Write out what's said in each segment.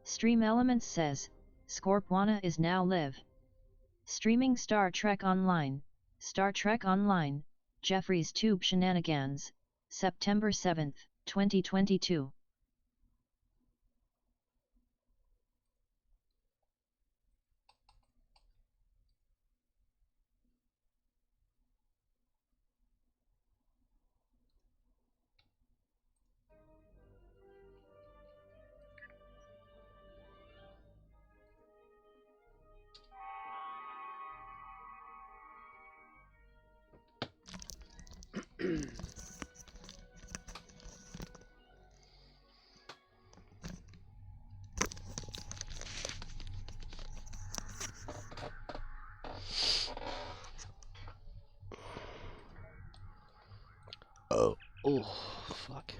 Stream Elements says, Scorpwana is now live. Streaming Star Trek Online, Jefferies Tube Shenanigans, September 7, 2022. Oh, fuck.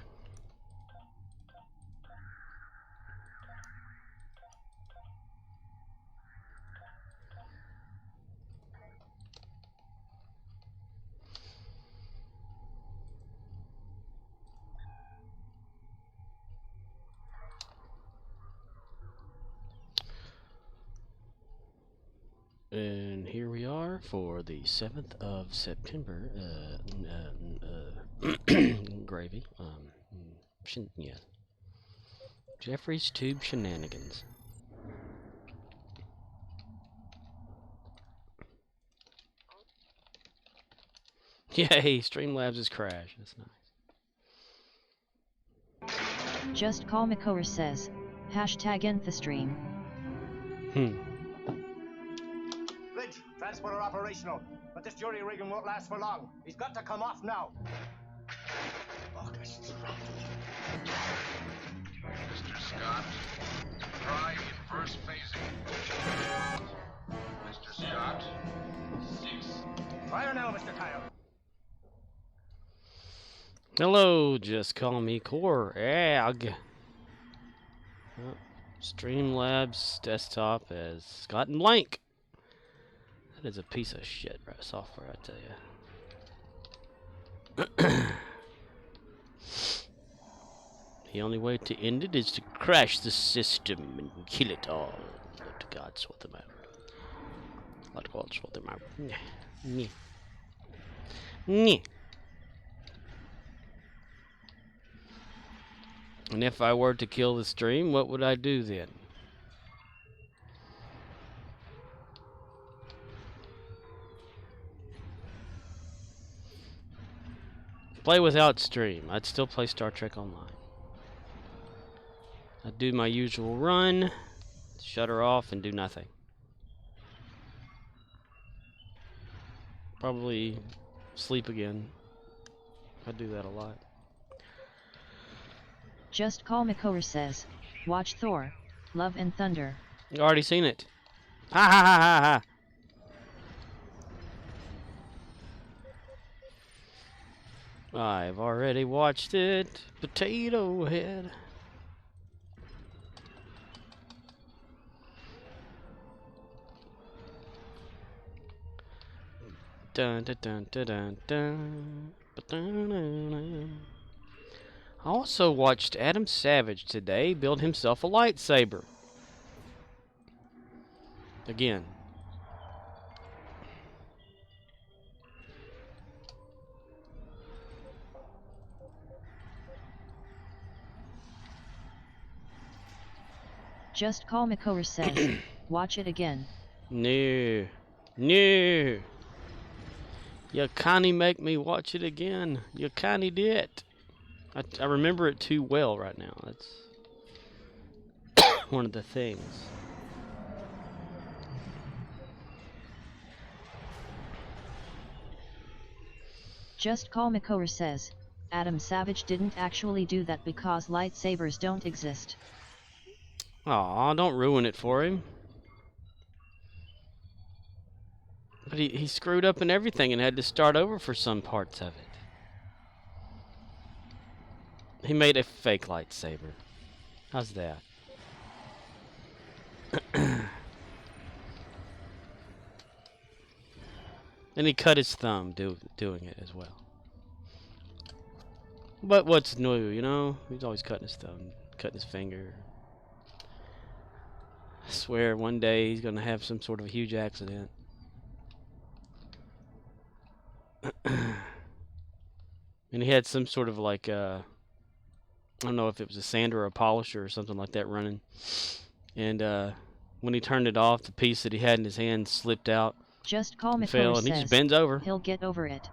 And here we are for the 7th of September, gravy, yeah, Jefferies Tube Shenanigans. Yay, Streamlabs is crash, that's nice. Just Call Makoer says, hashtag end the stream. Bridge, transporter operational, but this jury rigging won't last for long. He's got to come off now. Mr. Scott, try inverse phasing. Mr. Scott, 6. Fire now, Mr. Kyle. Hello, just call me Korag. Streamlabs desktop has gotten blank. That is a piece of shit, bro. Software, I tell you. The only way to end it is to crash the system and kill it all. Let God sort them out. Let God sort them out. Nyeh. Nyeh. And if I were to kill the stream, what would I do then? Play without stream. I'd still play Star Trek Online. I'd do my usual run, shut her off, and do nothing. Probably sleep again. I do that a lot. Just Call Makoer says, watch Thor, Love and Thunder. You already seen it. Ha ha ha ha ha. I've already watched it. Potato Head. Dun dun dun dun dun dun. Dun, dun, dun. I also watched Adam Savage today build himself a lightsaber. Again. Just Call Makoer says, watch it again. No. No. You kinda make me watch it again. You kinda did. I remember it too well right now. That's one of the things. Just Call Makoer says, Adam Savage didn't actually do that because lightsabers don't exist. Aw, don't ruin it for him. But he screwed up in everything and had to start over for some parts of it. He made a fake lightsaber. How's that? And he cut his thumb doing it as well. But what's new, you know? He's always cutting his thumb, cutting his finger. I swear one day he's gonna have some sort of a huge accident. And he had some sort of like I don't know if it was a sander or a polisher or something like that running. And when he turned it off, the piece that he had in his hand slipped out. Just call Fell, Makor and he just says bends over. he'll get over it.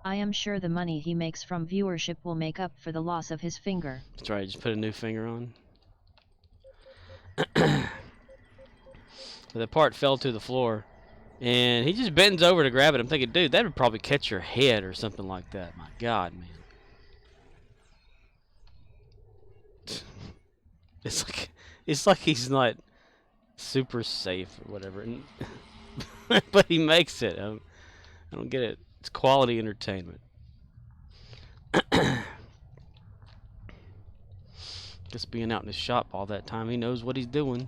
I am sure the money he makes from viewership will make up for the loss of his finger. That's right, just put a new finger on. The part fell to the floor, and he just bends over to grab it. I'm thinking, dude, that would probably catch your head or something like that. My God, man. It's like he's not super safe or whatever. But he makes it. I don't get it. It's quality entertainment. Just being out in his shop all that time, he knows what he's doing.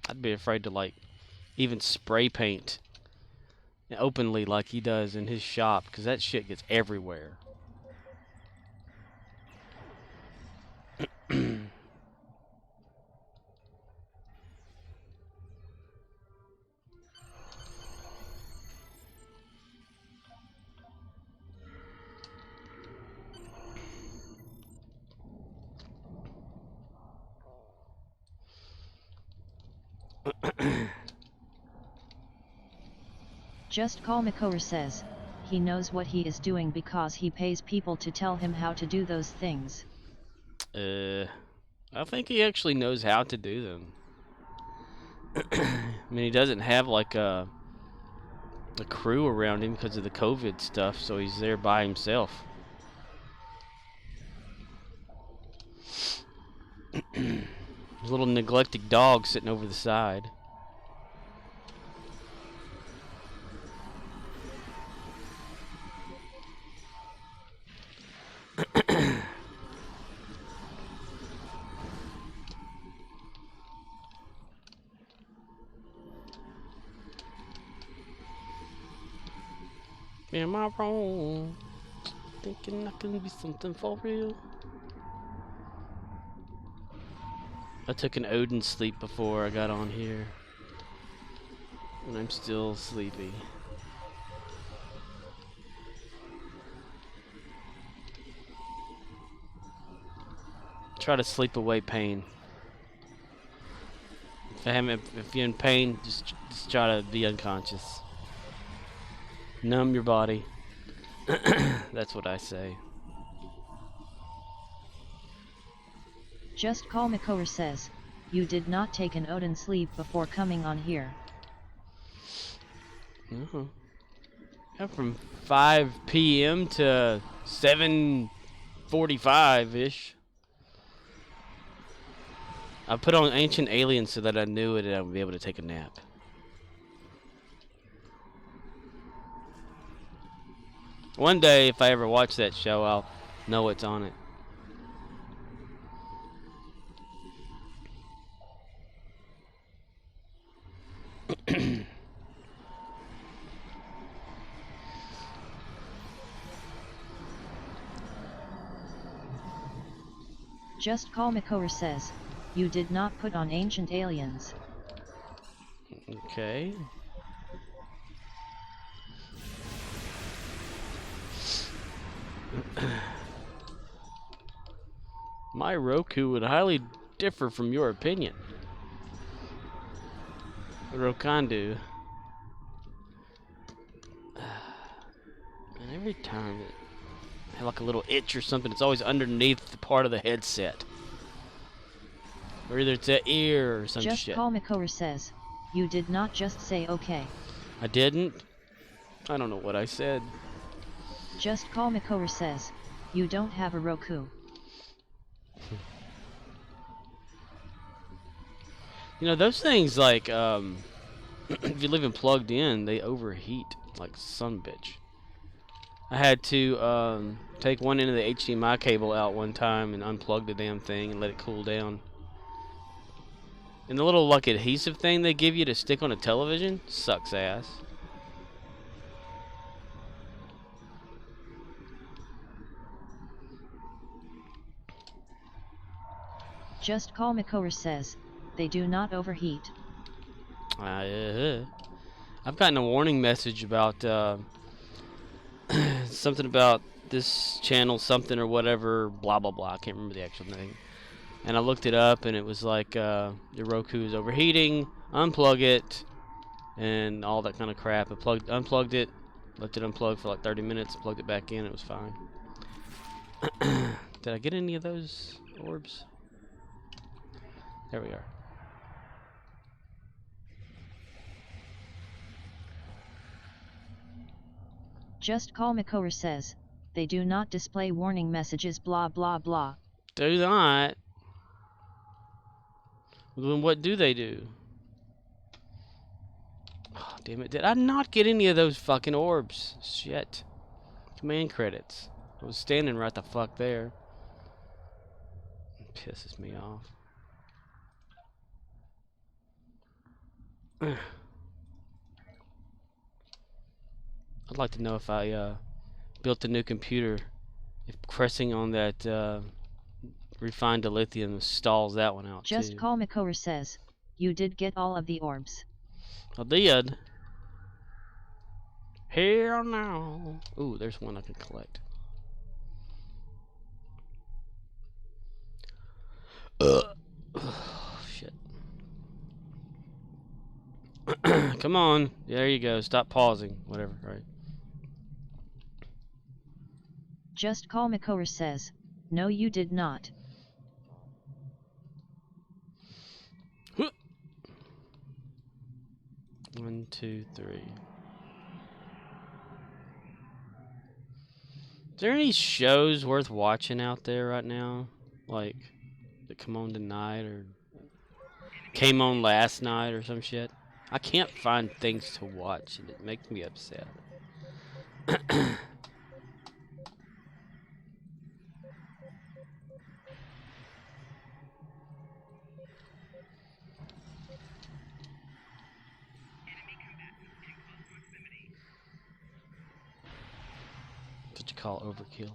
I'd be afraid to like even spray paint openly like he does in his shop, because that shit gets everywhere. Just call Makor says he knows what he is doing because he pays people to tell him how to do those things. I think he actually knows how to do them. I mean, he doesn't have like a crew around him because of the COVID stuff, so he's there by himself. There's a little neglected dog sitting over the side. Am I wrong? Thinking I can be something for real? I took an Odin sleep before I got on here, and I'm still sleepy. Try to sleep away pain. If you're in pain, just try to be unconscious. Numb your body. That's what I say. Just call Makor says you did not take an Odin sleep before coming on here. From 5 p.m. to 7:45-ish. I put on Ancient Aliens so that I knew it and I would be able to take a nap. One day, if I ever watch that show, I'll know what's on it. Just call Makor says you did not put on Ancient Aliens. Okay. My Roku would highly differ from your opinion. Rokandu. And every time I have like a little itch or something, it's always underneath the part of the headset. Or either it's an ear or some Just shit. call Makor says you did not just say okay. I didn't? I don't know what I said. Just call Makor says you don't have a Roku. You know, those things, like, if you leave them plugged in, they overheat like son bitch. I had to take one end of the HDMI cable out one time and unplug the damn thing and let it cool down. And the little, like, adhesive thing they give you to stick on a television sucks ass. Just Call Makora says, they do not overheat. I've gotten a warning message about something about this channel, something or whatever, blah blah blah. I can't remember the actual name. And I looked it up, and it was like your Roku is overheating. Unplug it, and all that kind of crap. Unplugged it, left it unplugged for like 30 minutes, plugged it back in. It was fine. Did I get any of those orbs? There we are. Just Call Makora says, they do not display warning messages blah blah blah. Do not. Then what do they do? Oh, damn it. Did I not get any of those fucking orbs? Shit. Command credits. I was standing right the fuck there. It pisses me off. I'd like to know if I built a new computer, if pressing on that refined dilithium stalls that one out. Just too. Call Makora says, you did get all of the orbs. I did. Here now. Ooh, there's one I can collect. Shit. Come on. There you go. Stop pausing. Whatever, right? Just Call Makora says, no you did not. 1, 2, 3. Is there any shows worth watching out there right now? Like, that come on tonight or came on last night or some shit? I can't find things to watch and it makes me upset. What you call overkill?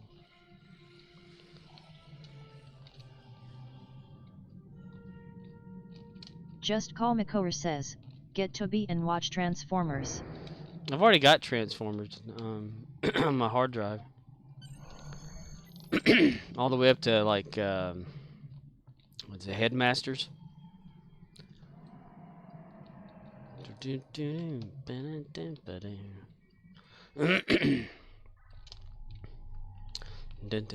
Just Call Makora says, get Toby and watch Transformers. I've already got Transformers on my hard drive. All the way up to like what's it, Headmasters? Got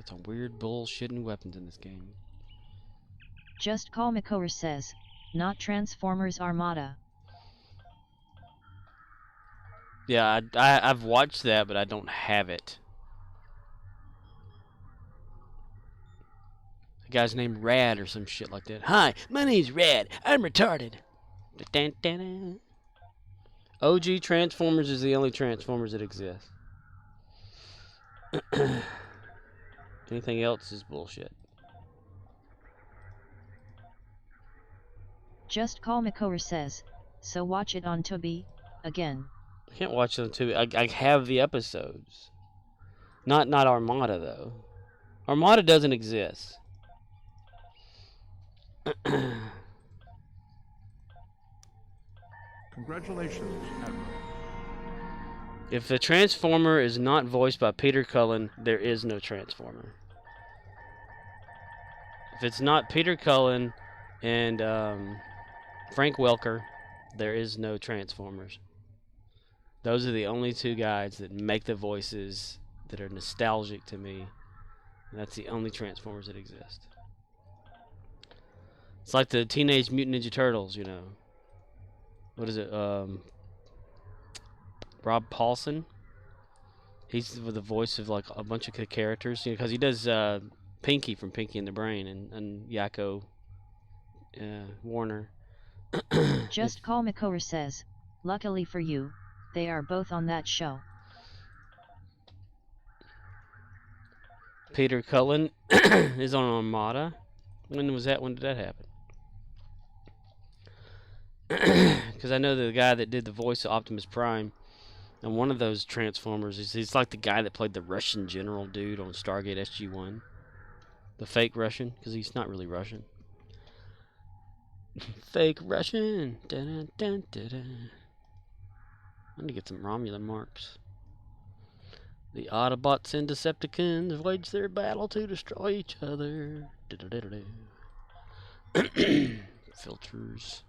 some weird bullshitting weapons in this game. Just Call Makora says, not Transformers Armada. Yeah, I've watched that, but I don't have it. The guy's named Rad or some shit like that. Hi, my name's Rad. I'm retarded. OG Transformers is the only Transformers that exists. Anything else is bullshit. Just Call Makora says, so watch it on Tubi, again. I can't watch it on Tubi. I have the episodes. Not Armada, though. Armada doesn't exist. Congratulations, Admiral. If the Transformer is not voiced by Peter Cullen, there is no Transformer. If it's not Peter Cullen and Frank Welker, there is no Transformers. Those are the only two guys that make the voices that are nostalgic to me. And that's the only Transformers that exist. It's like the Teenage Mutant Ninja Turtles, you know. What is it? Rob Paulson. He's the voice of like a bunch of characters, you know, because he does Pinky from Pinky and the Brain and Yakko Warner. Just Call Makora says, luckily for you, they are both on that show. Peter Cullen is on Armada. When was that? When did that happen? Because I know the guy that did the voice of Optimus Prime and one of those Transformers, he's like the guy that played the Russian general dude on Stargate SG-1. The fake Russian, because he's not really Russian. Fake Russian. Dun, dun, dun, dun. I need to get some Romulan marks. The Autobots and Decepticons wage their battle to destroy each other. Filters.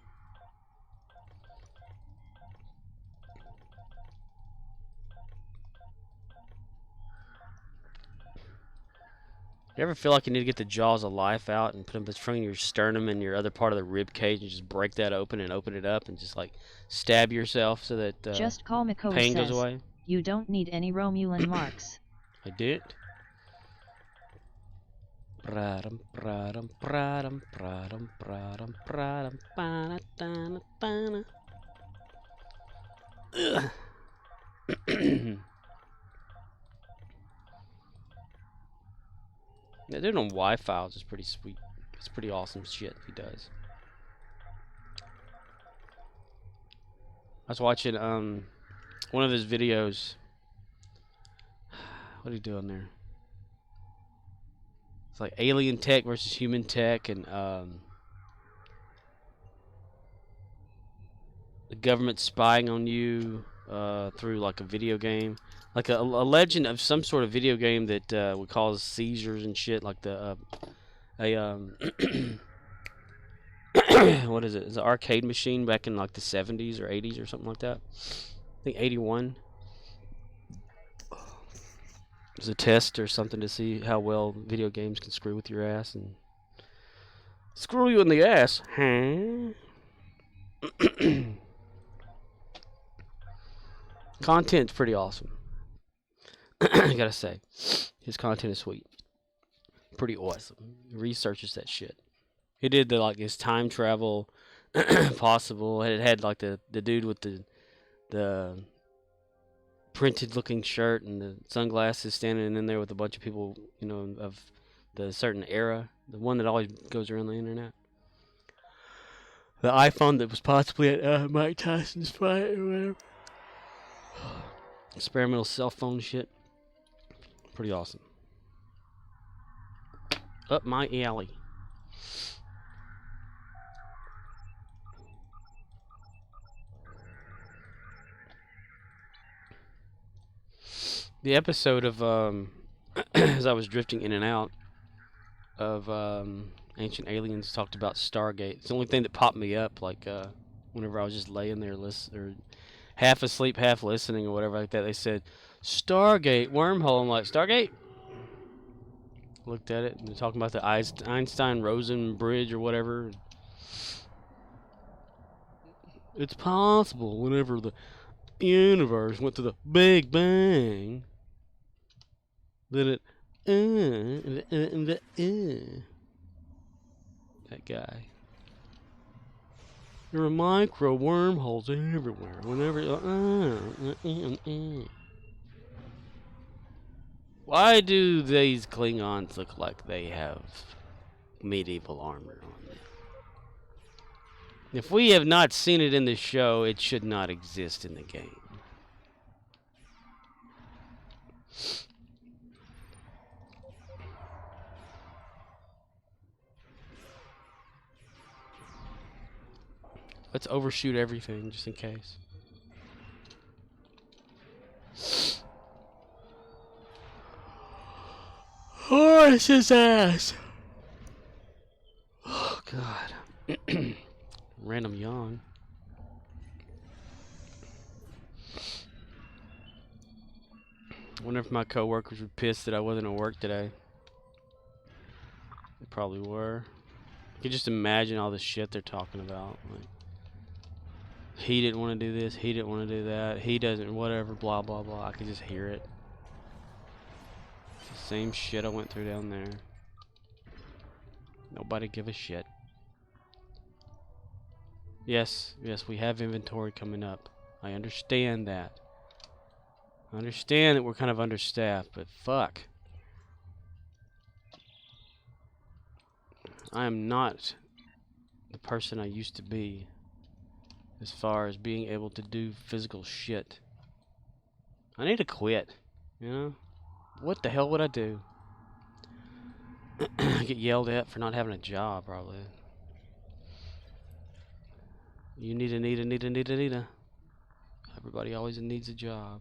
You ever feel like you need to get the jaws of life out and put them between your sternum and your other part of the rib cage and just break that open and open it up and just like stab yourself so that Just call Makor pain goes says, away? you don't need any Romulan marks. I did. Pradum, pradum, pradum, pradum, pradum, pradum, pana, tana, tana. Yeah, doing on Y-Files is pretty sweet. It's pretty awesome shit he does. I was watching one of his videos. What are you doing there? It's like alien tech versus human tech, and the government spying on you through like a video game, like a legend of some sort of video game that would cause seizures and shit, like the what is it? It's an arcade machine back in like the 70s or 80s or something like that. I think 81. It was a test or something to see how well video games can screw with your ass and screw you in the ass, huh? Content's pretty awesome. I gotta say, his content is sweet, pretty awesome. He researches that shit. He did the like his time travel possible. It had like the dude with the printed looking shirt and the sunglasses standing in there with a bunch of people, you know, of the certain era. The one that always goes around the internet. The iPhone that was possibly at Mike Tyson's fight or whatever. Experimental cell phone shit. Pretty awesome. Up my alley. The episode of as I was drifting in and out of Ancient Aliens talked about Stargate. It's the only thing that popped me up, like whenever I was just laying there or half asleep, half listening, or whatever like that. They said Stargate wormhole. I'm like, Stargate. Looked at it and they're talking about the Einstein-Rosen bridge or whatever. It's possible whenever the universe went to the Big Bang that that guy. There are micro wormholes everywhere. Whenever Why do these Klingons look like they have medieval armor on them? If we have not seen it in the show, it should not exist in the game. Let's overshoot everything just in case. Horse's ass. Oh God. Random yawn. I wonder if my coworkers were pissed that I wasn't at work today. They probably were. You can just imagine all the shit they're talking about. Like, he didn't want to do this, he didn't want to do that, he doesn't, whatever, blah, blah, blah. I could just hear it. It's the same shit I went through down there. Nobody give a shit. Yes, we have inventory coming up. I understand that. I understand that we're kind of understaffed, but fuck. I am not the person I used to be as far as being able to do physical shit. I need to quit, you know? What the hell would I do? Get yelled at for not having a job, probably. You need a. Everybody always needs a job.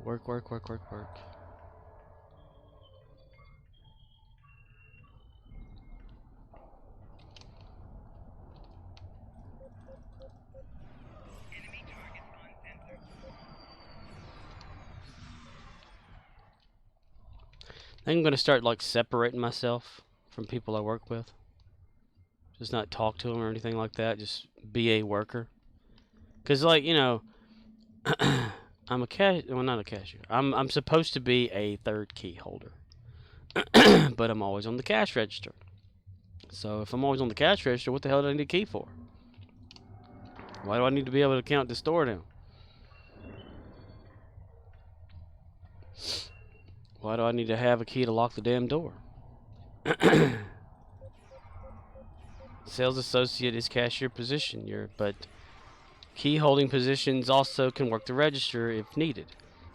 Work. I think I'm gonna start like separating myself from people I work with. Just not talk to them or anything like that. Just be a worker. Cause like I'm a well, not a cashier. I'm supposed to be a third key holder, but I'm always on the cash register. So if I'm always on the cash register, what the hell do I need a key for? Why do I need to be able to count the store now? Why do I need to have a key to lock the damn door? Sales associate is cashier position. But key holding positions also can work the register if needed.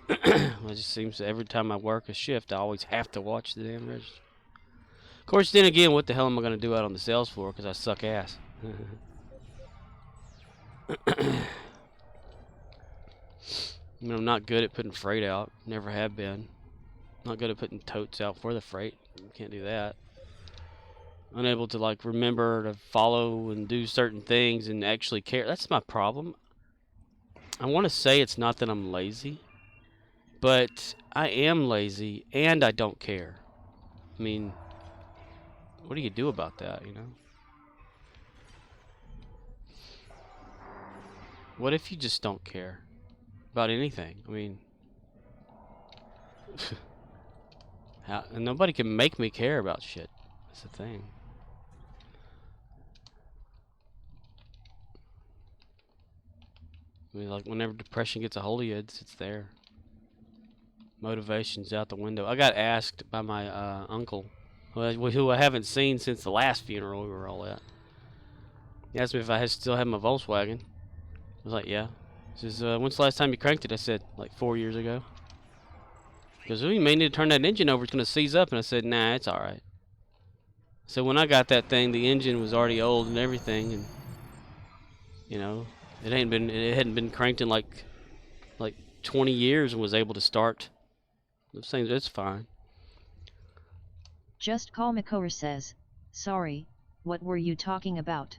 It just seems that every time I work a shift, I always have to watch the damn register. Of course, then again, what the hell am I going to do out on the sales floor? Because I suck ass. I mean, I'm not good at putting freight out. Never have been. Not good at putting totes out for the freight. Can't do that. Unable to like remember to follow and do certain things and actually care. That's my problem. I want to say it's not that I'm lazy, but I am lazy and I don't care. I mean, what do you do about that, you know? What if you just don't care about anything? I mean, and nobody can make me care about shit. That's the thing. I mean, like, whenever depression gets a hold of you, it's there. Motivation's out the window. I got asked by my uncle, who I haven't seen since the last funeral we were all at. He asked me if I still had my Volkswagen. I was like, yeah. He says, when's the last time you cranked it? I said, like 4 years ago. He goes, well, you may need to turn that engine over. It's going to seize up. And I said, nah, it's all right. So when I got that thing, the engine was already old and everything. And, you know, it hadn't been cranked in like 20 years and was able to start. I'm saying it's fine. Just Call Makora says, sorry, what were you talking about?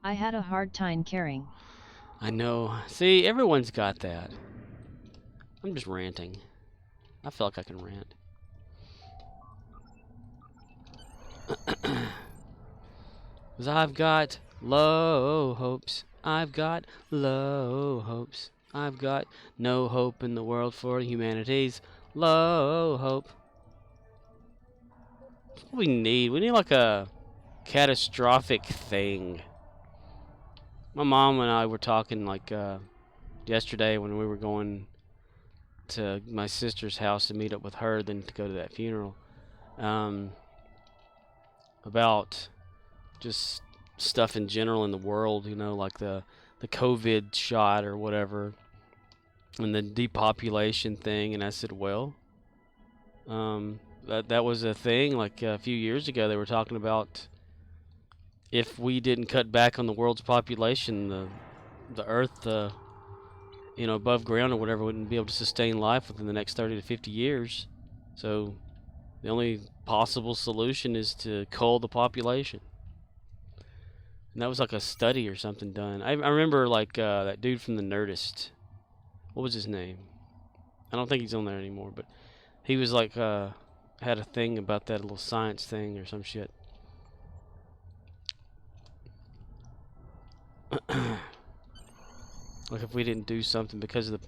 I had a hard time caring. I know. See, everyone's got that. I'm just ranting. I feel like I can rant. 'Cause I've got low hopes. I've got low hopes. I've got no hope in the world for humanity's low hope. That's what we need. We need like a catastrophic thing. My mom and I were talking like yesterday when we were going to my sister's house to meet up with her, then to go to that funeral. About just stuff in general in the world, you know, like the COVID shot or whatever, and the depopulation thing. And I said, well, that was a thing like a few years ago. They were talking about if we didn't cut back on the world's population, the Earth, you know, above ground or whatever, wouldn't be able to sustain life within the next 30 to 50 years. So the only possible solution is to cull the population. And that was like a study or something done. I remember like that dude from the Nerdist. What was his name? I don't think he's on there anymore, but he was like had a thing about that little science thing or some shit. Like if we didn't do something because of the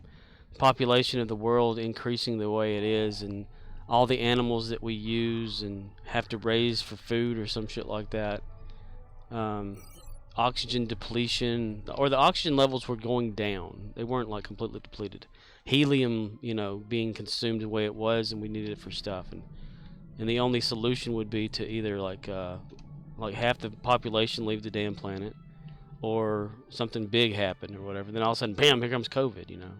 population of the world increasing the way it is, and all the animals that we use and have to raise for food or some shit like that, oxygen depletion, or the oxygen levels were going down. They weren't like completely depleted. Helium, you know, being consumed the way it was, and we needed it for stuff, and the only solution would be to either like half the population leave the damn planet, or something big happen or whatever. Then all of a sudden, bam, here comes COVID, you know.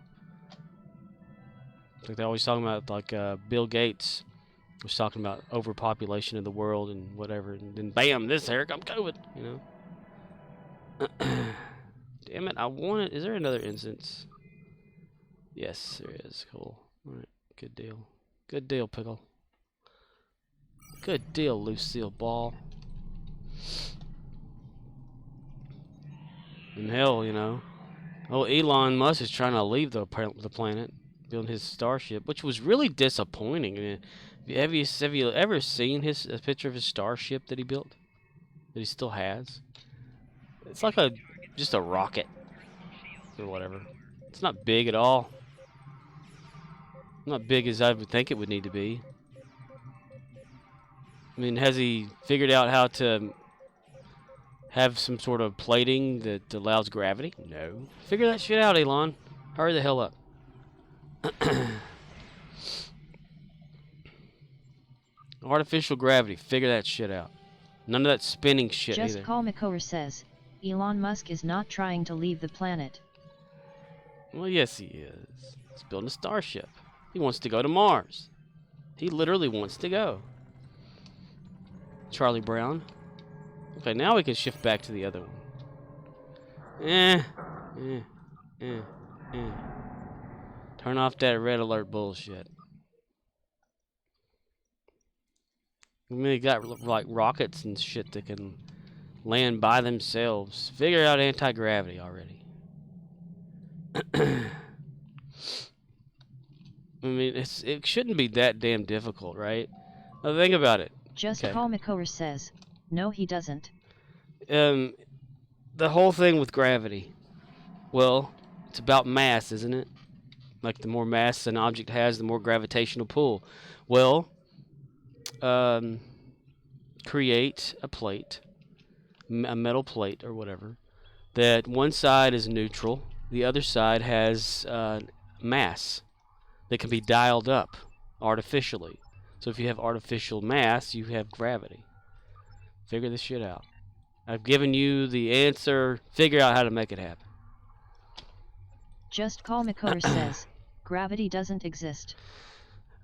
Like they're always talking about, like Bill Gates was talking about overpopulation of the world and whatever, and then bam, here comes COVID. You know. Damn it! I want it. Is there another instance? Yes, there is. Cool. All right. Good deal. Good deal, Pickle. Good deal, Lucille Ball. And hell, you know. Oh, Elon Musk is trying to leave the planet, building his starship, which was really disappointing. I mean, have you ever seen a picture of his starship that he built? That he still has? It's like just a rocket or whatever. It's not big at all. Not big as I would think it would need to be. I mean, has he figured out how to have some sort of plating that allows gravity? No. Figure that shit out, Elon. Hurry the hell up. Artificial gravity. Figure that shit out. None of that spinning shit Just either. Call McCower says, Elon Musk is not trying to leave the planet. Well, yes, he is. He's building a starship. He wants to go to Mars. He literally wants to go. Charlie Brown. Okay, now we can shift back to the other one. Turn off that red alert bullshit. I mean, they got like rockets and shit that can land by themselves. Figure out anti-gravity already. I mean, it shouldn't be that damn difficult, right? Now think about it. Just Call McCower says, no he doesn't. The whole thing with gravity. Well, it's about mass, isn't it? Like the more mass an object has, the more gravitational pull. Well, create a plate, a metal plate or whatever, that one side is neutral, the other side has mass that can be dialed up artificially. So if you have artificial mass, you have gravity. Figure this shit out. I've given you the answer. Figure out how to make it happen. Just Call McCower says, gravity doesn't exist.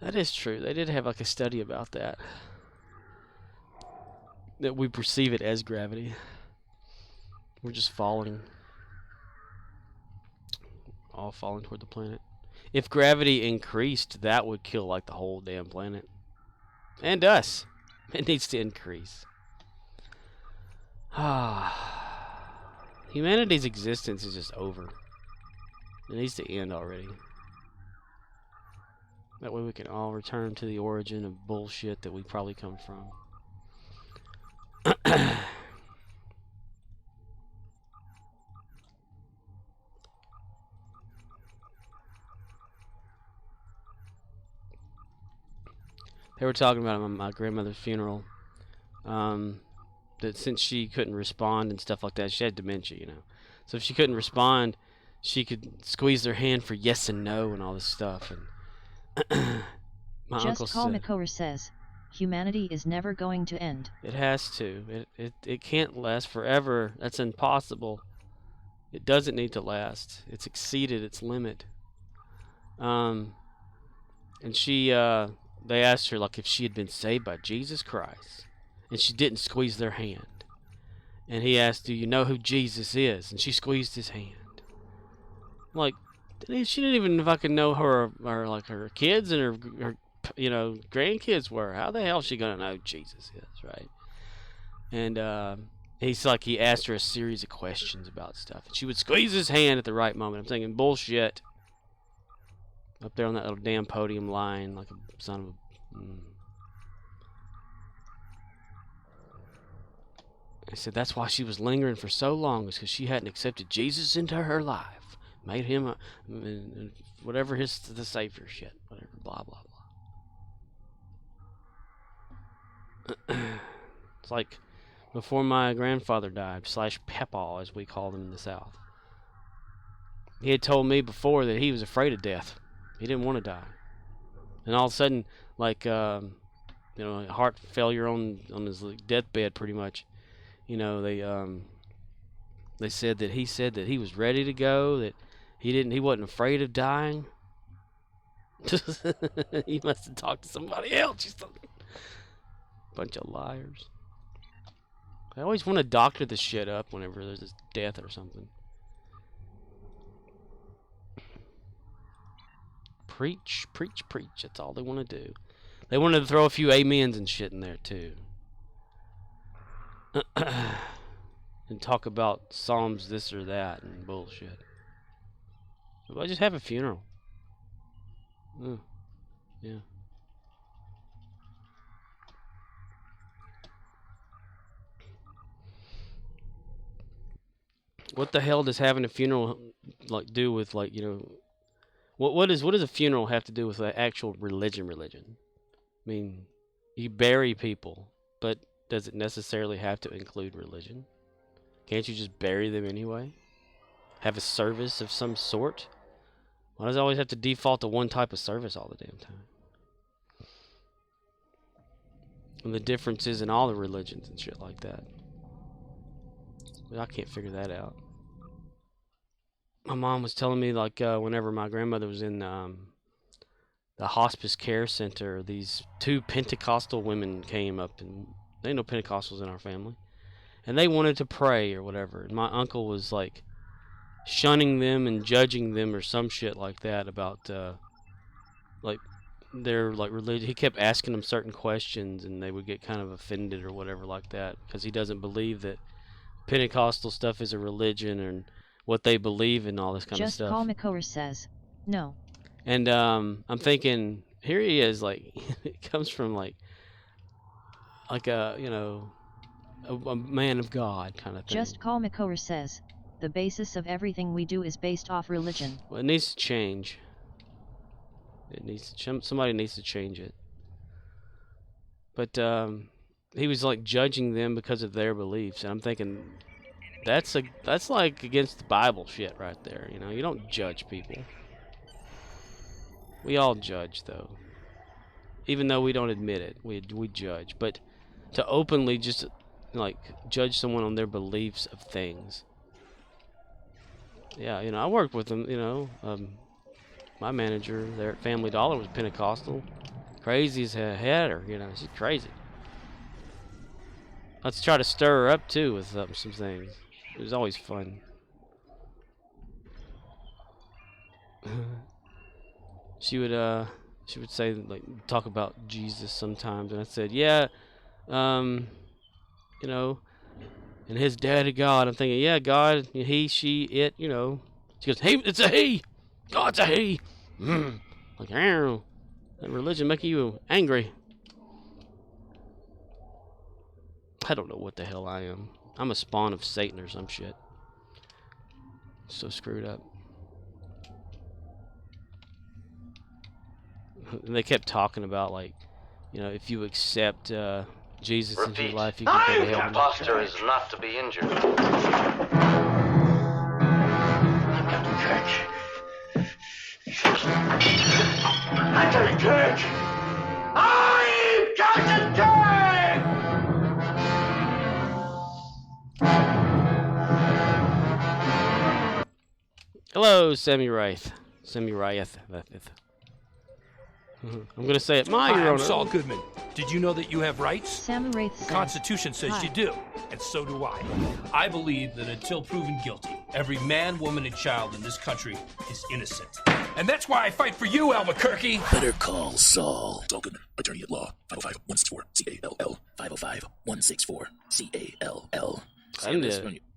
That is true. They did have like a study about that. That we perceive it as gravity. We're just falling. All falling toward the planet. If gravity increased, that would kill like the whole damn planet. And us. It needs to increase. Humanity's existence is just over. It needs to end already. That way we can all return to the origin of bullshit that we probably come from. They were talking about my grandmother's funeral. That since she couldn't respond and stuff like that, she had dementia, you know. So if she couldn't respond, she could squeeze their hand for yes and no and all this stuff. And my uncle Just Call said, McCower says, humanity is never going to end. it has to. It can't last forever. That's impossible. It doesn't need to last. It's exceeded its limit. And she, they asked her like if she had been saved by Jesus Christ, and she didn't squeeze their hand. And he asked, "Do you know who Jesus is?" And she squeezed his hand. Like, she didn't even fucking know her like her kids and her grandkids were. How the hell is she gonna know who Jesus is, right? And he asked her a series of questions about stuff, and she would squeeze his hand at the right moment. I'm thinking bullshit. Up there on that little damn podium line, like a son of a. I said that's why she was lingering for so long, is because she hadn't accepted Jesus into her life, made him whatever the savior shit, whatever, blah blah blah. It's like before my grandfather died, / Pepaw as we call them in the South. He had told me before that he was afraid of death. He didn't want to die. And all of a sudden, like, heart failure on his deathbed pretty much. You know, they said that he was ready to go, that he wasn't afraid of dying. You must have talked to somebody else. You bunch of liars. I always want to doctor this shit up whenever there's a death or something. Preach, preach, preach. That's all they want to do. They wanted to throw a few amens and shit in there too. And talk about Psalms this or that and bullshit. I just have a funeral. Yeah. What the hell does having a funeral like do with, like, you know, what does a funeral have to do with the actual religion? I mean, you bury people, but does it necessarily have to include religion? Can't you just bury them anyway? Have a service of some sort? Why does it always have to default to one type of service all the damn time? And the differences in all the religions and shit like that. I can't figure that out. My mom was telling me, like, whenever my grandmother was in the hospice care center, these two Pentecostal women came up, and they know Pentecostals in our family, and they wanted to pray or whatever. And my uncle was like shunning them and judging them or some shit like that about like their like religion. He kept asking them certain questions, and they would get kind of offended or whatever like that because he doesn't believe that Pentecostal stuff is a religion and what they believe in, all this kind of stuff. Just Call McCower says, no. And I'm thinking, here he is, like, it comes from like a, you know, a man of God kind of thing. Just Call McCower says, the basis of everything we do is based off religion. Well, it needs to change. It needs to, somebody needs to change it. But he was like judging them because of their beliefs, and I'm thinking, that's like against the Bible shit right there. You know, you don't judge people. We all judge, though, even though we don't admit it. We judge, but to openly just like judge someone on their beliefs of things. Yeah, you know, I worked with them. You know, my manager there at Family Dollar was Pentecostal, crazy as a header. You know, she's crazy. Let's try to stir her up too with some things. It was always fun. She would say, like, talk about Jesus sometimes, and I said, yeah, you know, and his daddy God. I'm thinking, yeah, God, he, she, it, you know. She goes, hey, it's a he. God's a he. Like, that religion making you angry. I don't know what the hell I am. I'm a spawn of Satan or some shit. So screwed up. And they kept talking about, like, you know, if you accept Jesus into your life, you can go to heaven. Imposter is not to be injured. I got a cage! I've got a cage! Hello, Sammy Wraith. I'm gonna say it. Hi, I'm Saul Goodman. Did you know that you have rights? Sam Wraith says, The Constitution says hi. you do, and so do I. I believe that until proven guilty, every man, woman, and child in this country is innocent. And that's why I fight for you, Albuquerque! Better call Saul. Saul Goodman, attorney at law, 505-164-CALL, 505-164-CALL.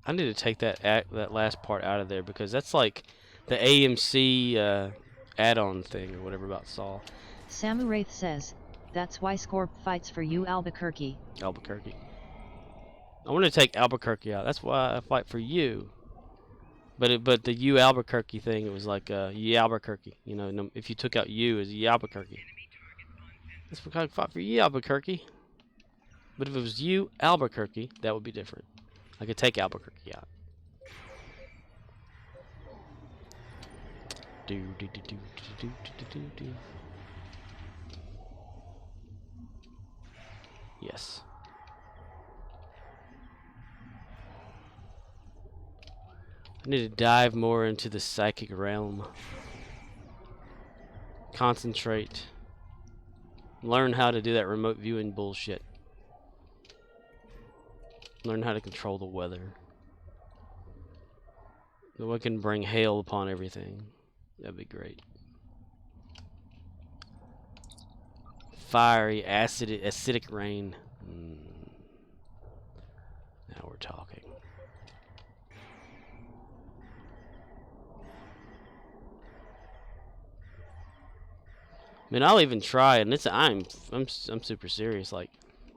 I need to take that last part out of there, because that's like the AMC add-on thing or whatever about Saul. Sam Wraith says, that's why Scorp fights for you, Albuquerque. Albuquerque. I want to take Albuquerque out. That's why I fight for you. But the you Albuquerque thing, it was like you Albuquerque. You know, if you took out you as you Albuquerque. That's why I fight for you Albuquerque. But if it was you Albuquerque, that would be different. I could take Albuquerque out. Yes. I need to dive more into the psychic realm. Concentrate. Learn how to do that remote viewing bullshit. Learn how to control the weather. So we can bring hail upon everything. That'd be great. Fiery, acidic rain. Now we're talking. I mean, I'll even try, and I'm super serious. Like,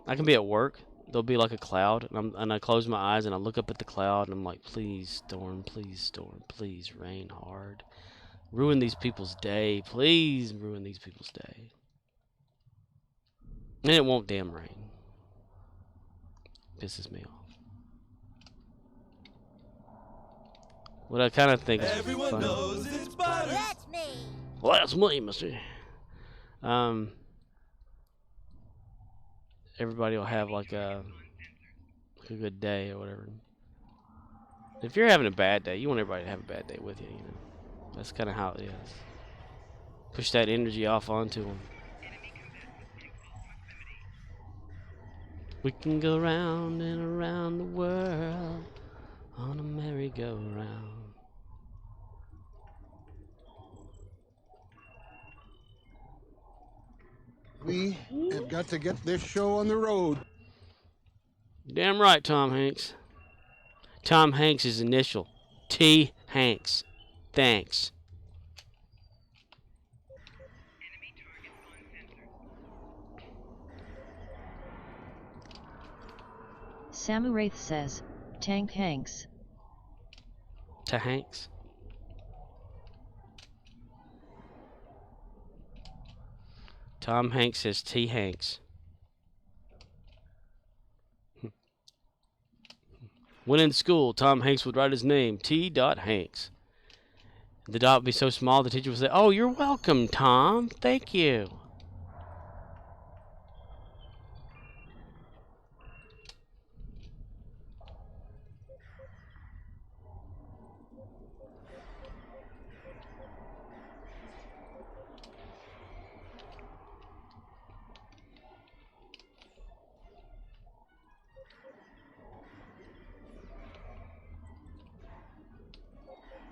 I can be at work. There'll be like a cloud, and I close my eyes and I look up at the cloud, and I'm like, please storm, please rain hard, ruin these people's day, please ruin these people's day. And it won't damn rain. Pisses me off. What I kind of think is Everyone funny. knows it's butter. That's me. Well, that's me, mister. Everybody will have like a good day or whatever. If you're having a bad day, you want everybody to have a bad day with you, you know. That's kind of how it is. Push that energy off onto them. We can go round and around the world on a merry-go-round. We have got to get this show on the road. Damn right, Tom Hanks. Tom Hanks' initial. T. Hanks. Thanks. Samuraith says, Tank Hanks. To Hanks. Tom Hanks says T. Hanks. When in school, Tom Hanks would write his name, T. Hanks. The dot would be so small, the teacher would say, "Oh, you're welcome, Tom. Thank you."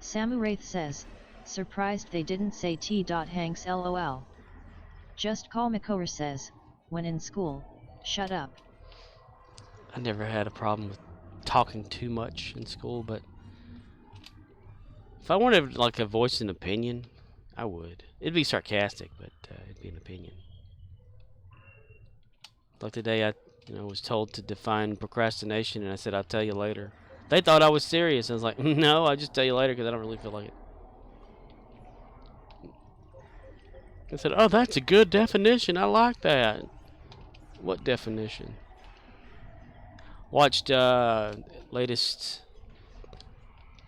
Samuraith says, surprised they didn't say T. Hanks lol. Just Call Makora says, when in school, shut up. I never had a problem with talking too much in school, but if I wanted like a voice and opinion, I would. It'd be sarcastic, but it'd be an opinion. Like today, I was told to define procrastination, and I said, "I'll tell you later." They thought I was serious. I was like, "No, I'll just tell you later because I don't really feel like it." I said, "Oh, that's a good definition. I like that." What definition? Watched latest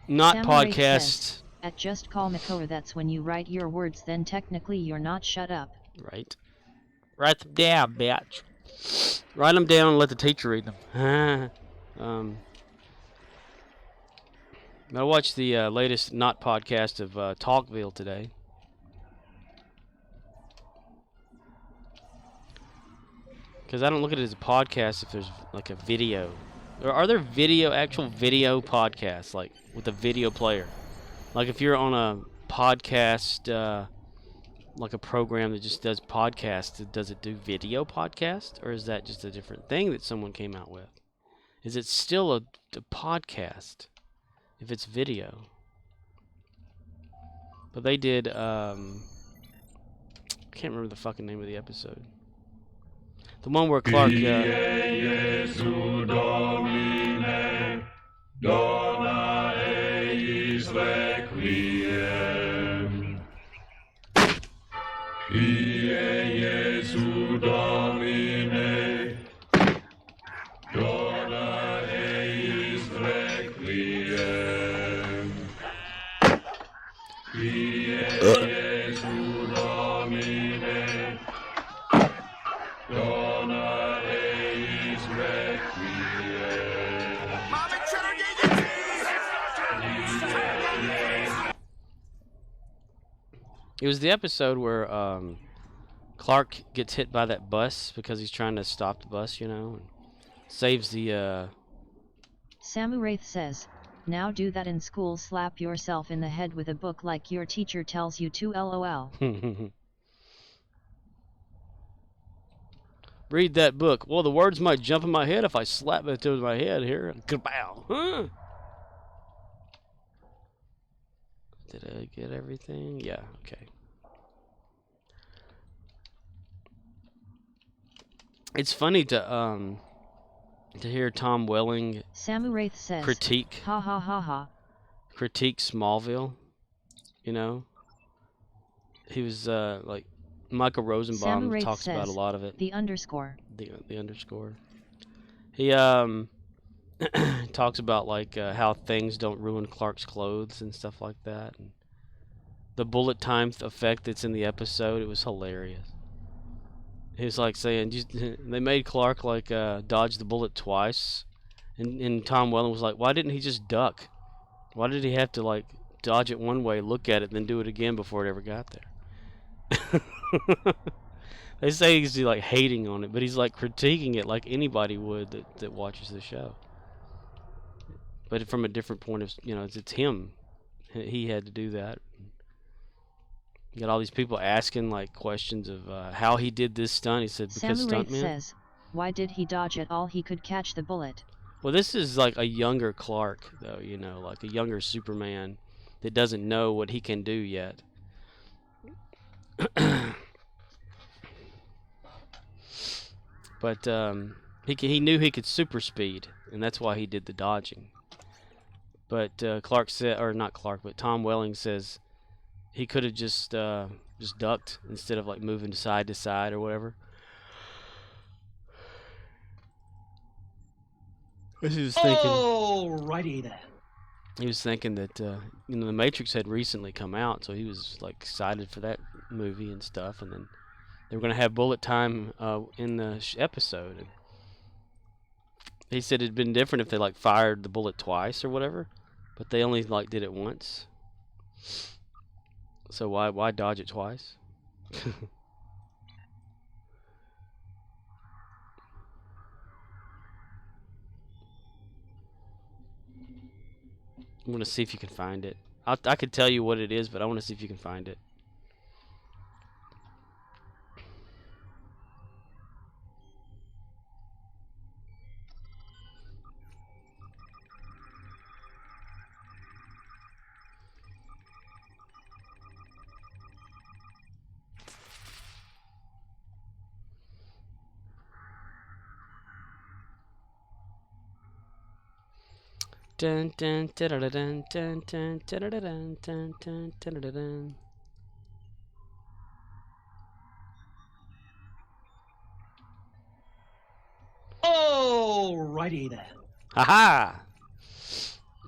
not Samurai podcast. Says, at Just Call Makora, that's when you write your words, then technically you're not shut up. Right. Write them down, bitch. Write them down and let the teacher read them. I watched the latest not podcast of Talkville today. Because I don't look at it as a podcast if there's like a video. Or are there actual video podcasts, like with a video player? Like if you're on a podcast, like a program that just does podcasts, does it do video podcast? Or is that just a different thing that someone came out with? Is it still a podcast if it's video? But they did, I can't remember the fucking name of the episode. The one where Clark, It was the episode where Clark gets hit by that bus because he's trying to stop the bus, you know, and saves the. Samu Wraith says, now do that in school, slap yourself in the head with a book like your teacher tells you to, lol. Read that book. Well, the words might jump in my head if I slap it to my head here. Kabow. Huh? Did I get everything? Yeah, okay. It's funny to hear Tom Welling Samu Wraith says, critique Smallville, you know? He was like Michael Rosenbaum talks says, about a lot of it. The underscore. The underscore. He talks about like how things don't ruin Clark's clothes and stuff like that. And the bullet time effect that's in the episode, it was hilarious. He was like saying, they made Clark like dodge the bullet twice, and Tom Welling was like, why didn't he just duck? Why did he have to like dodge it one way, look at it, then do it again before it ever got there? They say he's like hating on it, but he's like critiquing it like anybody would that watches the show. But from a different point of, you know, it's him. He had to do that. You got all these people asking like questions of how he did this stunt. He said because Samu Wraith stuntman. says, why did he dodge at all? He could catch the bullet. Well, this is like a younger Clark, though, you know, like a younger Superman that doesn't know what he can do yet. But he knew he could super speed, and that's why he did the dodging. But Clark said, or not Clark, but Tom Welling says he could have just ducked instead of like moving side to side or whatever. He was thinking. Alrighty then. He was thinking that you know, The Matrix had recently come out, so he was like excited for that movie and stuff, and then they were going to have bullet time in the episode. And he said it'd been different if they like fired the bullet twice or whatever, but they only like did it once. So why dodge it twice? I'm going to see if you can find it. I could tell you what it is, but I want to see if you can find it. Dun dun dun dun dun dun dun dun dun dun dun dun dun. Alrighty then. Haha!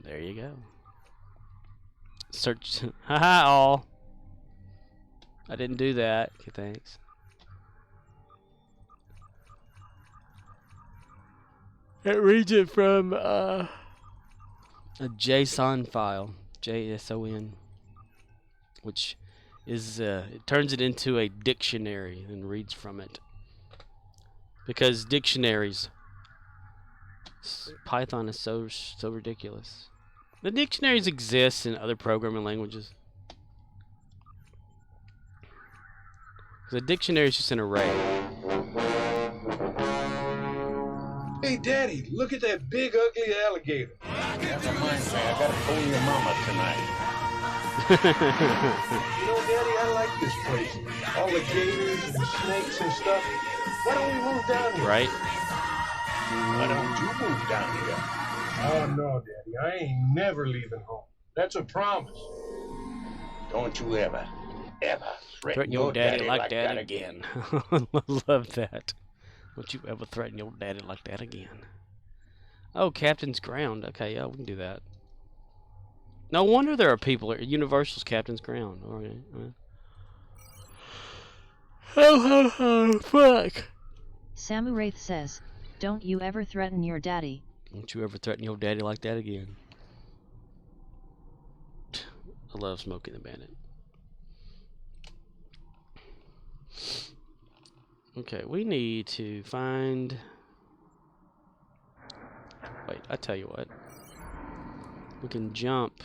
There you go. Search. Haha! All. I didn't do that. Okay, thanks. It reads it from a JSON file, JSON, which is it turns it into a dictionary and reads from it. Because dictionaries, Python is so ridiculous. The dictionaries exist in other programming languages. The dictionary is just an array. Hey, Daddy, look at that big, ugly alligator. That's a mine say. I gotta pull your mama tonight. You know, Daddy, I like this place. All the gators and the snakes and stuff. Why don't we move down here? Right? Why don't you move down here? Oh, no, Daddy. I ain't never leaving home. That's a promise. Don't you ever Threaten your daddy like that again. I love that. Don't you ever threaten your daddy like that again. Oh, Captain's Ground. Okay, yeah, we can do that. No wonder there are people at Universal's Captain's Ground. All right. Oh, fuck. Samu Wraith says, don't you ever threaten your daddy. Don't you ever threaten your daddy like that again. I love Smokey the Bandit. Okay, we need to find... Wait, I tell you what. We can jump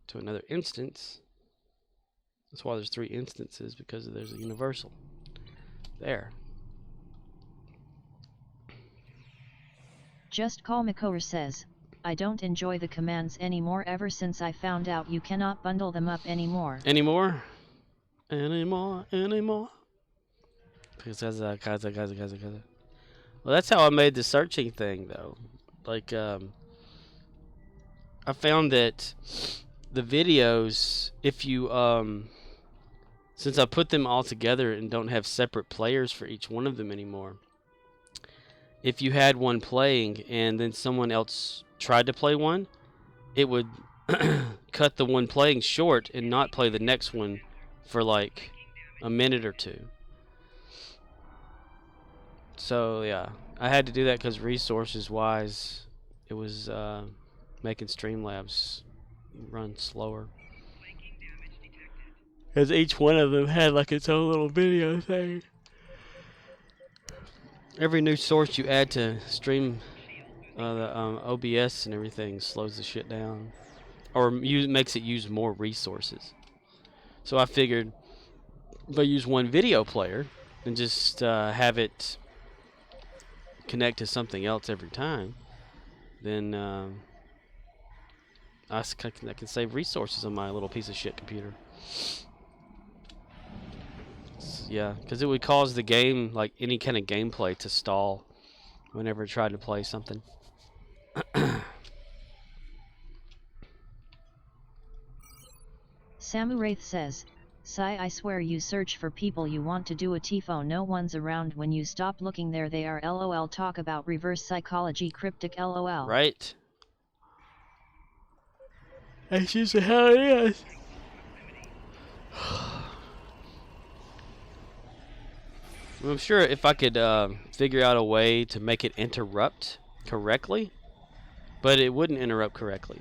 to another instance. That's why there's 3 instances, because there's a universal. There. Just Call Makora says, I don't enjoy the commands anymore ever since I found out you cannot bundle them up anymore. Anymore? Anymore? Well, that's how I made the searching thing, though. Like, I found that the videos, if you, since I put them all together and don't have separate players for each one of them anymore, if you had one playing and then someone else tried to play one, it would cut the one playing short and not play the next one for like a minute or 2. So yeah, I had to do that because resources wise it was making Streamlabs run slower, because each one of them had like its own little video thing. Every new source you add to stream the OBS and everything slows the shit down, or makes it use more resources. So I figured if I use one video player and just have it connect to something else every time, then I can save resources on my little piece of shit computer. Yeah, because it would cause the game, like any kind of gameplay, to stall whenever it tried to play something. Samuraith says, Sai, I swear you search for people you want to do a TIFO, no one's around. When you stop looking, there they are. LOL. Talk about reverse psychology. Cryptic. LOL. Right. That's just how it is. I'm sure if I could figure out a way to make it interrupt correctly, but it wouldn't interrupt correctly.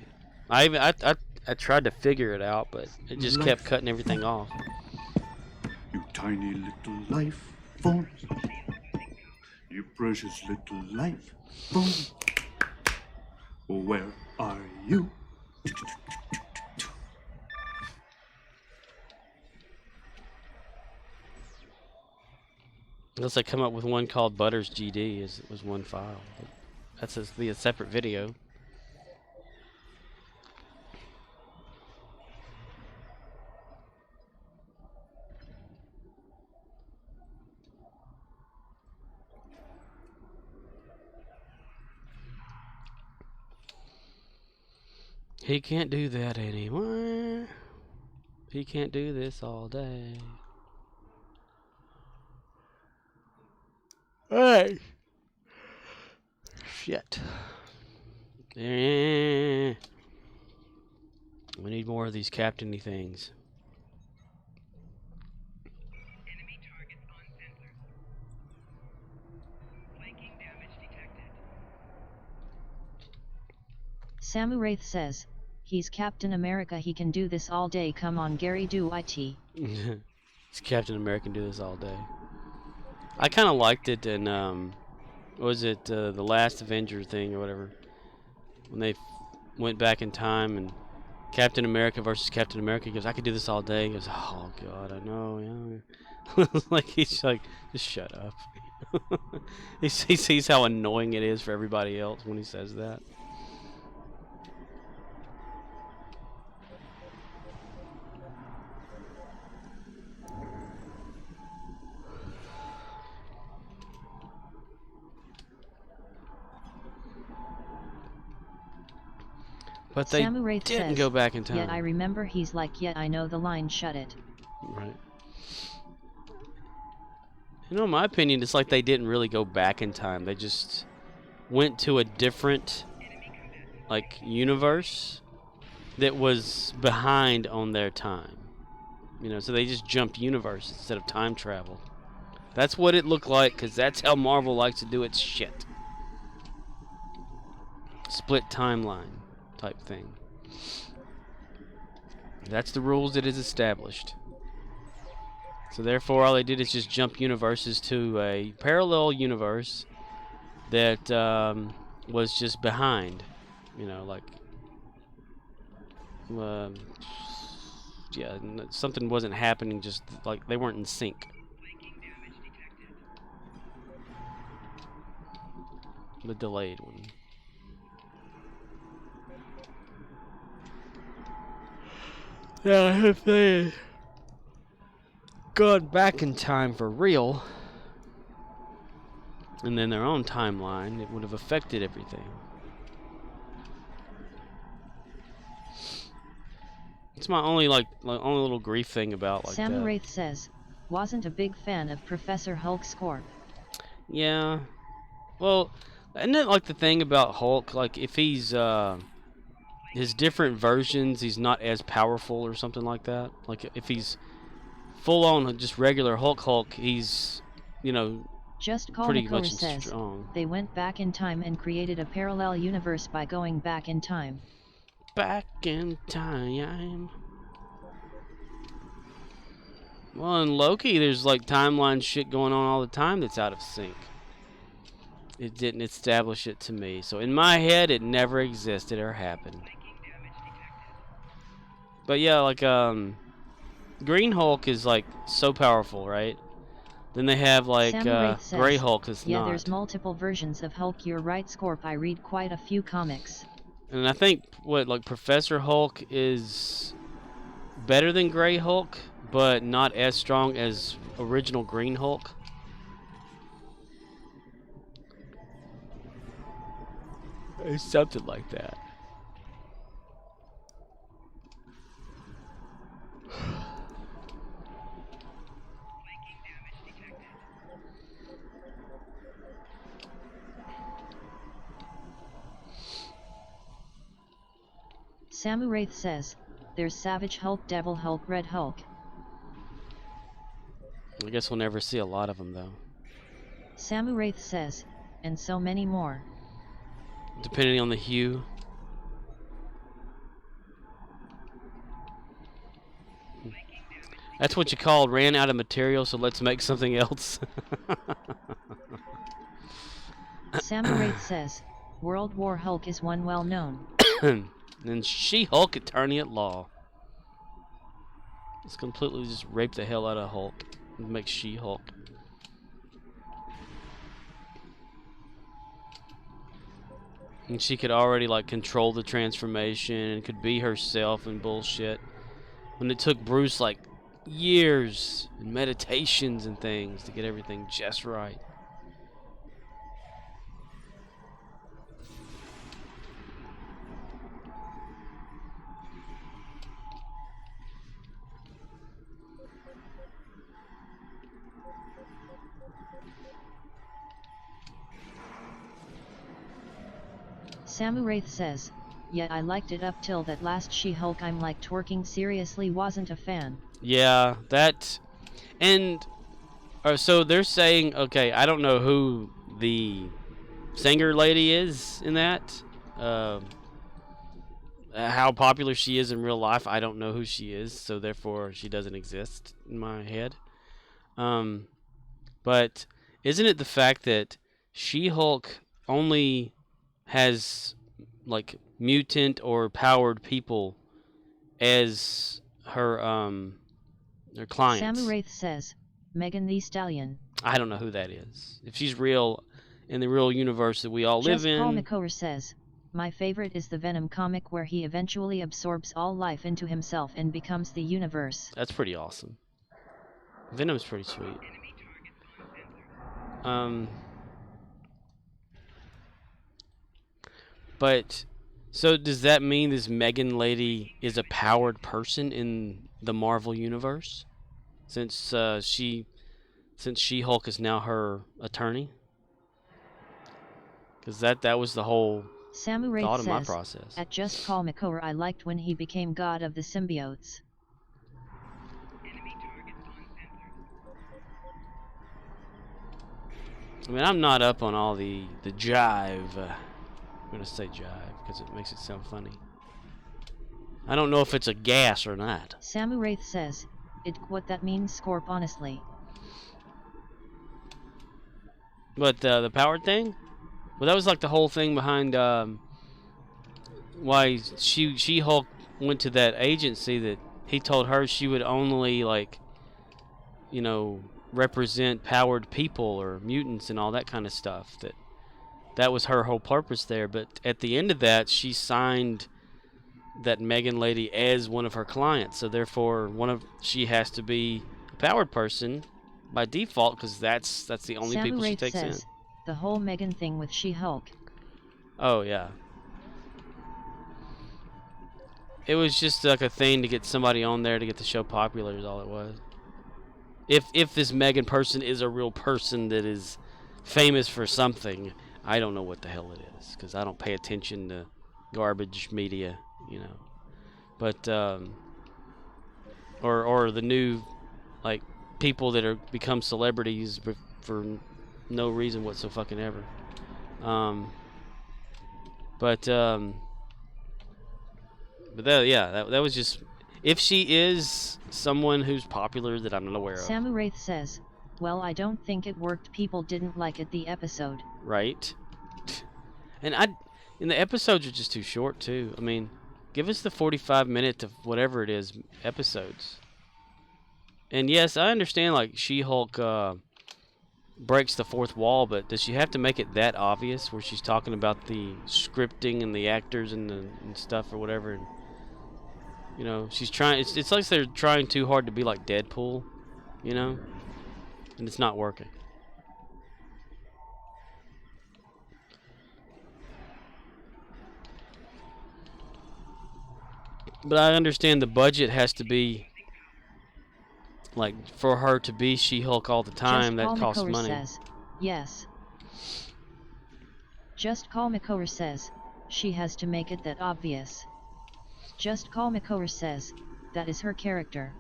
I tried to figure it out, but it just kept cutting everything off. You tiny little life form, you precious little life form. Where are you? Unless I come up with one called Butters GD, was one file. That's a separate video. He can't do that anymore. He can't do this all day. Hey! Shit. We need more of these captain-y things. Enemy target on sensor. Flanking damage detected. Samuraith says, he's Captain America, he can do this all day. Come on, Gary, do it. He's Captain America, can do this all day. I kind of liked it in, what was it, the last Avenger thing or whatever, when they went back in time and Captain America versus Captain America, he goes, I could do this all day. He goes, oh god, I know, yeah. Like, he's like, just shut up. He sees how annoying it is for everybody else when he says that. But they Samuraith didn't says, go back in time. Yet I remember. He's like, yet I know the line, shut it. Right. You know, in my opinion, it's like they didn't really go back in time. They just went to a different, like, universe that was behind on their time. You know, so they just jumped universes instead of time travel. That's what it looked like, because that's how Marvel likes to do its shit. Split timeline type thing. That's the rules it is established. So therefore, all they did is just jump universes to a parallel universe that was just behind. You know, like, yeah, something wasn't happening. Just like they weren't in sync. The delayed one. Yeah, if they had gone back in time for real, and then their own timeline, it would have affected everything. It's my only only little grief thing about like Samu that. Wraith says, wasn't a big fan of Professor Hulk Scorp. Yeah. Well, isn't it like the thing about Hulk? Like if he's his different versions, he's not as powerful or something like that. Like if he's full on just regular Hulk, he's, you know, Just Call pretty Makor much says, strong. they went back in time and created a parallel universe by going back in time. Back in time. Well, in Loki, there's like timeline shit going on all the time that's out of sync. It didn't establish it to me. So in my head, it never existed or happened. But yeah, like, Green Hulk is like so powerful, right? Then they have like, says, Gray Hulk is yeah, not. there's multiple versions of Hulk. You're right, Scorp. I read quite a few comics. And I think, like Professor Hulk is better than Gray Hulk, but not as strong as original Green Hulk. It's something like that. Samu Wraith says, there's Savage Hulk, Devil Hulk, Red Hulk. I guess we'll never see a lot of them, though. Samu Wraith says, and so many more. Depending on the hue. That's what you call ran out of material, so let's make something else. Samu Wraith says, World War Hulk is one well known. And She-Hulk, attorney at law. Let's completely just rape the hell out of Hulk and make She-Hulk. And she could already like control the transformation and could be herself and bullshit. When it took Bruce like years and meditations and things to get everything just right. Samu Wraith says, yeah, I liked it up till that last She-Hulk. I'm like twerking, seriously wasn't a fan. Yeah, that, and so they're saying, okay, I don't know who the singer lady is in that, how popular she is in real life, I don't know who she is, so therefore she doesn't exist in my head. But isn't it the fact that She-Hulk only has like mutant or powered people as her clients? Samu Wraith says, Megan Thee Stallion. I don't know who that is. If she's real in the real universe that we all live in. Just Paul McCower says, my favorite is the Venom comic where he eventually absorbs all life into himself and becomes the universe. That's pretty awesome. Venom's pretty sweet. But so does that mean this Megan lady is a powered person in the Marvel universe? Since She-Hulk is now her attorney? Because that was the whole Samu Wraith thought of says, my process. at Just Call McCower, I liked when he became god of the symbiotes. I mean, I'm not up on all the jive. I'm going to say jive because it makes it sound funny. I don't know if it's a gas or not. Samu Wraith says, what that means, Scorp, honestly. But the powered thing? Well, that was like the whole thing behind why She-Hulk went to that agency, that he told her she would only, like, you know, represent powered people or mutants and all that kind of stuff. That was her whole purpose there. But at the end of that, she signed that Megan lady as one of her clients, so therefore she has to be a powered person by default, because that's the only people she takes in. The whole Megan thing with She-Hulk. Oh yeah. It was just like a thing to get somebody on there to get the show popular is all it was. If this Megan person is a real person that is famous for something, I don't know what the hell it is, because I don't pay attention to garbage media, you know. But or the new, like, people that are become celebrities for no reason whatsoever. But that was just, if she is someone who's popular that I'm not aware of. Samu Wraith says, well, I don't think it worked. People didn't like it, the episode. Right. And the episodes are just too short too. I mean, give us the 45-minute of whatever it is episodes. And yes, I understand, like, She-Hulk breaks the fourth wall, but does she have to make it that obvious, where she's talking about the scripting and the actors and stuff or whatever? And, you know, she's trying. It's like they're trying too hard to be like Deadpool, you know, and it's not working. But I understand the budget has to be, like, for her to be She-Hulk all the time, that costs money. Says, yes. Just Call McCower says, she has to make it that obvious. Just Call McCower says, that is her character.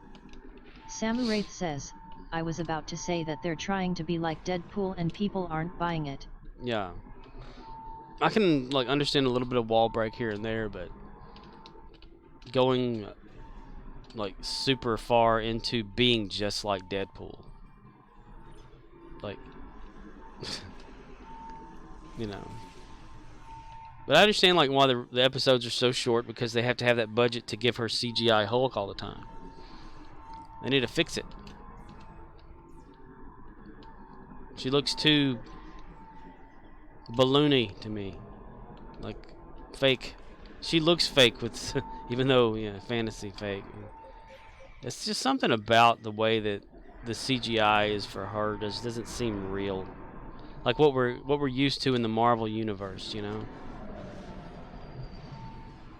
Samu Wraith says, I was about to say that they're trying to be like Deadpool and people aren't buying it. Yeah. I can, like, understand a little bit of wall break here and there, but going, like, super far into being just like Deadpool, like, you know. But I understand, like, why the episodes are so short, because they have to have that budget to give her CGI Hulk all the time. They need to fix it. She looks too balloony to me, like fake. She looks fake with, even though, yeah, fantasy fake. It's just something about the way that the CGI is for her doesn't seem real, like what we're used to in the Marvel universe, you know.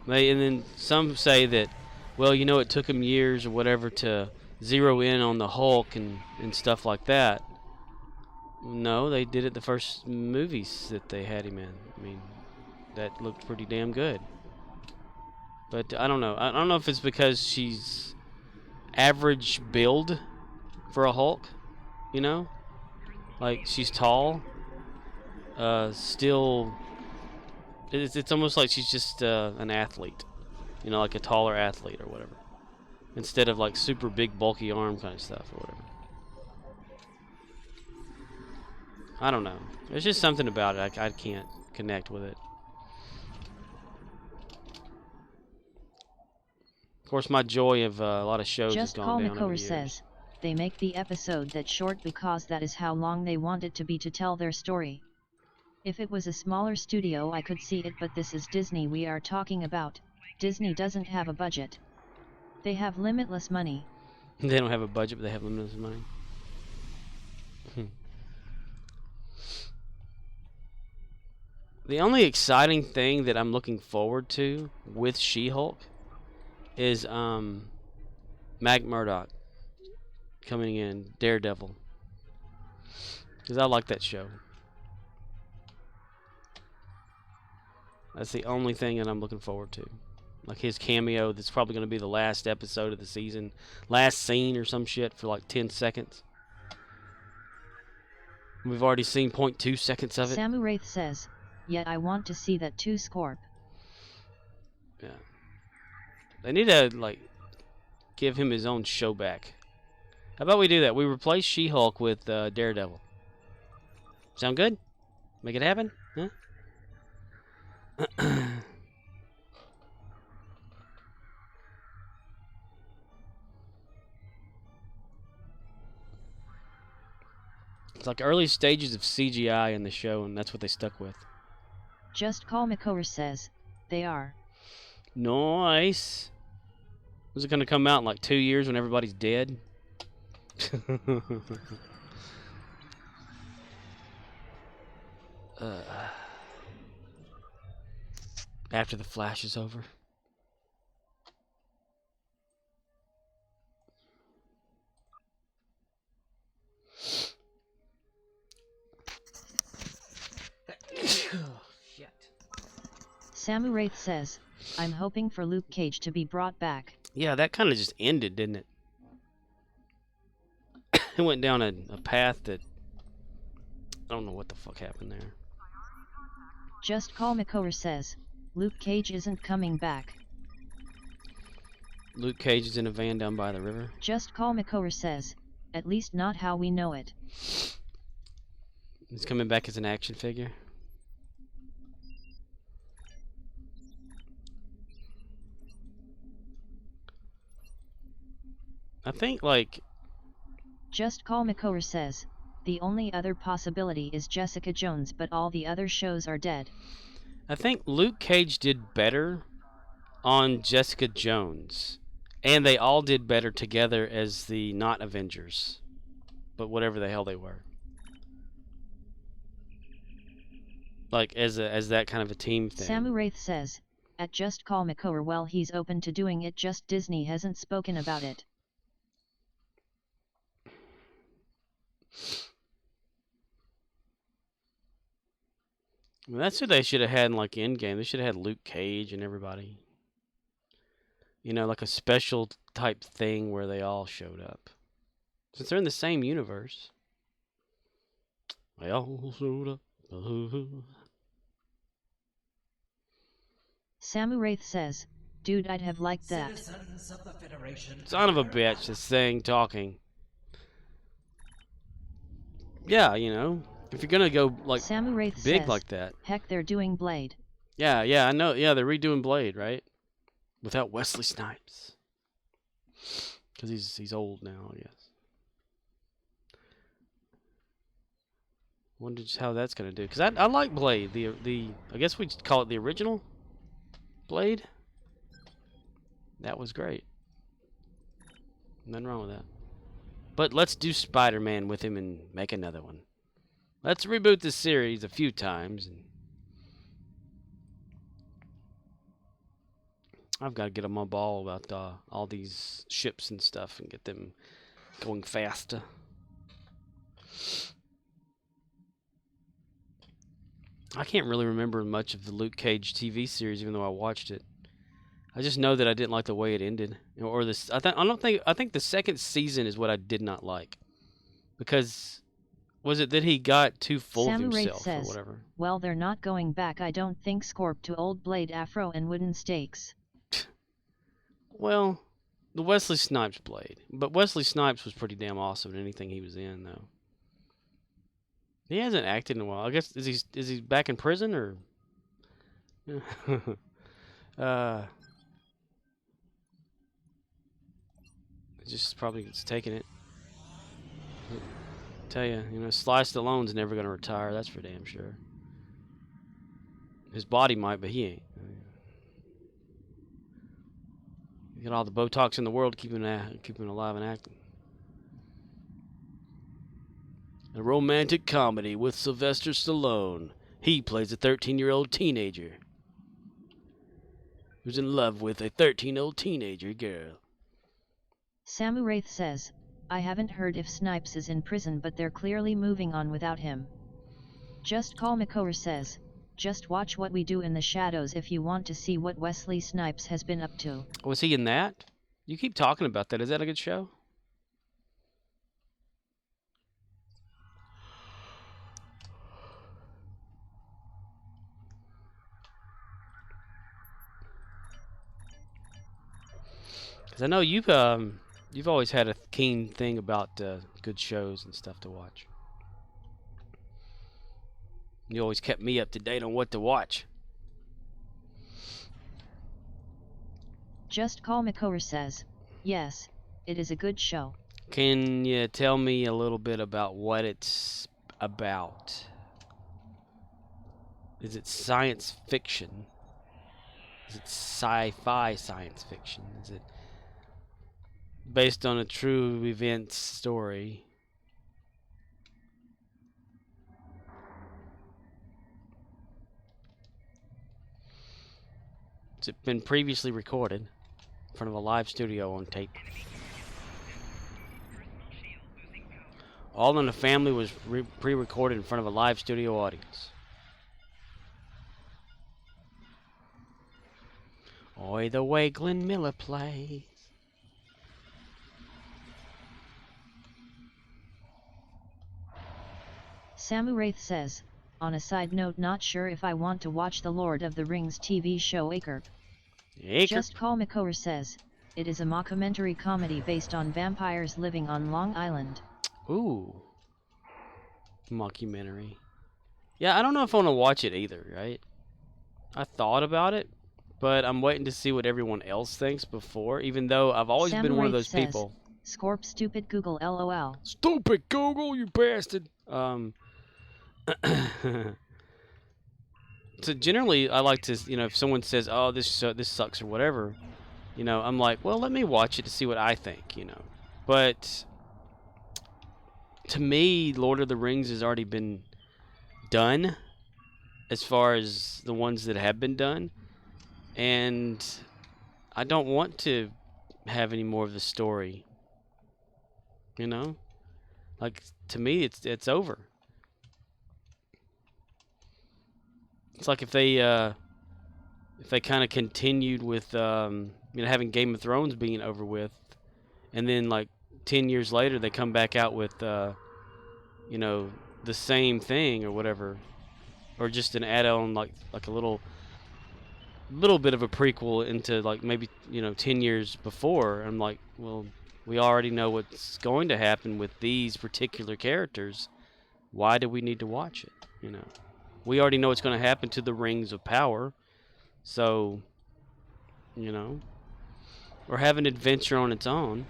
And then some say that, well, you know, it took them years or whatever to zero in on the Hulk and stuff like that. No, they did it the first movies that they had him in. I mean, that looked pretty damn good. But I don't know. I don't know if it's because she's average build for a Hulk, you know? Like, she's tall. Still, it's almost like she's just an athlete. You know, like a taller athlete or whatever. Instead of, like, super big, bulky arm kind of stuff or whatever. I don't know. There's just something about it. I can't connect with it. Of course, my joy of a lot of shows has gone down over the years. Just Call McCower says, they make the episode that short because that is how long they want it to be to tell their story. If it was a smaller studio I could see it, but this is Disney we are talking about. Disney doesn't have a budget. They have limitless money. They don't have a budget, but they have limitless money. The only exciting thing that I'm looking forward to with She-Hulk is Matt Murdock coming in, Daredevil, because I like that show. That's the only thing that I'm looking forward to. Like his cameo, that's probably going to be the last episode of the season, last scene or some shit for like 10 seconds. We've already seen 0.2 seconds of it. Samu Wraith says, yet I want to see that too, Scorp. Yeah. They need to, like, give him his own show back. How about we do that? We replace She-Hulk with Daredevil. Sound good? Make it happen? Huh? It's like early stages of CGI in the show, and that's what they stuck with. Just Call McCower says, they are. Nice. Was it going to come out in like 2 years when everybody's dead? After the Flash is over. Samu Wraith says, I'm hoping for Luke Cage to be brought back. Yeah, that kind of just ended, didn't it? It went down a path that... I don't know what the fuck happened there. Just Call McCower says, Luke Cage isn't coming back. Luke Cage is in a van down by the river. Just Call McCower says, at least not how we know it. He's coming back as an action figure. I think, like... Just Call McCower says, the only other possibility is Jessica Jones, but all the other shows are dead. I think Luke Cage did better on Jessica Jones. And they all did better together as the not Avengers. But whatever the hell they were. Like, as that kind of a team thing. Samu Wraith says, at Just Call McCower, well, he's open to doing it, just Disney hasn't spoken about it. Well, that's who they should have had in, like, Endgame. They should have had Luke Cage and everybody. You know, like a special type thing where they all showed up. Since they're in the same universe. They all showed up. Samu Wraith says, dude, I'd have liked that. Citizens of the Federation. Son of a bitch, this thing talking. Yeah, you know, if you're gonna go like Samu Wraith big says, like that. Heck, they're doing Blade. Yeah, I know. Yeah, they're redoing Blade, right? Without Wesley Snipes, because he's old now, I guess. Wonder just how that's gonna do. Because I like Blade. The I guess we'd call it the original Blade. That was great. Nothing wrong with that. But let's do Spider-Man with him and make another one. Let's reboot this series a few times. And I've got to get on my ball about all these ships and stuff and get them going faster. I can't really remember much of the Luke Cage TV series, even though I watched it. I just know that I didn't like the way it ended, or this. I think the second season is what I did not like, because was it that he got too full of himself says, or whatever? Well, they're not going back. I don't think Scorp to old Blade Afro and wooden stakes. Well, the Wesley Snipes Blade, but Wesley Snipes was pretty damn awesome in anything he was in, though. He hasn't acted in a while. I guess is he back in prison or? Just probably it's taking it. I tell you, Sly Stallone's never gonna retire. That's for damn sure. His body might, but he ain't. He got all the Botox in the world, keeping him alive and acting. A romantic comedy with Sylvester Stallone. He plays a 13-year-old teenager who's in love with a 13-year-old teenager girl. Samu Wraith says, I haven't heard if Snipes is in prison, but they're clearly moving on without him. Just Call McCower says, just watch What We Do in the Shadows if you want to see what Wesley Snipes has been up to. Was he in that? You keep talking about that. Is that a good show? Because I know you've You've always had a keen thing about good shows and stuff to watch. You always kept me up to date on what to watch. Just Call Makor says, yes, it is a good show. Can you tell me a little bit about what it's about? Is it science fiction? Is it sci-fi science fiction? Is it based on a true event story? Has it been previously recorded in front of a live studio on tape? All in the Family was pre-recorded in front of a live studio audience. Oi, the way Glenn Miller plays. Samu Wraith says, on a side note, not sure if I want to watch the Lord of the Rings TV show Akerp. Just Call Makor says, it is a mockumentary comedy based on vampires living on Long Island. Ooh. Mockumentary. Yeah, I don't know if I want to watch it either, right? I thought about it, but I'm waiting to see what everyone else thinks before, even though I've always been one of those people. Scorp stupid Google LOL. Stupid Google, you bastard. So generally, I like to, if someone says, "Oh, this sucks" or whatever, I'm like, well, let me watch it to see what I think, But to me, Lord of the Rings has already been done, as far as the ones that have been done, and I don't want to have any more of the story. Like, to me, it's over. It's like if they kind of continued with having Game of Thrones being over with, and then like 10 years later they come back out with the same thing or whatever, or just an add-on like a little bit of a prequel into like maybe 10 years before. I'm like, well, we already know what's going to happen with these particular characters. Why do we need to watch it? We already know what's going to happen to the Rings of Power. So, or have an adventure on its own.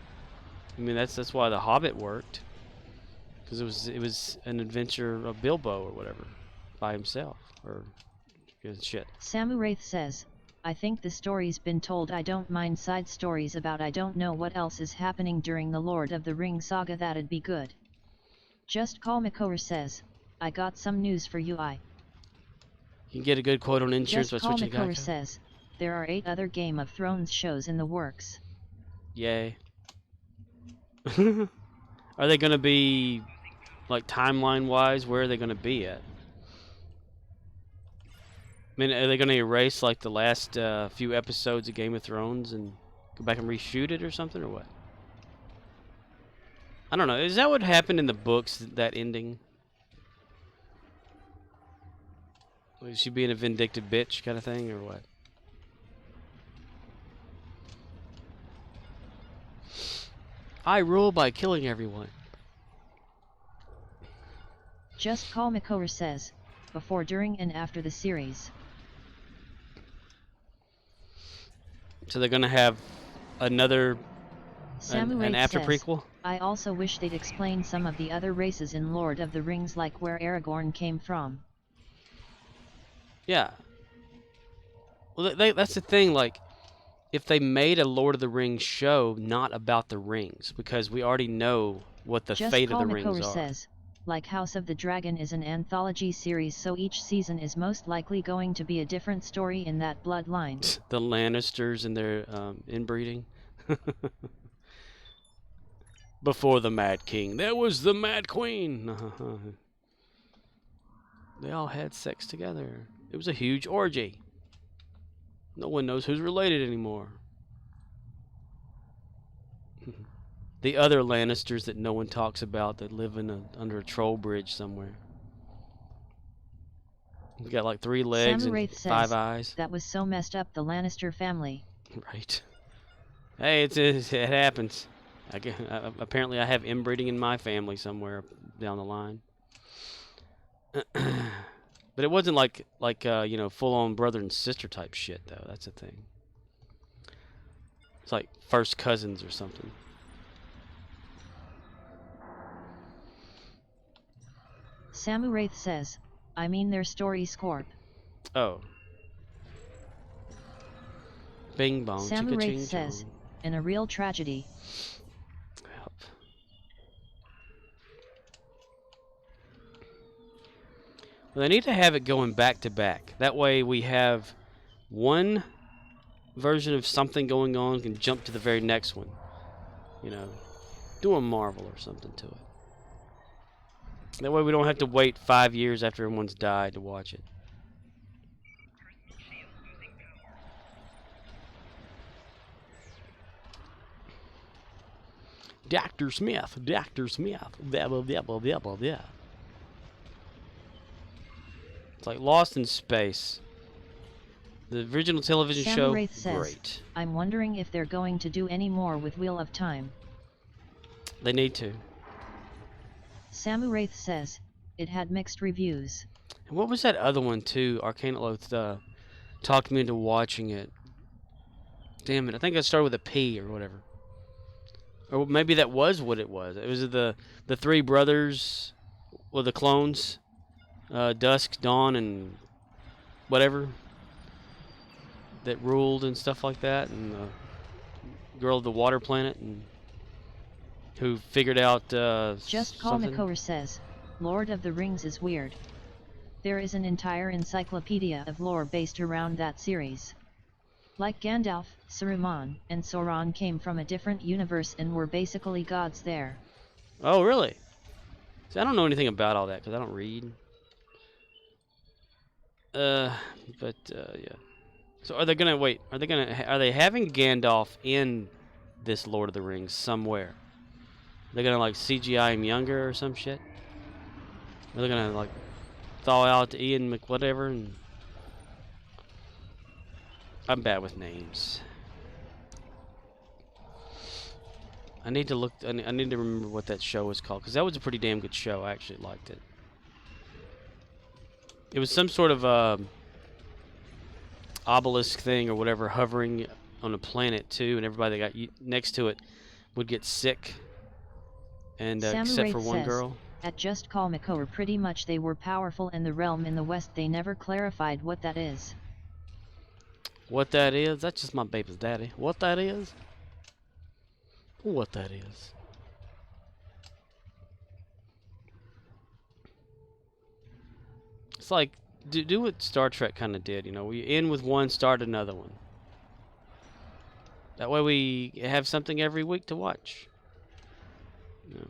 I mean, that's why The Hobbit worked, because it was an adventure of Bilbo or whatever by himself, or shit. Samu Wraith says, I think the story's been told. I don't mind side stories about I don't know what else is happening during the Lord of the Rings saga. That'd be good. Just Call Makor says, I got some news for you. You can get a good quote on insurance. Just Call Makor says, there are 8 other Game of Thrones shows in the works. Yay. Are they going to be, like, timeline-wise, where are they going to be at? I mean, are they going to erase, like, the last few episodes of Game of Thrones and go back and reshoot it or something, or what? I don't know. Is that what happened in the books, that ending? Was she being a vindictive bitch kind of thing, or what? I rule by killing everyone. Just Call Makor says, before, during, and after the series. So they're gonna have another an after says, prequel? I also wish they'd explain some of the other races in Lord of the Rings, like where Aragorn came from. Yeah. Well, that's the thing, like, if they made a Lord of the Rings show not about the rings, because we already know what the fate of the rings are. Says, like House of the Dragon is an anthology series, so each season is most likely going to be a different story in that bloodline. The Lannisters and their inbreeding. Before the Mad King, there was the Mad Queen. They all had sex together. It was a huge orgy. No one knows who's related anymore. The other Lannisters that no one talks about that live under a troll bridge somewhere. You got like 3 legs and 5 eyes. That was so messed up, the Lannister family. Right. Hey, it happens. Apparently I have inbreeding in my family somewhere down the line. But it wasn't like you know, full-on brother and sister type shit though. That's the thing. It's like first cousins or something. Samu Wraith says, I mean their story scorp. Oh. Bing bong. Samu Wraith says, in a real tragedy. Yep. Well, they need to have it going back to back. That way we have one version of something going on can jump to the very next one. You know, do a Marvel or something to it. That way we don't have to wait 5 years after everyone's died to watch it. Dr. Smith, Dr. Smith, blah, blah, blah, blah, blah, blah, blah. It's like Lost in Space. The original television Samu show, Wraith says, great. I'm wondering if they're going to do any more with Wheel of Time. They need to. Samu Wraith says, it had mixed reviews. And what was that other one too? Arcane Oath talked me into watching it. Damn it, I think I started with a P or whatever. Or maybe that was what it was. It was the three brothers, well, the clones, Dusk, Dawn, and whatever, that ruled and stuff like that, and the girl of the water planet, and who figured out Just Call Makower says, Lord of the Rings is weird. There is an entire encyclopedia of lore based around that series. Like Gandalf, Saruman, and Sauron came from a different universe and were basically gods there. Oh, really? See, I don't know anything about all that because I don't read. Yeah. So are they gonna wait? Are they having Gandalf in this Lord of the Rings somewhere? Are they gonna like CGI him younger or some shit? Are they gonna like thaw out Ian McWhatever? And I'm bad with names. I need to look. I need to remember what that show was called because that was a pretty damn good show. I actually liked it. It was some sort of obelisk thing or whatever, hovering on a planet too, and everybody that got next to it would get sick. And except for one girl. At Just Call Makower, pretty much they were powerful in the realm in the West. They never clarified what that is. What that is? That's just my baby's daddy. What that is? What that is? It's like do what Star Trek kind of did. You know, we end with one, start another one. That way we have something every week to watch. You know.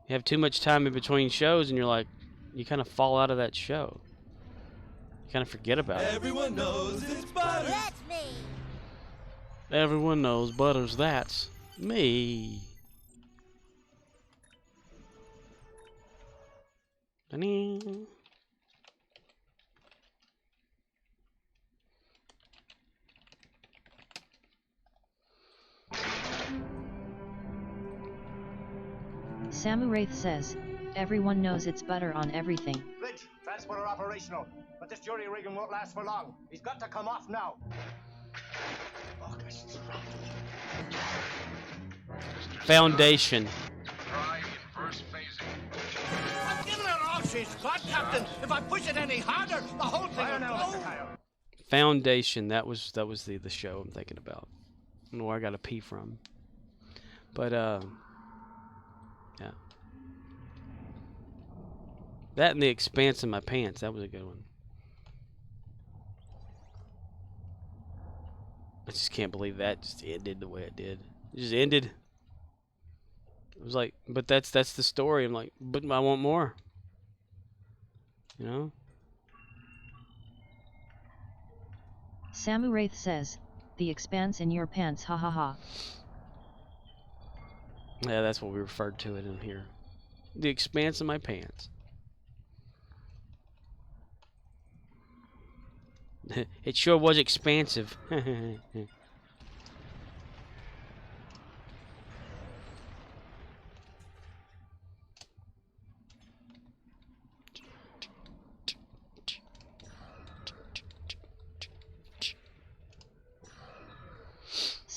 You have too much time in between shows, and you're like, you kind of fall out of that show. You kind of forget about it. Everyone knows it's Butters. That's me. Everyone knows Butters. That's me. Samu Wraith says, everyone knows it's butter on everything. Bridge, transporter operational. But this jury rigging won't last for long. He's got to come off now. Foundation. Try inverse phasing. I'm giving her all she's got, Captain. If I push it any harder, the whole thing will blow. Foundation. That was the show I'm thinking about. I don't know where I got a P from. But yeah. That and The Expanse in My Pants. That was a good one. I just can't believe that just ended the way it did. It just ended. It was like, but that's the story. I'm like, but I want more. You know? Samu Wraith says, The Expanse in your pants, ha ha ha. Yeah, that's what we referred to it in here. The Expanse in My Pants. It sure was expansive.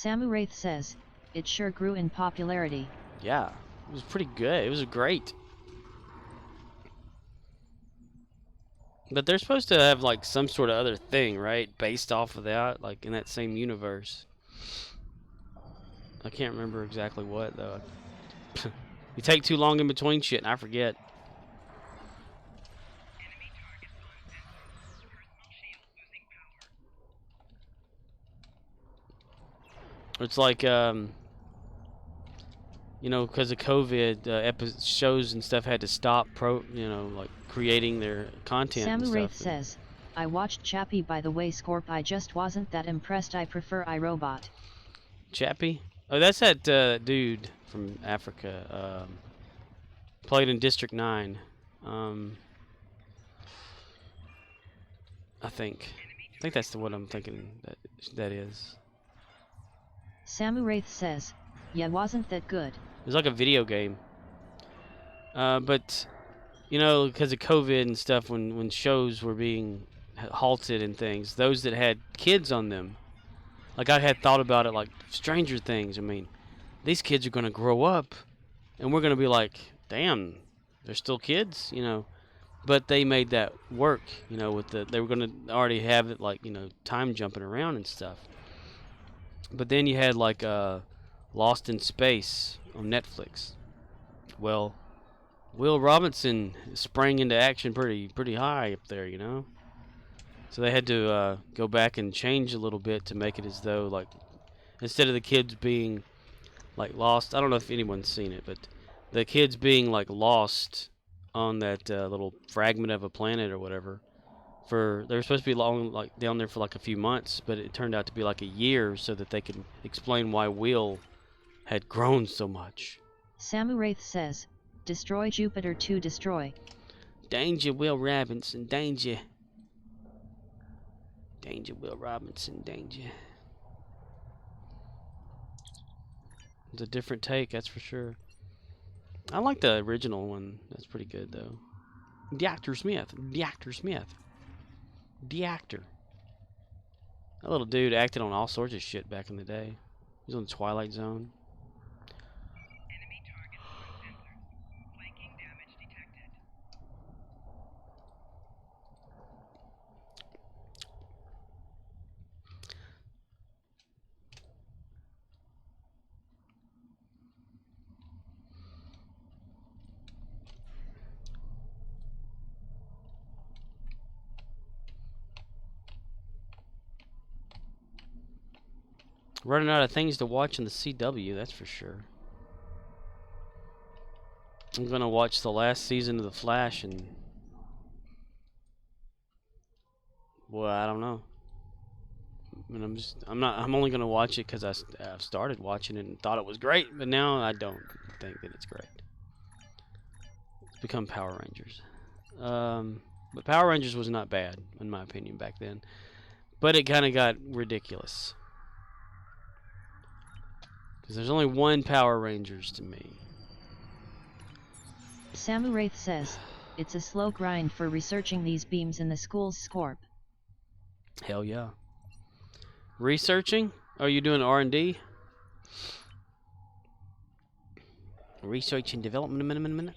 Samu Wraith says, it sure grew in popularity. Yeah, it was pretty good. It was great. But they're supposed to have like some sort of other thing, right? Based off of that, like in that same universe. I can't remember exactly what though. You take too long in between shit and I forget. It's like, you know, because of COVID, shows and stuff had to stop, like creating their content and Samu stuff. Wraith says, I watched Chappie by the way Scorp, I just wasn't that impressed, I prefer iRobot. Chappie? Oh, that's that dude from Africa. Played in District 9. I think that's the one I'm thinking that is. Samu Wraith says, yeah, wasn't that good. It was like a video game. But, you know, because of COVID and stuff, when shows were being halted and things, those that had kids on them, like I had thought about it like Stranger Things. I mean, these kids are going to grow up and we're going to be like, damn, they're still kids, you know. But they made that work, you know, with they were going to already have it like, you know, time jumping around and stuff. But then you had like Lost in Space on Netflix. Well, Will Robinson sprang into action pretty high up there, you know. So they had to go back and change a little bit to make it as though like instead of the kids being like lost. I don't know if anyone's seen it, but the kids being like lost on that little fragment of a planet or whatever. They were supposed to be like down there for like a few months, but it turned out to be like a year, so that they could explain why Will had grown so much. Samu Wraith says, destroy Jupiter to destroy. Danger, Will Robinson, danger. Danger, Will Robinson, danger. It's a different take, that's for sure. I like the original one. That's pretty good, though. Dr. Smith. Dr. Smith. The actor. That little dude acted on all sorts of shit back in the day. He was on the Twilight Zone. Enemy target sensors. Flanking damage detected. Running out of things to watch in the CW, that's for sure. I'm gonna watch the last season of The Flash, and well, I don't know. I mean, I'm only gonna watch it because I've started watching it and thought it was great, but now I don't think that it's great. It's become Power Rangers. But Power Rangers was not bad in my opinion back then, but it kind of got ridiculous. Because there's only one Power Rangers to me. Samu Wraith says, it's a slow grind for researching these beams in the school's Scorp. Hell yeah. Researching? Are you doing R&D? Research and development, a minute.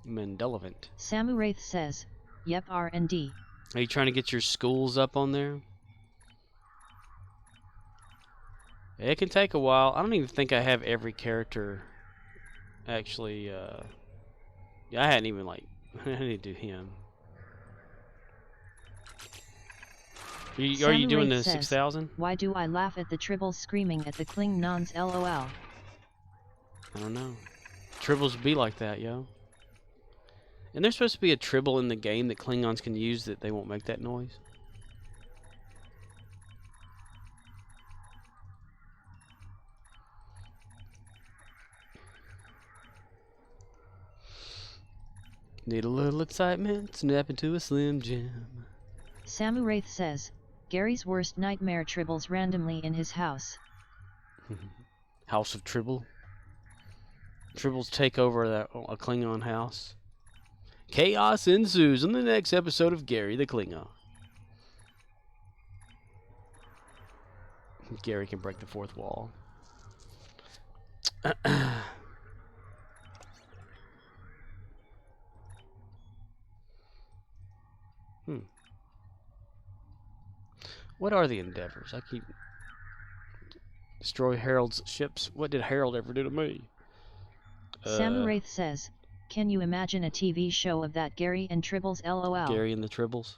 Mandelevant. Samu Wraith says, yep, R&D. Are you trying to get your schools up on there? It can take a while. I don't even think I have every character actually, yeah, I hadn't even like, I need to do him. Are you doing the 6,000? Why do I laugh at the tribbles screaming at the Klingons, LOL? I don't know. Tribbles be like that, yo. And there's supposed to be a tribble in the game that Klingons can use that they won't make that noise. Need a little excitement, snap into a Slim Jim. Samu Wraith says, Gary's worst nightmare tribbles randomly in his house. House of Tribble. Tribbles take over a Klingon house. Chaos ensues in the next episode of Gary the Klingon. Gary can break the fourth wall. What are the endeavors? I keep... Destroy Harold's ships. What did Harold ever do to me? Samuraith says, can you imagine a TV show of that Gary and Tribbles LOL? Gary and the Tribbles.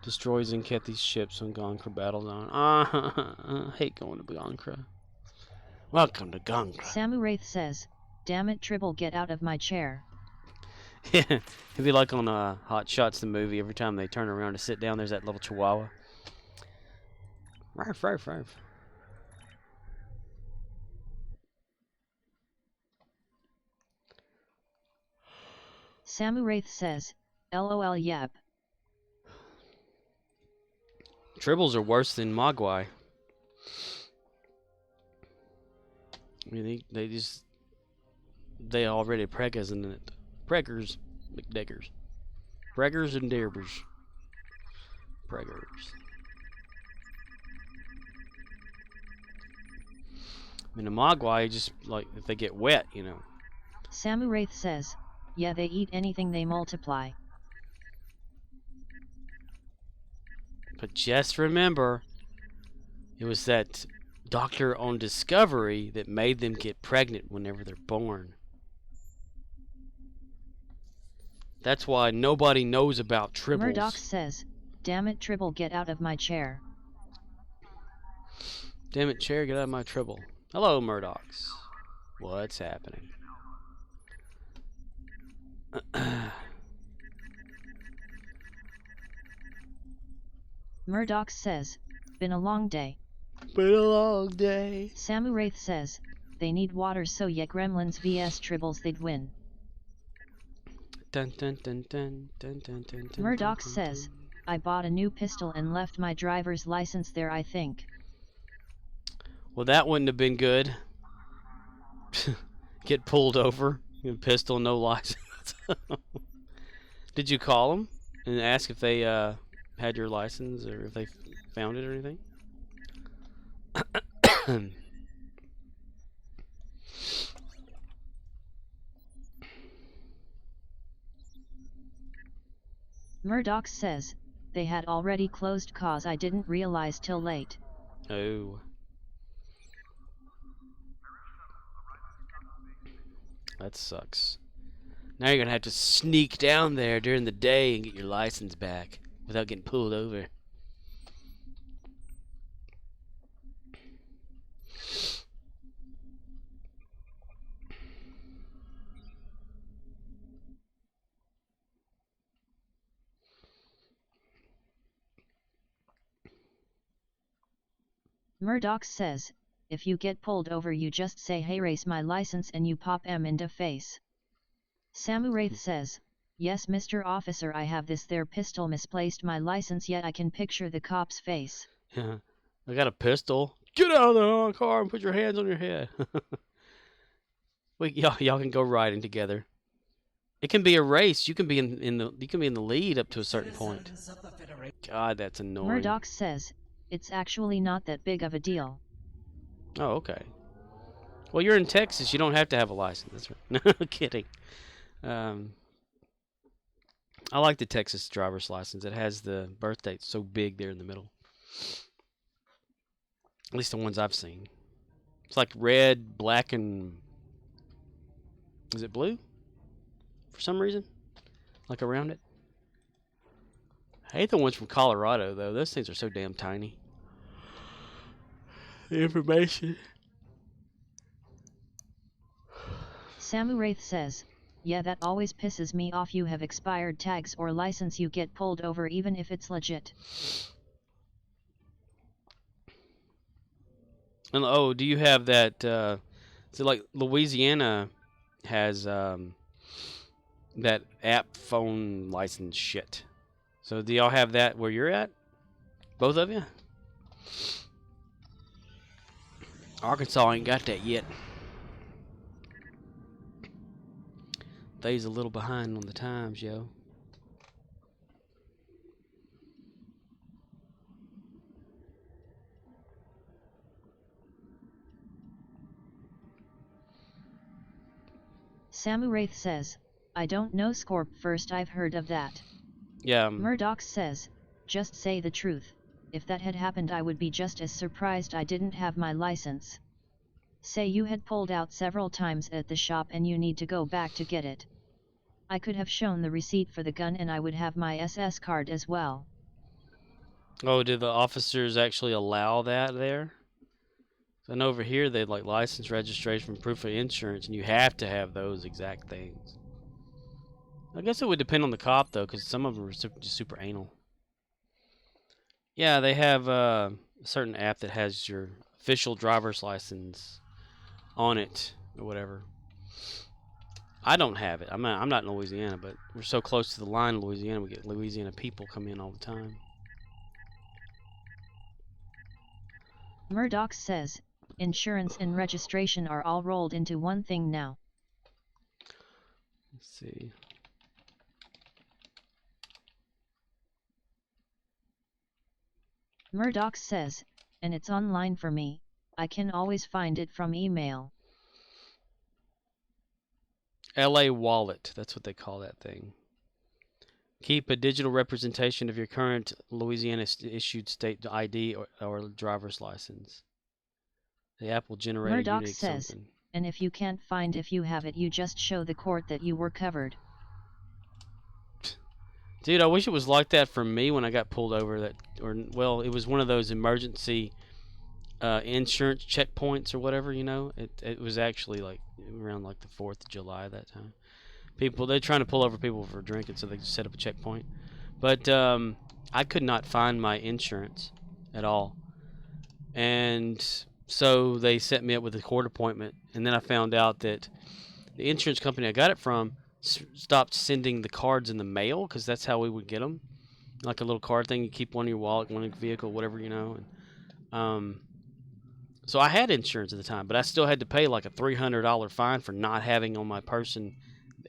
Destroys Inkethi's ships on Gonkra Battle Zone. I hate going to Gonkra. Welcome to Gonkra. Samuraith says, damn it Tribble, get out of my chair. It'd be like on Hot Shots, the movie. Every time they turn around to sit down, there's that little chihuahua. Ruff, ruff, ruff. Samuraith says, LOL yep. Tribbles are worse than Mogwai. I mean, they already preggers in it. Preggers, McDeggers. Preggers and Derbers. Preggers. I mean, the Mogwai just, like, if they get wet, you know. Samuraith says, yeah, they eat anything, they multiply. But just remember, it was that doctor on Discovery that made them get pregnant whenever they're born. That's why nobody knows about Tribbles. Murdoch says, damn it Tribble, get out of my chair. Damn it, chair, get out of my Tribble. Hello, Murdochs. What's happening? Murdoch says, been a long day. Been a long day. Samuraith says, they need water, so yeah, Gremlins vs Tribbles, they'd win. Dun, dun, dun, dun, dun, dun, dun, dun, Murdoch dun, says, dun. I bought a new pistol and left my driver's license there, I think. Well, that wouldn't have been good. Get pulled over. Pistol, no license. Did you call them and ask if they had your license or if they found it or anything? Murdoch says, they had already closed cause I didn't realize till late. Oh. That sucks. Now you're gonna have to sneak down there during the day and get your license back without getting pulled over. Murdoch says, if you get pulled over you just say hey race my license and you pop M into face. Samuraith says, yes Mr. Officer, I have this there pistol, misplaced my license yet I can picture the cop's face. I got a pistol. Get out of the car and put your hands on your head. Wait, y'all can go riding together. It can be a race. You can be in the lead up to a certain point. God, that's annoying. Murdoch says, it's actually not that big of a deal. Oh, okay. Well, you're in Texas. You don't have to have a license. That's right. No kidding. I like the Texas driver's license. It has the birth date so big there in the middle. At least the ones I've seen. It's like red, black, and... Is it blue? For some reason? Like around it? I hate the ones from Colorado, though. Those things are so damn tiny. The information. Samuraith says, yeah, that always pisses me off. You have expired tags or license, you get pulled over even if it's legit. And oh, do you have that? So like Louisiana has that app phone license shit. So do y'all have that where you're at? Both of you? Arkansas ain't got that yet. They's a little behind on the times, yo. Samuraith says, I don't know Scorp, first I've heard of that. Yeah. Murdoch says, just say the truth, if that had happened I would be just as surprised I didn't have my license. Say you had pulled out several times at the shop and you need to go back to get it. I could have shown the receipt for the gun and I would have my SS card as well. Oh, do the officers actually allow that there? And over here they like license, registration, proof of insurance, and you have to have those exact things. I guess it would depend on the cop though, because some of them are just super anal. Yeah, they have a certain app that has your official driver's license on it or whatever. I don't have it. I'm not in Louisiana, but we're so close to the line in Louisiana, we get Louisiana people come in all the time. Murdoch says, insurance and registration are all rolled into one thing now. Let's see. Murdoch says, and it's online for me, I can always find it from email. LA Wallet, that's what they call that thing. Keep a digital representation of your current Louisiana issued state ID or driver's license. The app will generate Murdoch a unique says, something. and if you can't find if you have it, you just show the court that you were covered. Dude, I wish it was like that for me when I got pulled over. Well, it was one of those emergency insurance checkpoints or whatever, you know. It was actually like around like the 4th of July that time. They're trying to pull over people for drinking, so they just set up a checkpoint. But I could not find my insurance at all. And so they set me up with a court appointment. And then I found out that the insurance company I got it from stopped sending the cards in the mail, because that's how we would get them. Like a little card thing, you keep one in your wallet, one in your vehicle, whatever, you know. And, so I had insurance at the time, but I still had to pay like a $300 fine for not having on my person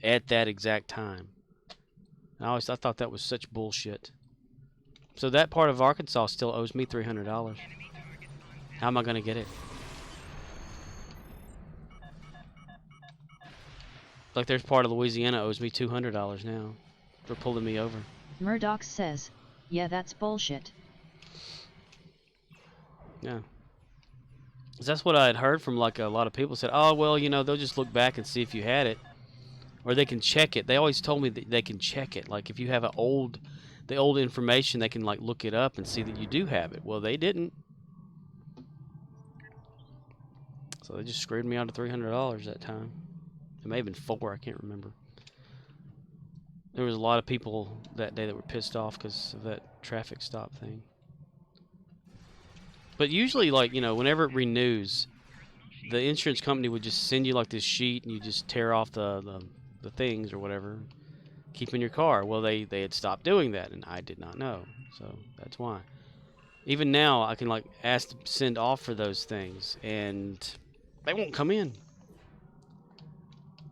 at that exact time. I thought that was such bullshit. So that part of Arkansas still owes me $300. How am I going to get it? Like there's part of Louisiana owes me $200 now for pulling me over. Murdoch says, yeah, that's bullshit. Yeah. That's what I had heard from like a lot of people said, oh, well, you know, they'll just look back and see if you had it. Or they can check it. They always told me that they can check it. Like if you have the old information, they can like look it up and see that you do have it. Well, they didn't. So they just screwed me out of $300 that time. It may have been $4, I can't remember. There was a lot of people that day that were pissed off because of that traffic stop thing. But usually, like, you know, whenever it renews, the insurance company would just send you like this sheet and you just tear off the things or whatever, keep in your car. Well, they had stopped doing that and I did not know. So that's why. Even now, I can like ask to send off for those things and they won't come in.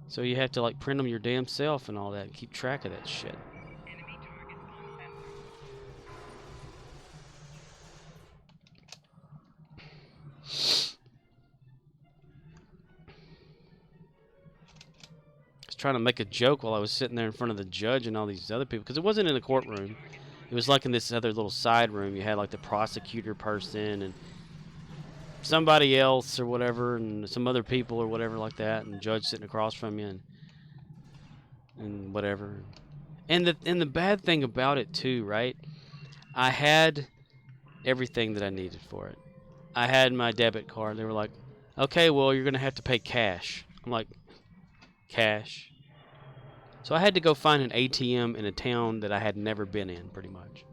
So you have to like print them your damn self and all that and keep track of that shit. I was trying to make a joke while I was sitting there in front of the judge and all these other people, because it wasn't in a courtroom. It was like in this other little side room. You had like the prosecutor person and somebody else or whatever, and some other people or whatever like that, and the judge sitting across from you and whatever. And the bad thing about it too, right? I had everything that I needed for it. I had my debit card. They were like, okay, well, you're gonna have to pay cash. I'm like, cash? So I had to go find an ATM in a town that I had never been in, pretty much.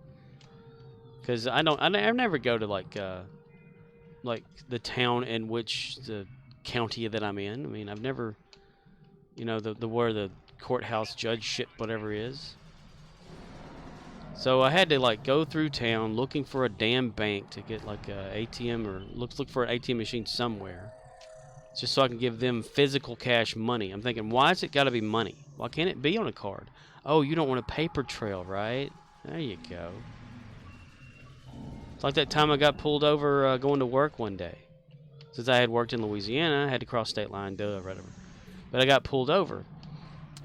Because I never go to like the town in which the county that I'm in. I mean, I've never, you know, the where the courthouse judge shit whatever is. So I had to like go through town looking for a damn bank to get like a ATM or look for an ATM machine somewhere, just so I can give them physical cash money. I'm thinking, why has it got to be money? Why can't it be on a card? Oh, you don't want a paper trail, right? There you go. It's like that time I got pulled over going to work one day. Since I had worked in Louisiana, I had to cross state line, whatever. But I got pulled over.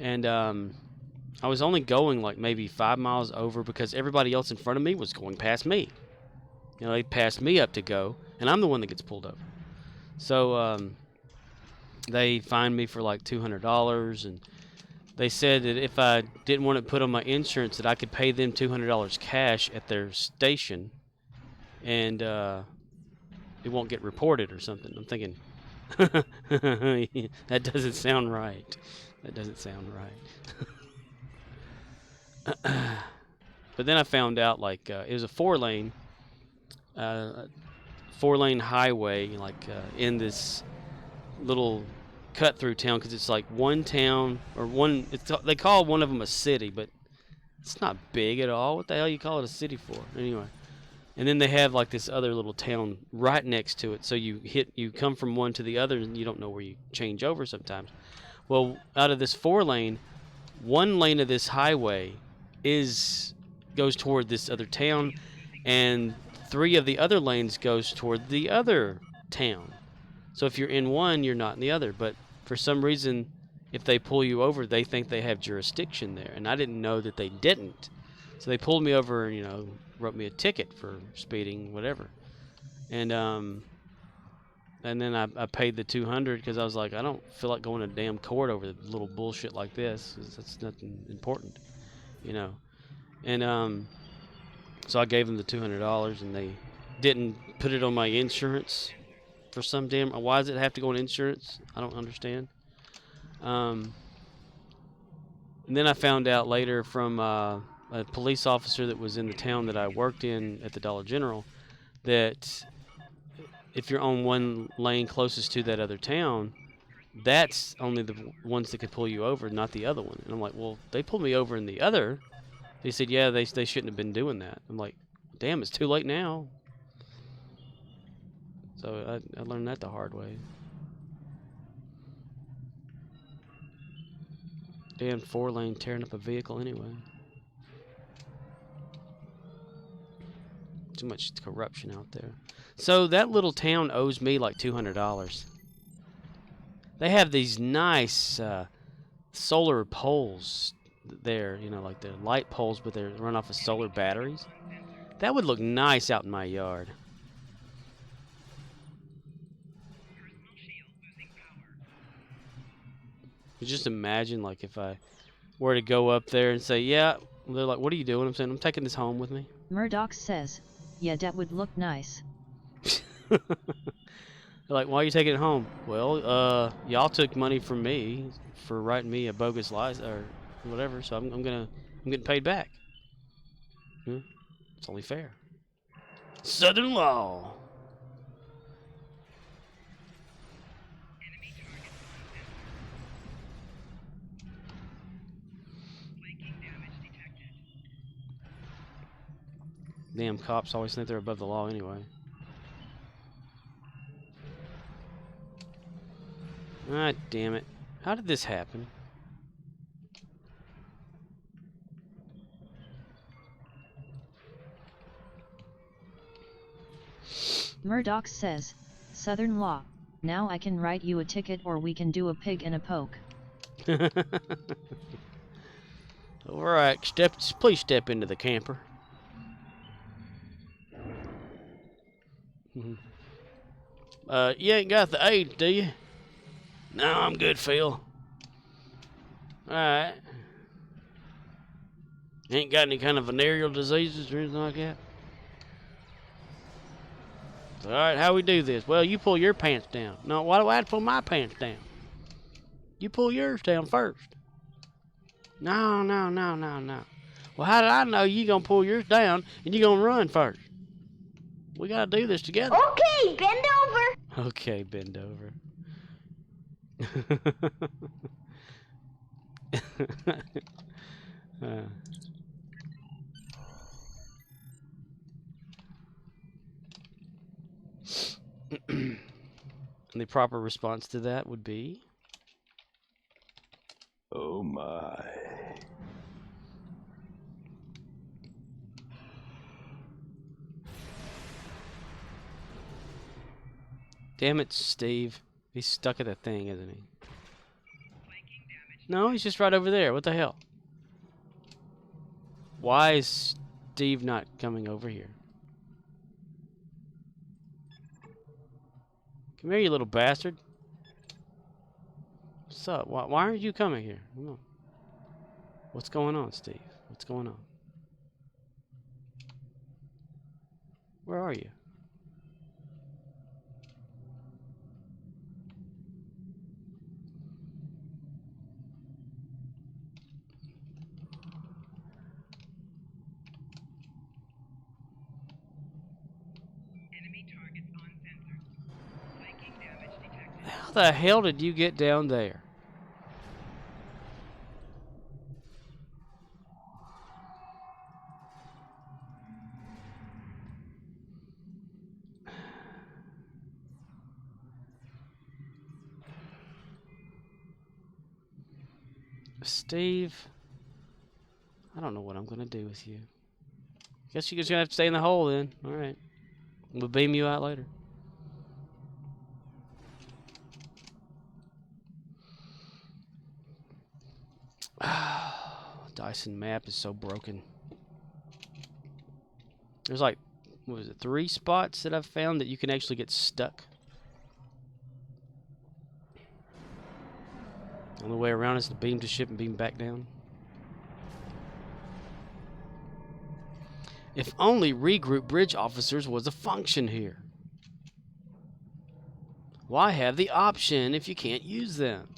And I was only going like maybe 5 miles over because everybody else in front of me was going past me. You know, they passed me up to go, and I'm the one that gets pulled over. So they fined me for like $200, and they said that if I didn't want to put on my insurance, that I could pay them $200 cash at their station, and it won't get reported or something. I'm thinking, that doesn't sound right. That doesn't sound right. But then I found out, like, it was a four-lane highway, like, in this little cut-through town, because it's like one town, or one, they call one of them a city, but it's not big at all. What the hell you call it a city for? Anyway. And then they have like this other little town right next to it, so you come from one to the other, and you don't know where you change over sometimes. Well, out of this 4-lane, 1 lane of this highway goes toward this other town, and 3 of the other lanes goes toward the other town. So if you're in one, you're not in the other. But for some reason, if they pull you over, they think they have jurisdiction there, and I didn't know that they didn't. So they pulled me over and, you know, wrote me a ticket for speeding, whatever. And then I paid the $200 because I was like, I don't feel like going to damn court over little bullshit like this. That's nothing important, you know. And so I gave them the $200, and they didn't put it on my insurance for some damn. Why does it have to go on insurance? I don't understand. And then I found out later from a police officer that was in the town that I worked in at the Dollar General that if you're on 1 lane closest to that other town, that's only the ones that could pull you over, not the other one. And I'm like, well, they pulled me over in the other. They said, yeah, they shouldn't have been doing that. I'm like, damn, it's too late now. So I learned that the hard way. Damn 4-lane tearing up a vehicle anyway. Too much corruption out there. So that little town owes me like $200. They have these nice solar poles there, you know, like they're light poles, but they run off of solar batteries. That would look nice out in my yard. You just imagine, like, if I were to go up there and say, yeah, they're like, what are you doing? I'm saying, I'm taking this home with me. Murdoch says, yeah, that would look nice. They're like, why are you taking it home? Well, y'all took money from me for writing me a bogus license or whatever, so I'm getting paid back. It's only fair. Southern law. Damn cops always think they're above the law anyway. Ah, damn it. How did this happen? Murdoch says, Southern law, now I can write you a ticket or we can do a pig and a poke. Alright, please step into the camper. You ain't got the AIDS, do you? No, I'm good, Phil. Alright. Ain't got any kind of venereal diseases or anything like that? Alright, how we do this? Well, you pull your pants down. No, why do I have to pull my pants down? You pull yours down first. No. Well, how did I know you gonna pull yours down and you gonna run first? We gotta do this together. Okay, bend over. Okay, bend over. And the proper response to that would be, oh my. Damn it, Steve. He's stuck at the thing, isn't he? No, he's just right over there. What the hell? Why is Steve not coming over here? Come here, you little bastard. What's up? Why aren't you coming here? Come on. What's going on, Steve? What's going on? Where are you? Enemy targets on sensors. Flanking damage detected. How the hell did you get down there? Steve, I don't know what I'm gonna do with you. Guess you're just gonna have to stay in the hole then. All right, we'll beam you out later. Dyson map is so broken. There's like, what was it, 3 spots that I've found that you can actually get stuck. The only way around is to beam to ship and beam back down. If only regroup bridge officers was a function here. Why have the option if you can't use them?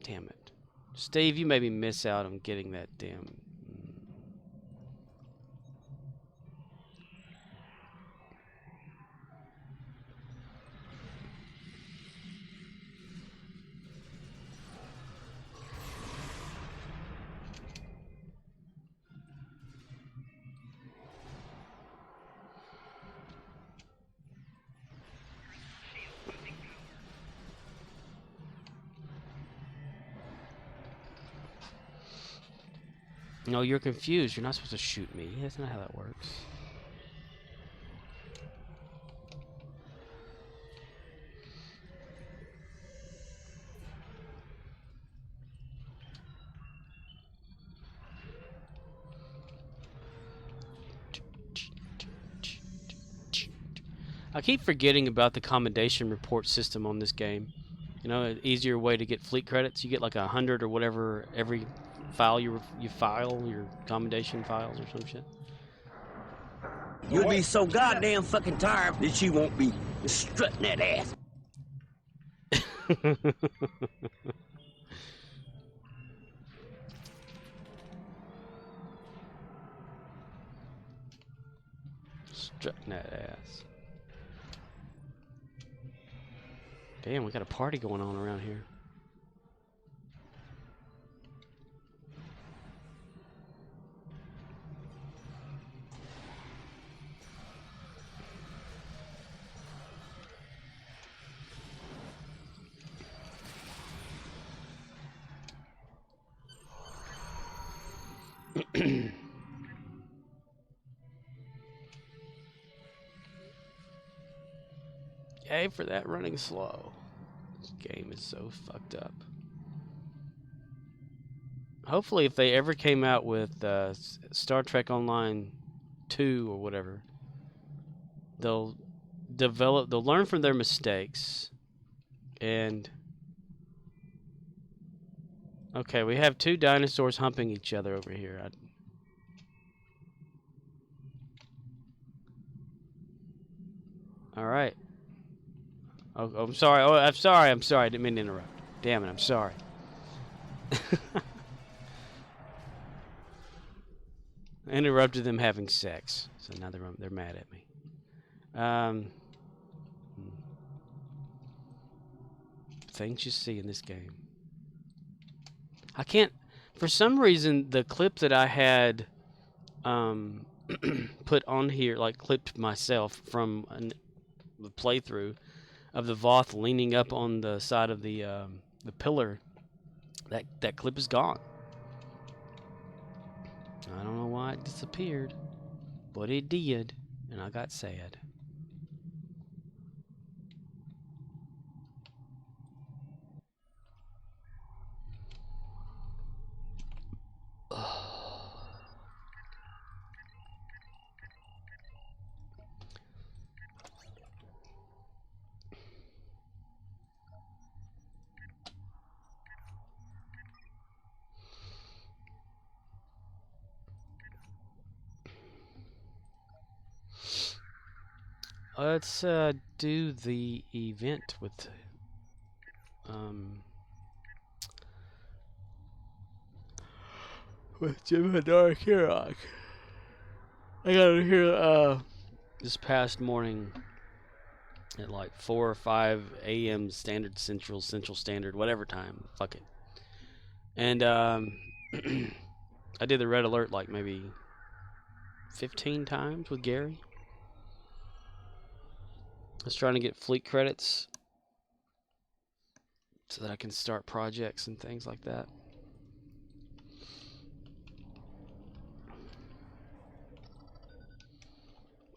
Damn it. Steve, you made me miss out on getting that damn... No, you're confused. You're not supposed to shoot me. That's not how that works. I keep forgetting about the commendation report system on this game. You know, an easier way to get fleet credits. You get like 100 or whatever every file you file, your commendation files or some shit. You'll be so goddamn fucking tired that you won't be strutting that ass. Strutting that ass. Damn, we got a party going on around here. Yay for that running slow. This game is so fucked up. Hopefully if they ever came out with Star Trek Online 2 or whatever, they'll learn from their mistakes. And okay, we have 2 dinosaurs humping each other over here. All right. Oh, I'm sorry. Oh, I'm sorry. I'm sorry. I didn't mean to interrupt. Damn it. I'm sorry. I interrupted them having sex, so now they're mad at me. Things you see in this game. I can't. For some reason, the clip that I had put on here, like clipped myself from the playthrough of the Voth leaning up on the side of the pillar, that clip is gone. I don't know why it disappeared, but it did, and I got sad. Let's do the event with Jim Hadar Kirok. I got it here this past morning at like 4 or 5 a.m. Central Standard, whatever time. Fuck it. And I did the red alert like maybe 15 times with Gary. I was trying to get fleet credits so that I can start projects and things like that.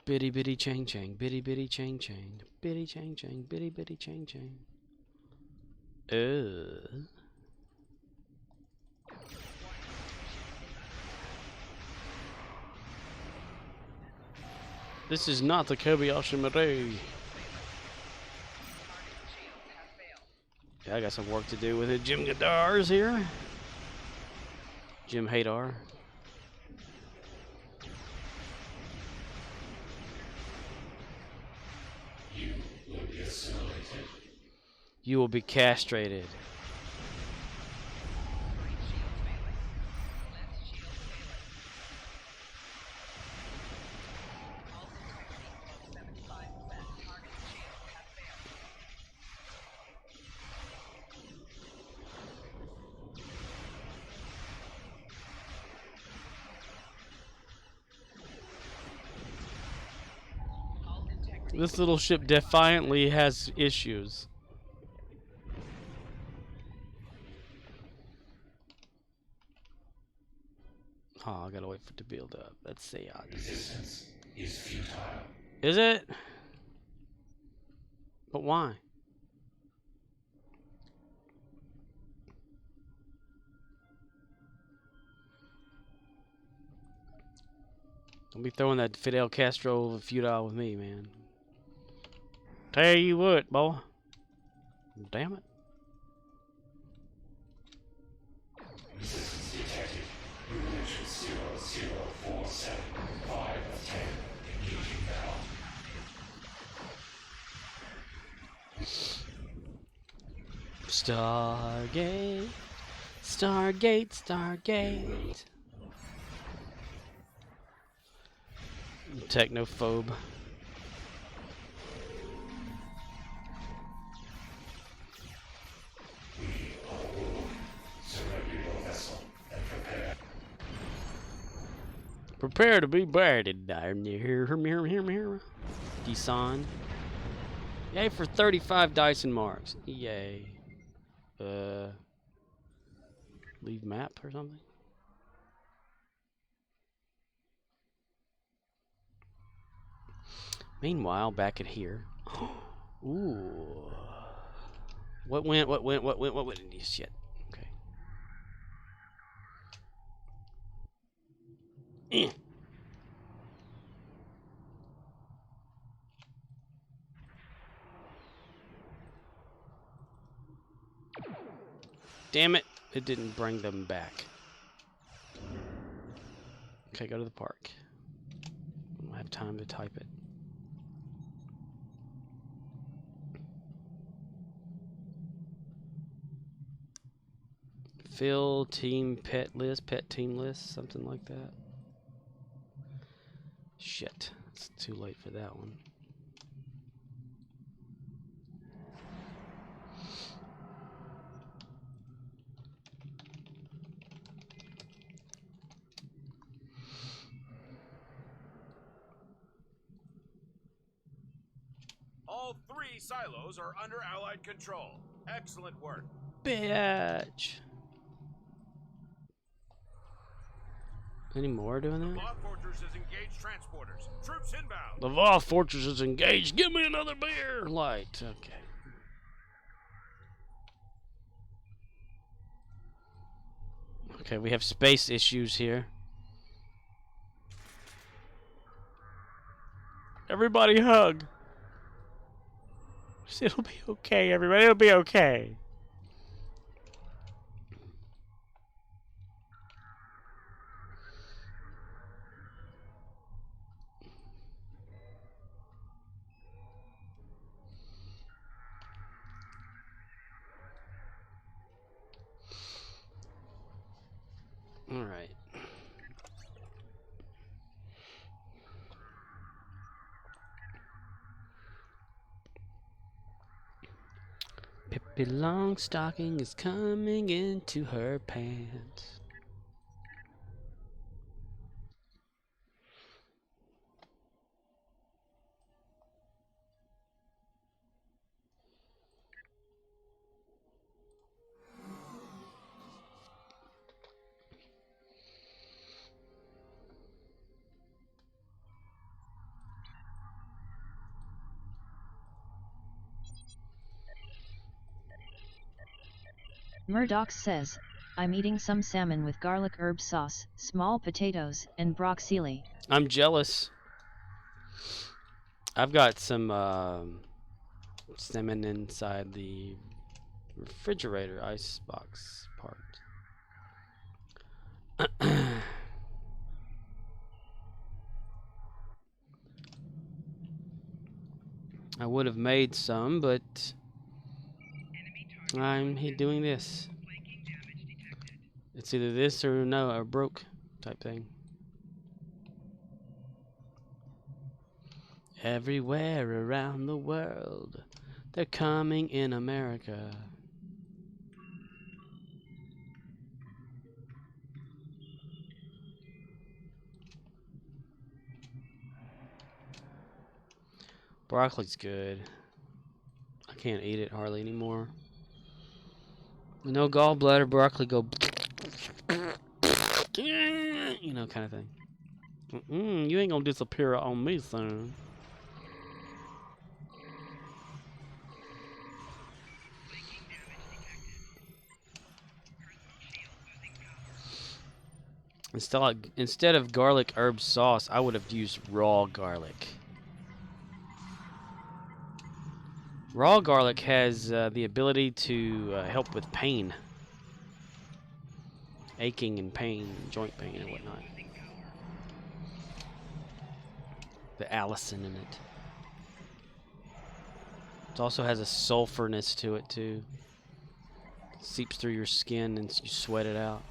Bitty bitty chang chang, bitty bitty chang chang, bitty chang chang, bitty bitty chang chang. This is not the Kobayashi Maru. Yeah, I got some work to do with it. Jim Gadar's here. Jim Hadar. You will be castrated. This little ship defiantly has issues. Oh, I gotta wait for it to build up. Let's see. Resistance is futile. Is it? But why? Don't be throwing that Fidel Castro futile with me, man. Tell you what, boy. Damn it. Resistance detected. Religion 00475 of 10. Engaging now. Stargate. Stargate. Stargate. Technophobe. Prepare to be buried. Here. Desan. Yay for 35 Dyson marks. Yay. Leave map or something? Meanwhile, back at here. Ooh. What went? Shit. Okay. Damn it. It didn't bring them back. Okay, go to the park. I don't have time to type it. Fill team pet team list, something like that. Shit, it's too late for that one. All 3 silos are under Allied control. Excellent work. Bitch. Any more doing that? Law Fortress has engaged transporters. Troops inbound. The Law Fortress is engaged. Give me another beer. Light. Okay. Okay, we have space issues here. Everybody hug. It'll be okay, everybody. It'll be okay. Pippi Longstocking is coming into her pants. Murdoch says, I'm eating some salmon with garlic herb sauce, small potatoes, and broccoli. I'm jealous. I've got some salmon inside the refrigerator icebox part. I would have made some, but I'm doing this. It's either this or no, or broke type thing. Everywhere around the world, they're coming in America. Broccoli's good. I can't eat it hardly anymore. No gallbladder, broccoli go, you know, kind of thing. You ain't gonna disappear on me, son. Instead of garlic herb sauce, I would have used raw garlic. Raw garlic has the ability to help with pain. Aching and pain, joint pain and whatnot. The allicin in it. It also has a sulfurness to it too. Seeps through your skin and you sweat it out.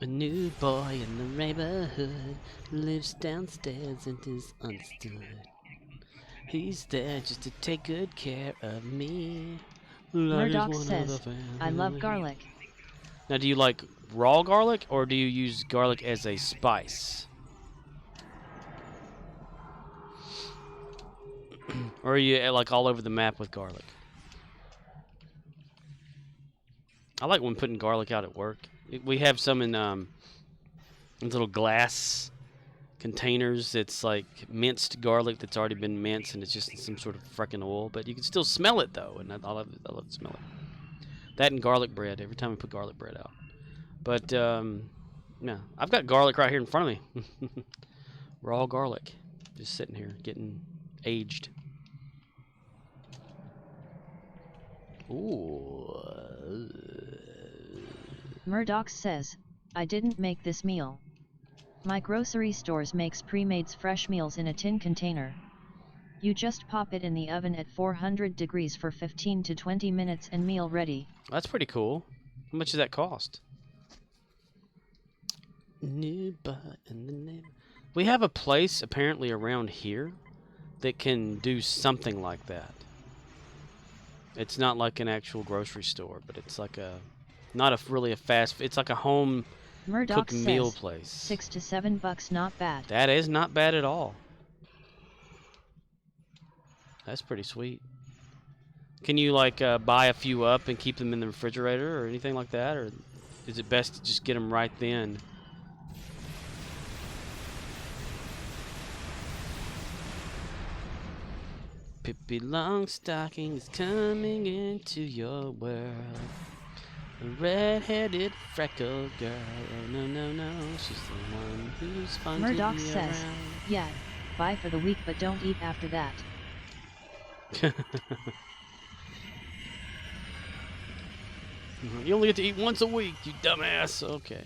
A new boy in the neighborhood lives downstairs and is understood. He's there just to take good care of me. Murdoch says, I love garlic. Now, do you like raw garlic or do you use garlic as a spice? Or are you like all over the map with garlic? I like when putting garlic out at work. We have some in little glass containers. It's like minced garlic that's already been minced, and it's just in some sort of freaking oil. But you can still smell it though, and I love to smell it. That and garlic bread. Every time we put garlic bread out. But yeah, I've got garlic right here in front of me. Raw garlic, just sitting here getting aged. Ooh. Murdoch says, I didn't make this meal. My grocery stores makes pre-made fresh meals in a tin container. You just pop it in the oven at 400 degrees for 15 to 20 minutes and meal ready. That's pretty cool. How much does that cost? We have a place apparently around here that can do something like that. It's not like an actual grocery store, but it's like a, not really a fast, it's like a home Murdoch cooked meal says, place. $6 to $7 not bad. That is not bad at all. That's pretty sweet. Can you like buy a few up and keep them in the refrigerator or anything like that? Or is it best to just get them right then? Pippi Longstocking is coming into your world. A red-headed freckled girl. Oh, no, no, no. She's the one who's fun to be Murdoch says, around. yeah, buy for the week but don't eat after that. You only get to eat once a week, you dumbass. Okay.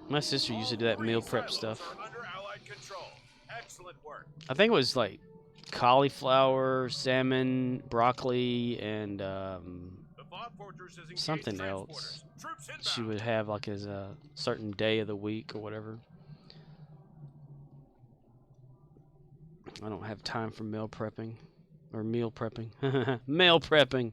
My sister used to do that meal prep stuff. I think it was like cauliflower, salmon, broccoli, and something else. She would have like as a certain day of the week or whatever. I don't have time for meal prepping. Or meal prepping. Meal prepping.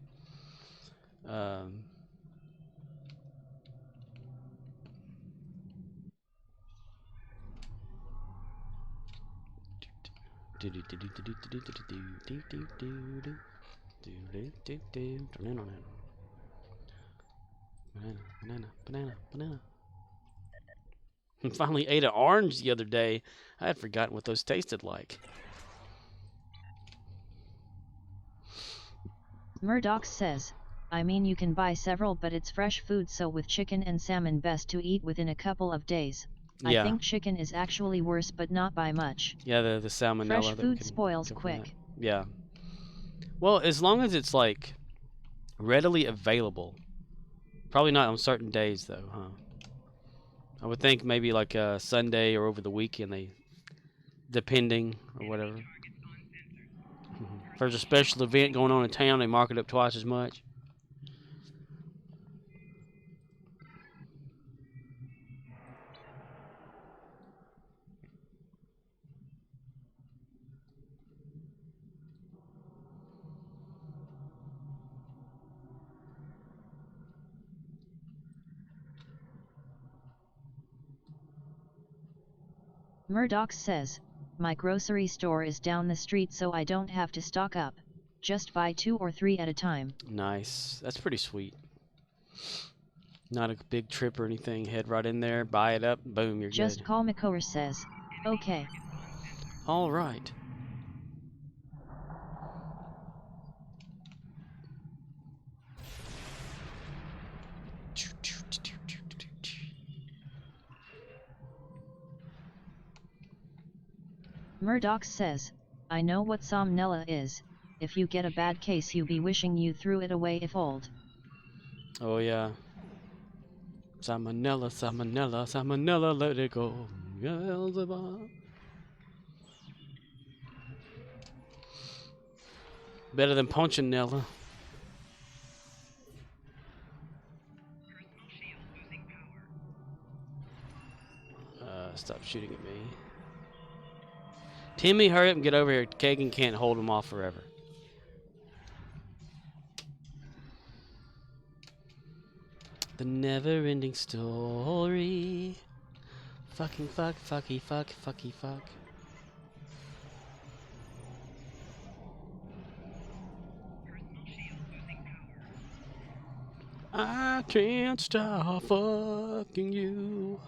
Banana. I finally ate an orange the other day. I had forgotten what those tasted like. Murdoch says, I mean you can buy several but it's fresh food, so with chicken and salmon best to eat within a couple of days. Yeah. I think chicken is actually worse but not by much. Yeah, the salmonella. Fresh food spoils quick. Yeah. Well, as long as it's like readily available. Probably not on certain days though, huh? I would think maybe like a Sunday or over the weekend, depending or whatever. If there's a special event going on in town, they mark it up twice as much. Murdoch says, my grocery store is down the street so I don't have to stock up. Just buy 2 or 3 at a time. Nice. That's pretty sweet. Not a big trip or anything. Head right in there, buy it up, boom, you're Just good. call McCower says, okay. All right. Murdoch says, I know what somnella is. If you get a bad case you be wishing you threw it away if old. Oh yeah. Salmonella, salmonella, salmonella, let it go. Better than Punchinella. Stop shooting at me. Timmy, hurry up and get over here. Kagan can't hold him off forever. The never-ending story. Fucking fuck, fucky fuck, fucky fuck. I can't stop fucking you.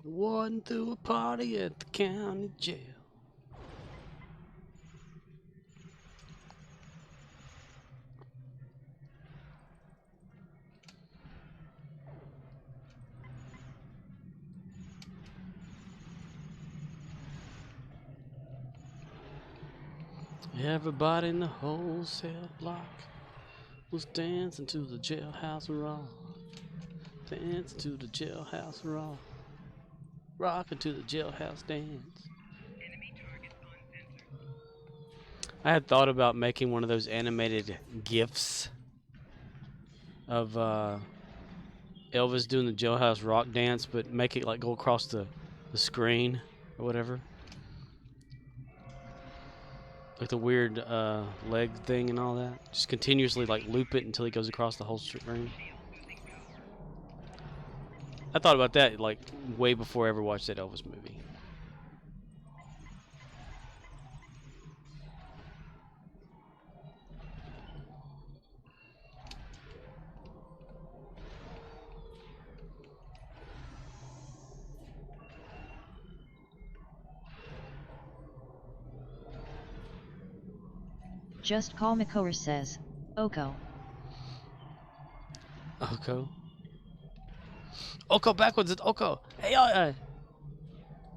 Warden threw a party at the county jail. Everybody in the wholesale block was dancing to the jailhouse rock. Dancing to the jailhouse rock. Rocking to the jailhouse dance. I had thought about making one of those animated GIFs of Elvis doing the jailhouse rock dance, but make it like go across the screen or whatever. Like the weird leg thing and all that. Just continuously like loop it until he goes across the whole screen. I thought about that like way before I ever watched that Elvis movie. Just Call Makor says, Oko. Oko. Oko backwards, it's Oko. Hey,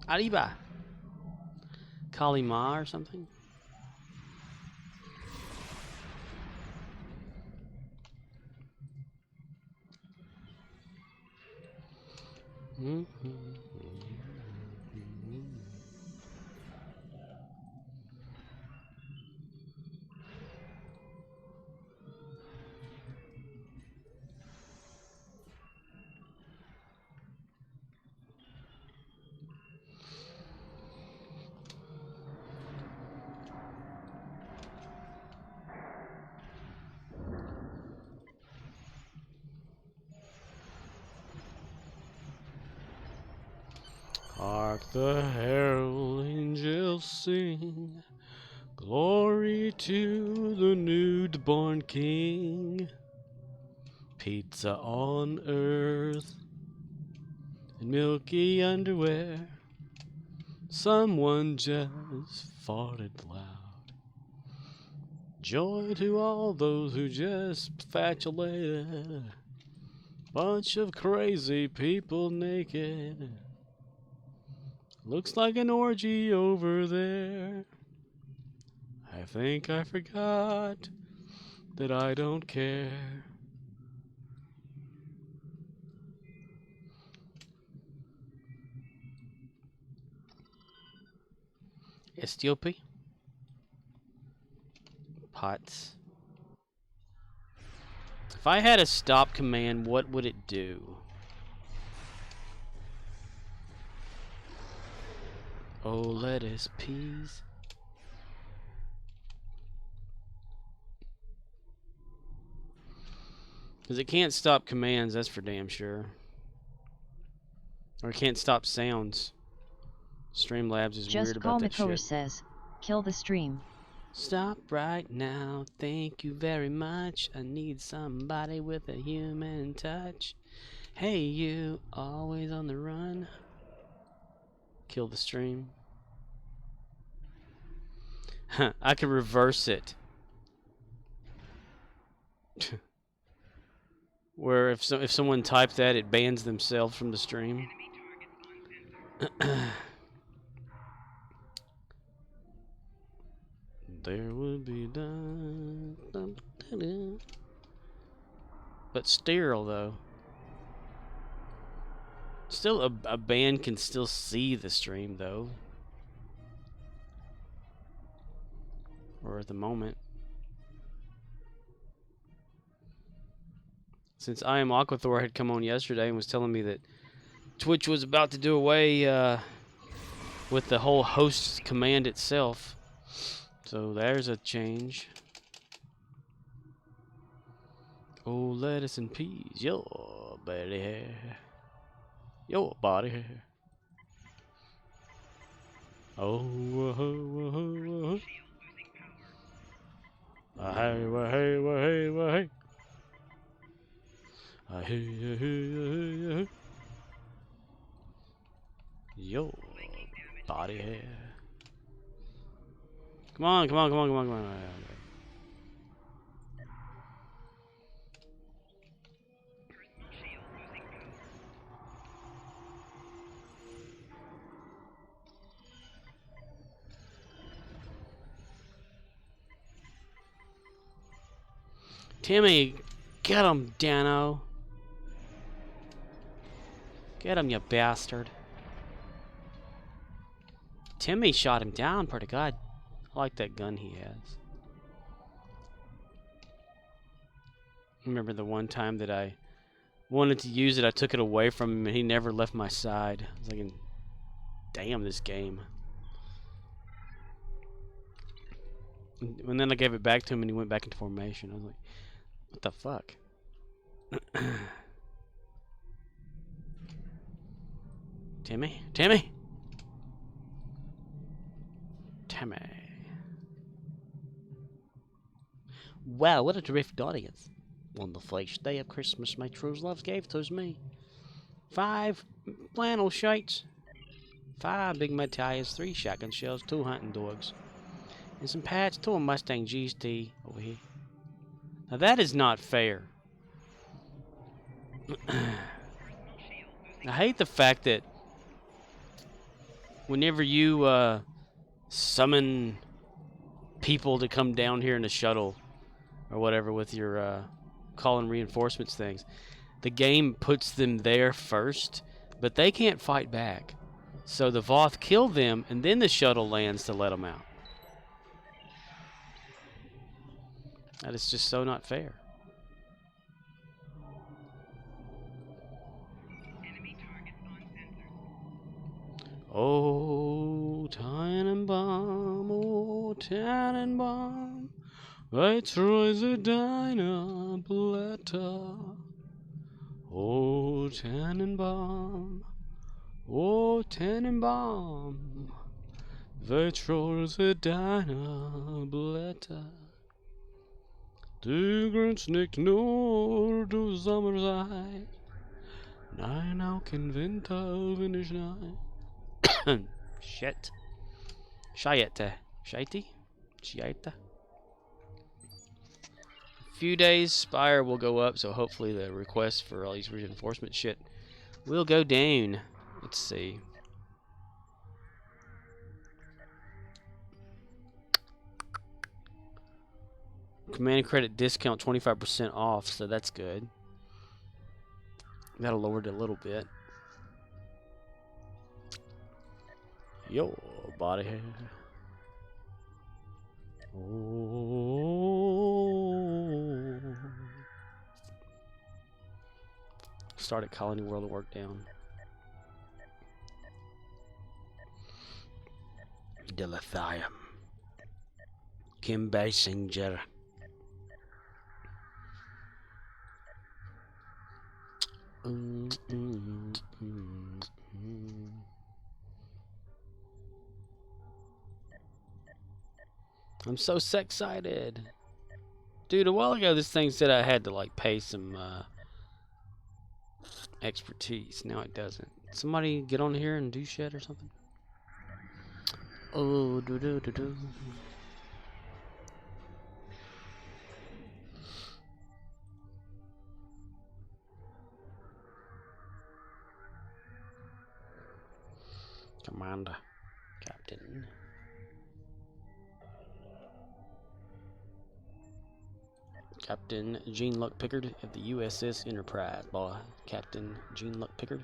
Arriba. Kalima or something? Hark the herald angels sing, glory to the newborn king. Pizza on earth and milky underwear. Someone just farted loud. Joy to all those who just fatulated. Bunch of crazy people naked. Looks like an orgy over there. I think I forgot that I don't care. Estiope? Pots. If I had a stop command, what would it do? Oh, lettuce, peas. Because it can't stop commands, that's for damn sure. Or it can't stop sounds. Streamlabs is weird about that shit. Just Call Makor says, kill the stream. Stop right now, thank you very much. I need somebody with a human touch. Hey you, always on the run. Kill the stream. I could reverse it. Where if someone typed that, it bans themselves from the stream. There would be but sterile though. Still, a band can still see the stream though. Or at the moment. Since I Am Aquathor had come on yesterday and was telling me that Twitch was about to do away with the whole host command itself. So there's a change. Oh, lettuce and peas, your body hair. Your body hair. Oh, whoa. Hey, hey. Hey. Your body hair. Come on. Timmy, get him, Dano. Get him, you bastard. Timmy shot him down pretty good. I like that gun he has. Remember the one time that I wanted to use it, I took it away from him and he never left my side. I was thinking, damn, this game. And then I gave it back to him and he went back into formation. I was like, what the fuck? Timmy? Wow, what a terrific audience. On the first day of Christmas, my true love gave to me 5 flannel shirts, 5 big mud tires, 3 shotgun shells, 2 hunting dogs, And some patch. Throw a Mustang GST over here. Now that is not fair. I hate the fact that whenever you summon people to come down here in a shuttle or whatever with your calling reinforcements things, the game puts them there first, but they can't fight back. So the Voth kill them, and then the shuttle lands to let them out. That is just so not fair. Oh, Tannenbaum, oh, Tannenbaum, I try the Dinah Blätter. Oh, Tannenbaum, oh, Tannenbaum, I try the Dinah Blätter. Du grünst nicht nur, du Sommerzeit, nein, auch im Winter, wenn es schneit. Shit. Shayette. Shaiti? Shiaita? Few days, Spire will go up, so hopefully the requests for all these reinforcement shit will go down. Let's see. Command credit discount 25% off, so that's good. That'll lower it a little bit. Yo, body hair. Oh. Started Colony World of Work down. Dilithium. Kim Basinger. I'm so excited. Dude, a while ago this thing said I had to like pay some expertise. Now it doesn't. Somebody get on here and do shit or something. Oh, do do do do. Commander, Captain. Captain Gene Luck Pickard of the USS Enterprise, boy. Captain Gene Luck Pickard.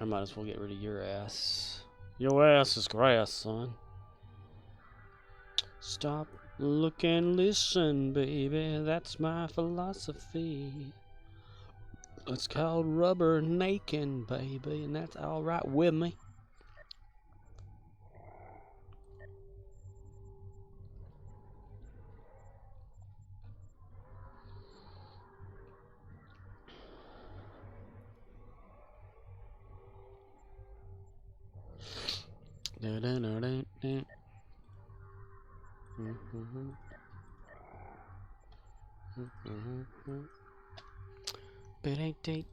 I might as well get rid of your ass. Your ass is grass, son. Stop, look, and listen, baby. That's my philosophy. It's called rubber naking, baby, and that's alright with me. Date.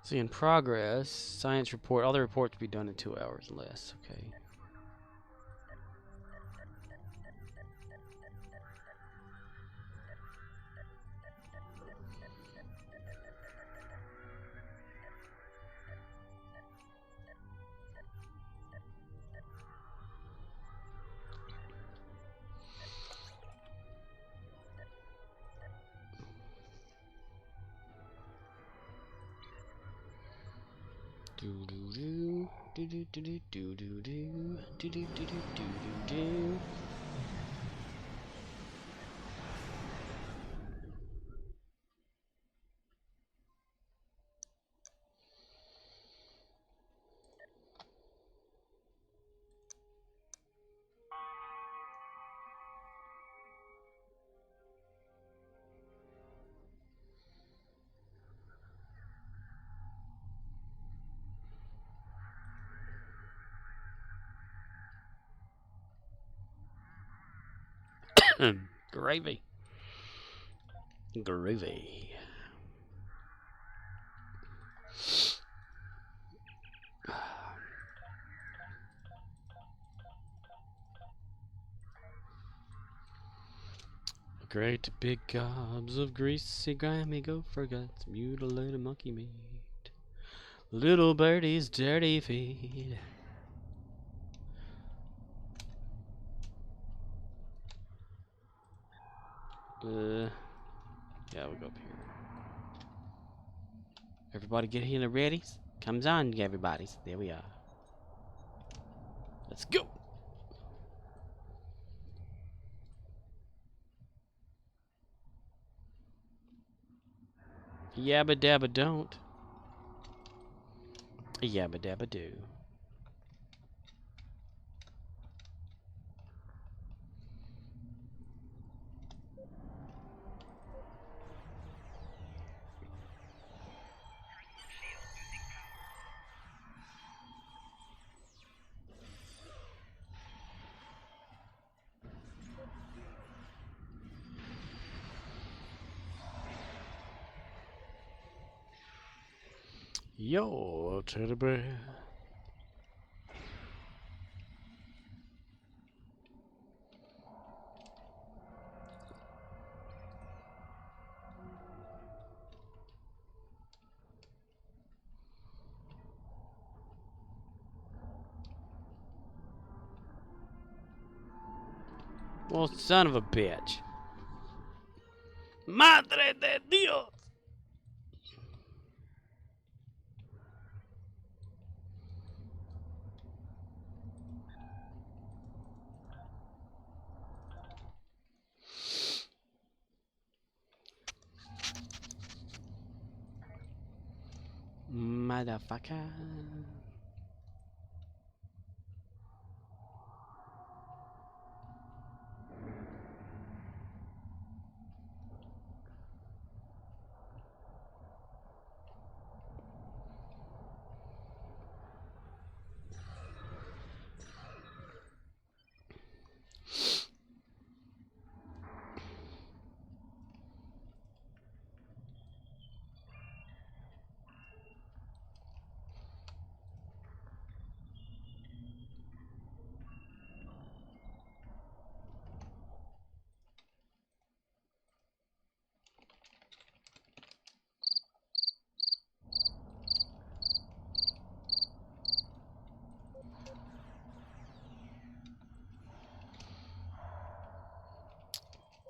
See, in progress, science report, all the reports to be done in 2 hours or less. Okay. Gravy. Gravy. Great big gobs of greasy, grimy gopher guts, mutilated monkey meat, little birdie's dirty feet. Yeah, we'll go up here. Everybody get here ready? Comes on, everybody. There we are. Let's go. Yabba dabba don't. Yabba dabba do. Yo, teddy bear. Well, son of a bitch. Madre de Dios. Motherfucker.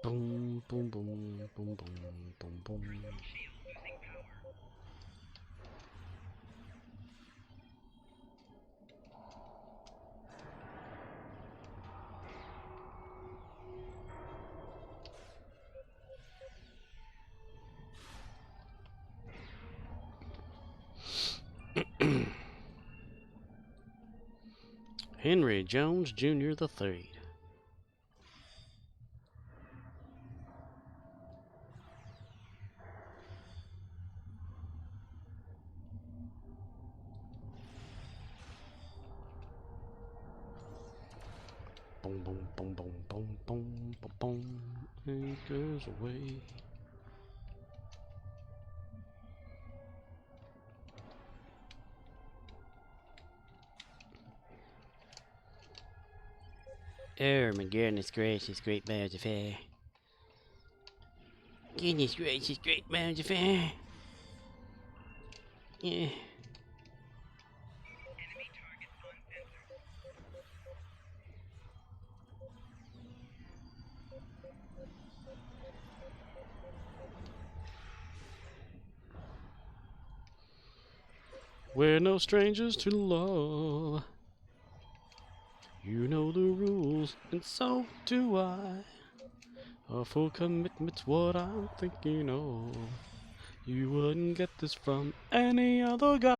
Boom, boom, boom, boom, boom, boom, boom. Henry Jones Jr. the Third. Boom, boom, boom, boom, boom, boom, boom, boom. Anchors away. Oh my goodness gracious, great birds of air. Goodness gracious, great birds of air. Yeah. We're no strangers to love. You know the rules, and so do I. A full commitment's what I'm thinking of. You wouldn't get this from any other guy.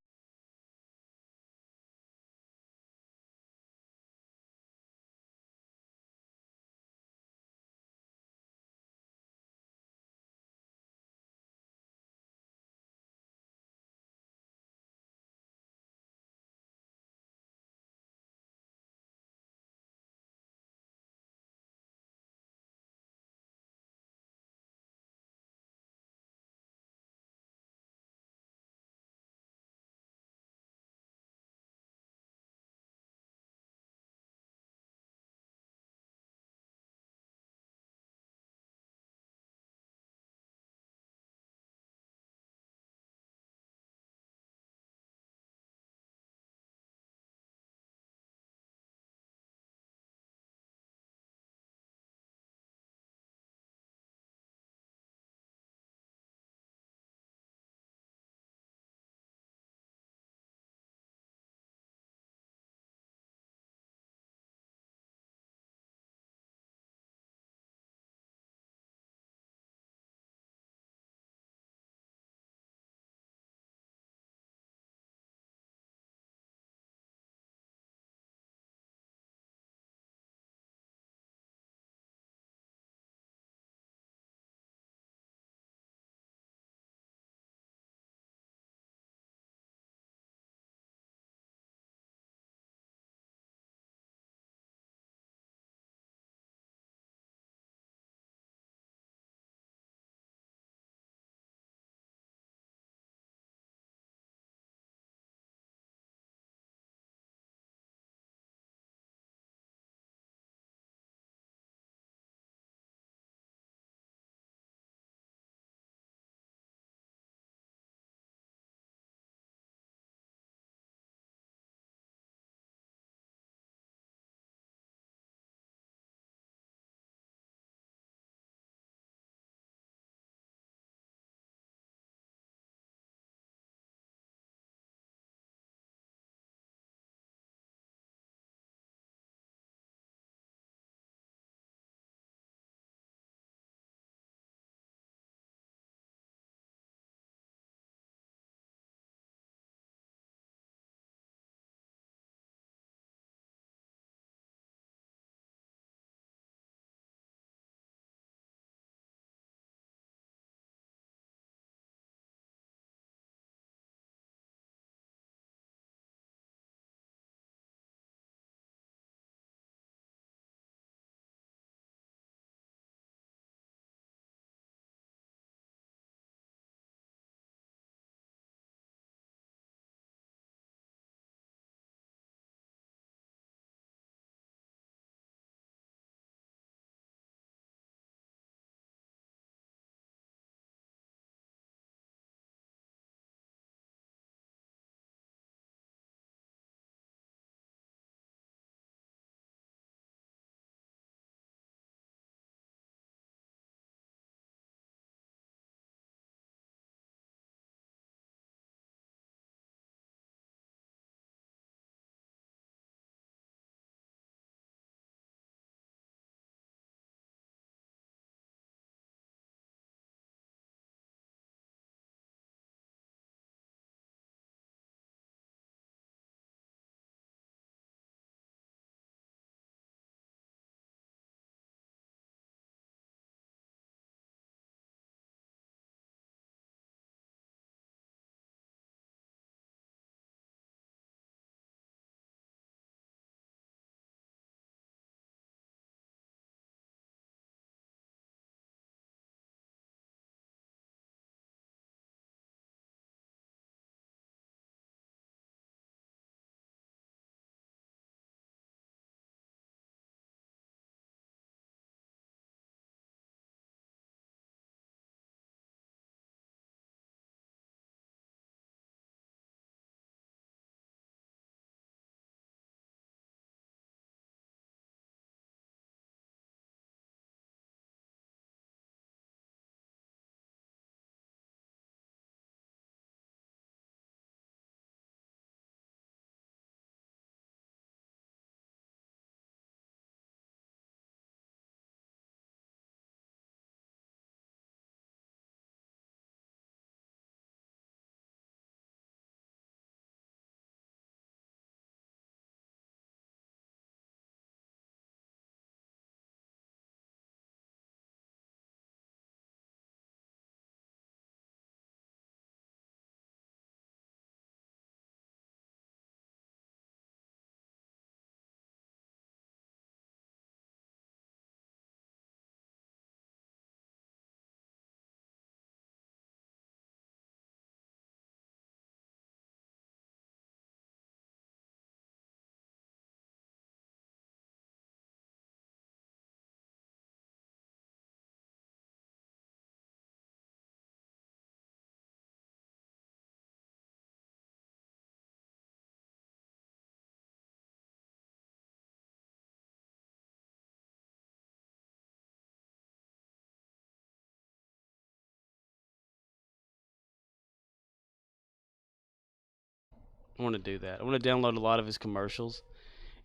I want to do that. I want to download a lot of his commercials.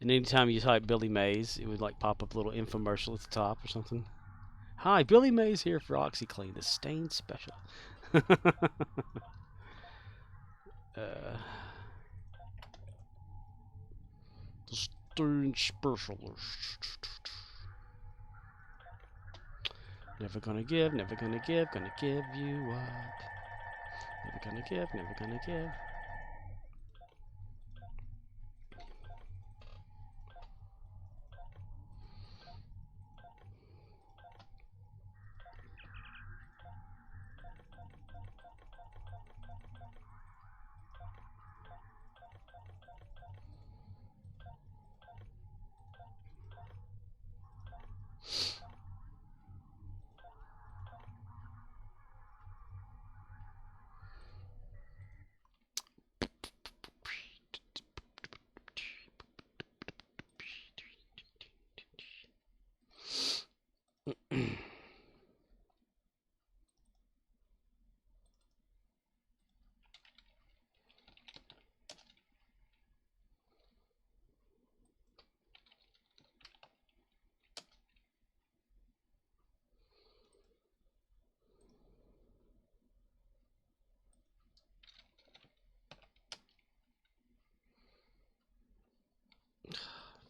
And anytime you type Billy Mays, it would like pop up a little infomercial at the top or something. Hi, Billy Mays here for OxyClean, the stain special. The stain specialist. Never gonna give, never gonna give you up. Never gonna give, never gonna give.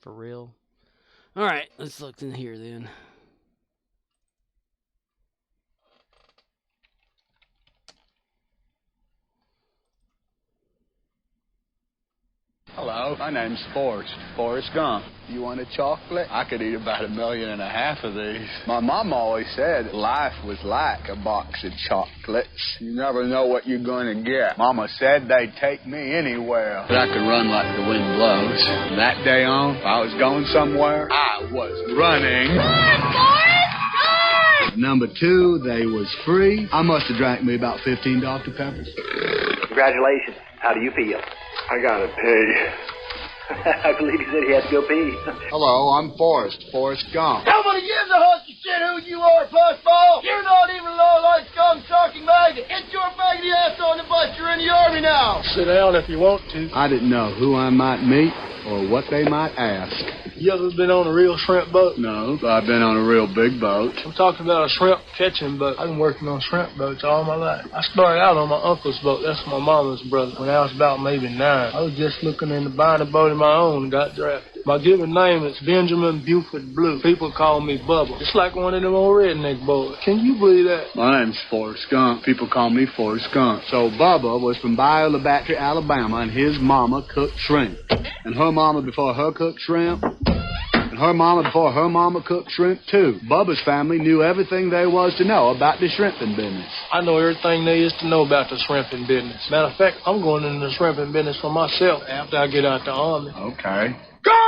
For real? Alright, let's look in here then. Hello, my name's Forrest Gump. You want a chocolate? I could eat about 1.5 million of these. My mom always said life was like a box of chocolates. You never know what you're going to get. Mama said they'd take me anywhere. But I could run like the wind blows. From that day on, if I was going somewhere, I was running. Number 2, they was free. I must have drank me about 15 Dr. Peppers. Congratulations. How do you feel? I gotta pee. I believe he said he had to go pee. Hello, I'm Forrest Gump. Nobody gives a husky shit who you are, pussball. You're not even low-life scum sucking maggot. Get your faggoty ass on the bus. You're in the army now. Sit down if you want to. I didn't know who I might meet or what they might ask. You ever been on a real shrimp boat? No, but I've been on a real big boat. I'm talking about a shrimp catching boat. I've been working on shrimp boats all my life. I started out on my uncle's boat. That's my mama's brother. When I was about maybe 9, I was just looking into buying a boat of my own and got drafted. My given name is Benjamin Buford Blue. People call me Bubba. It's like one of them old redneck boys. Can you believe that? My name's Forrest Gump. People call me Forrest Gump. So Bubba was from Bayou LaBattery, Alabama, and his mama cooked shrimp. And her mama before her cooked shrimp. And her mama before her mama cooked shrimp, too. Bubba's family knew everything there was to know about the shrimping business. I know everything there is to know about the shrimping business. Matter of fact, I'm going into the shrimping business for myself after I get out the army. Okay. Go!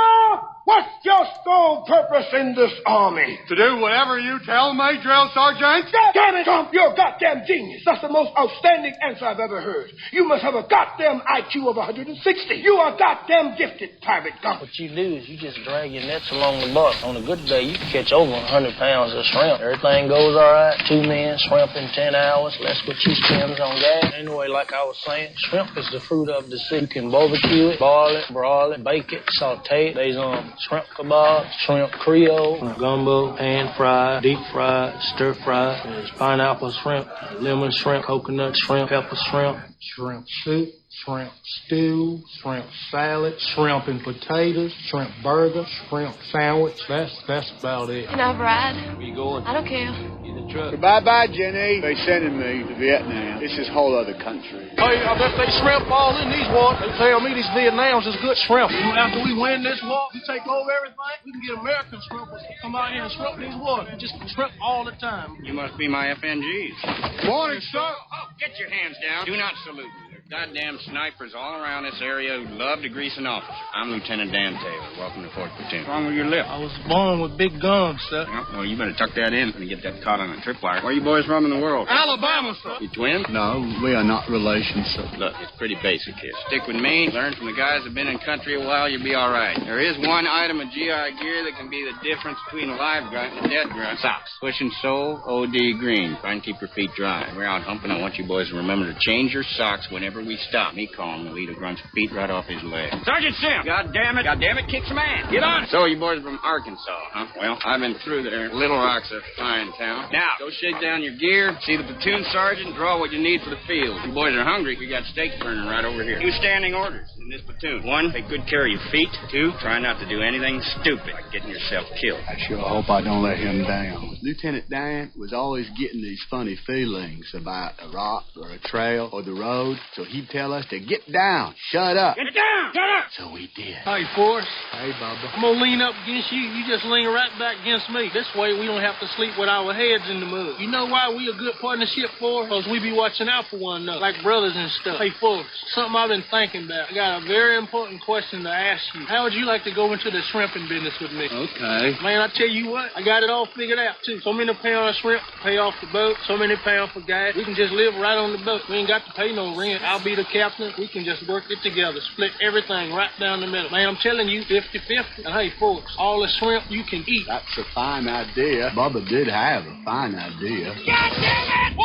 What's your sole purpose in this army? To do whatever you tell me, Drill Sergeant. Damn it, Gump, you're a goddamn genius. That's the most outstanding answer I've ever heard. You must have a goddamn IQ of 160. You are goddamn gifted, Private Gump. What you do is you just drag your nets along the buck. On a good day, you can catch over 100 pounds of shrimp. Everything goes all right. 2 men, shrimp in 10 hours. Less what you spend on gas. Anyway, like I was saying, shrimp is the fruit of the sea. You can barbecue it, boil it, broil it, bake it, saute it. There's shrimp kebab, shrimp creole, gumbo, pan fried, deep fried, stir fried. There's pineapple shrimp, lemon shrimp, coconut shrimp, pepper shrimp, Shrimp soup, shrimp stew, shrimp salad, shrimp and potatoes, shrimp burger, shrimp sandwich. That's about it. Can I have a ride? Where you going? I don't care. In the truck. Bye-bye, Jenny. They sending me to Vietnam. This is whole other country. Hey, I bet they shrimp all in these waters. They tell me these Vietnams is good shrimp. After we win this war, we take over everything. We can get American shrimpers to come out here and shrimp these waters. We just shrimp all the time. You must be my FNGs. Morning, sir. Oh, get your hands down. Do not salute me. Goddamn snipers all around this area who love to grease an officer. I'm Lieutenant Dan Taylor. Welcome to Fort Platoon. What's wrong with your lip? I was born with big guns, sir. Well, you better tuck that in when you get that caught on a tripwire. Where are you boys from in the world? Alabama, sir. You twins? No, we are not relations, sir. Look, it's pretty basic here. Stick with me. Learn from the guys that have been in country a while. You'll be all right. There is one item of GI gear that can be the difference between a live grunt and a dead grunt. Socks. Push and sole, OD green. Try and keep your feet dry. We're out humping. I want you boys to remember to change your socks whenever wherever we stop. Me calling the leader grunts beat right off his leg. Sergeant Sim! God damn it, kick some ass. Get on it. So you boys from Arkansas, huh? Well, I've been through there. Little Rock's a fine town. Now, go shake down your gear, see the platoon sergeant, draw what you need for the field. You boys are hungry. We got steaks burning right over here. 2 standing orders in this platoon. 1, take good care of your feet. 2, try not to do anything stupid, like getting yourself killed. I sure hope I don't let him down. Lieutenant Dan was always getting these funny feelings about a rock or a trail or the road, so he'd tell us to get down, shut up. Get down! Shut up! So we did. Hey, Forrest. Hey, Bubba. I'm gonna lean up against you. You just lean right back against me. This way we don't have to sleep with our heads in the mud. You know why we a good partnership, for? Because we be watching out for one another, like brothers and stuff. Hey, Forrest, something I've been thinking about. I got a very important question to ask you. How would you like to go into the shrimping business with me? Okay. Man, I tell you what, I got it all figured out, too. So many pounds of shrimp to pay off the boat, so many pounds for gas. We can just live right on the boat. We ain't got to pay no rent. I'll be the captain. We can just work it together, split everything right down the middle. Man, I'm telling you, 50-50. And hey, folks, all the shrimp you can eat. That's a fine idea. Bubba did have a fine idea. God damn it!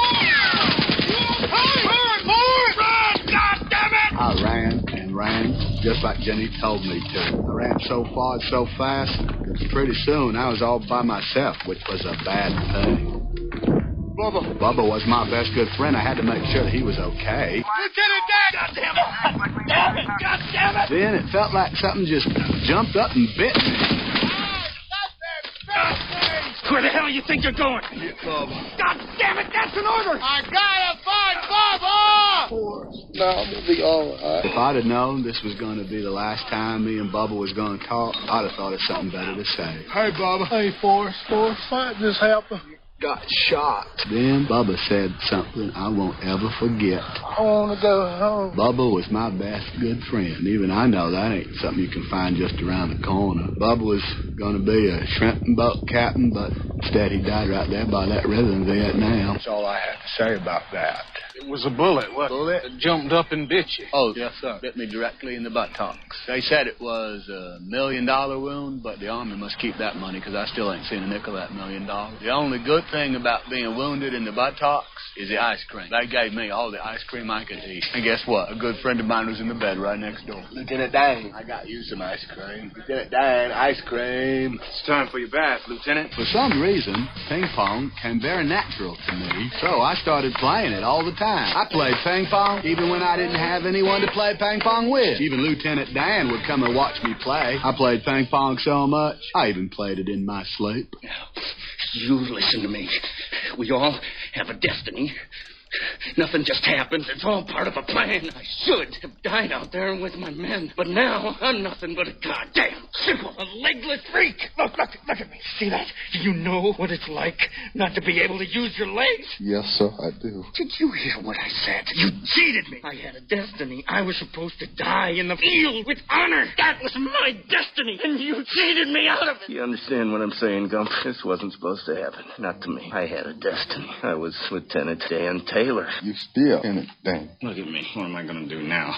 Run! God damn it! I ran and ran, just like Jenny told me to. I ran so far and so fast, that pretty soon I was all by myself, which was a bad thing. Bubba was my best good friend. I had to make sure that he was okay. Lieutenant Dan! God damn it! Damn it! God damn it! Then it felt like something just jumped up and bit me. Where the hell you think you're going? Bubba. God damn it! That's an order! I gotta find Bubba! Now I'm gonna be all right. If I'd have known this was gonna be the last time me and Bubba was gonna talk, I'd have thought of something better to say. Hey, Bubba. Hey, Forrest. Forrest, what just happened? Got shot. Then Bubba said something I won't ever forget. I want to go home. Bubba was my best good friend. Even I know that ain't something you can find just around the corner. Bubba was going to be a shrimp and boat captain, but instead he died right there by that river in Vietnam. That's all I have to say about that. It was a bullet. What? Bullet? It jumped up and bit you. Oh, yes, sir. Bit me directly in the buttocks. They said it was $1 million wound, but the Army must keep that money because I still ain't seen a nickel of that $1 million. The only good thing about being wounded in the buttocks is the ice cream. They gave me all the ice cream I could eat. And guess what? A good friend of mine was in the bed right next door. Lieutenant Dan, I got you some ice cream. Lieutenant Dan, ice cream. It's time for your bath, Lieutenant. For some reason, ping pong came very natural to me, so I started playing it all the time. I played ping pong even when I didn't have anyone to play ping pong with. Even Lieutenant Dan would come and watch me play. I played ping pong so much, I even played it in my sleep. You listen to me. We all have a destiny. Nothing just happens. It's all part of a plan. I should have died out there with my men. But now, I'm nothing but a goddamn simple, a legless freak. Look at me. See that? Do you know what it's like not to be able to use your legs? Yes, sir, I do. Did you hear what I said? You cheated me. I had a destiny. I was supposed to die in the field with honor. That was my destiny, and you cheated me out of it. You understand what I'm saying, Gump? This wasn't supposed to happen. Not to me. I had a destiny. I was Lieutenant Dan Taylor. You still in it, Dan. Look at me. What am I going to do now?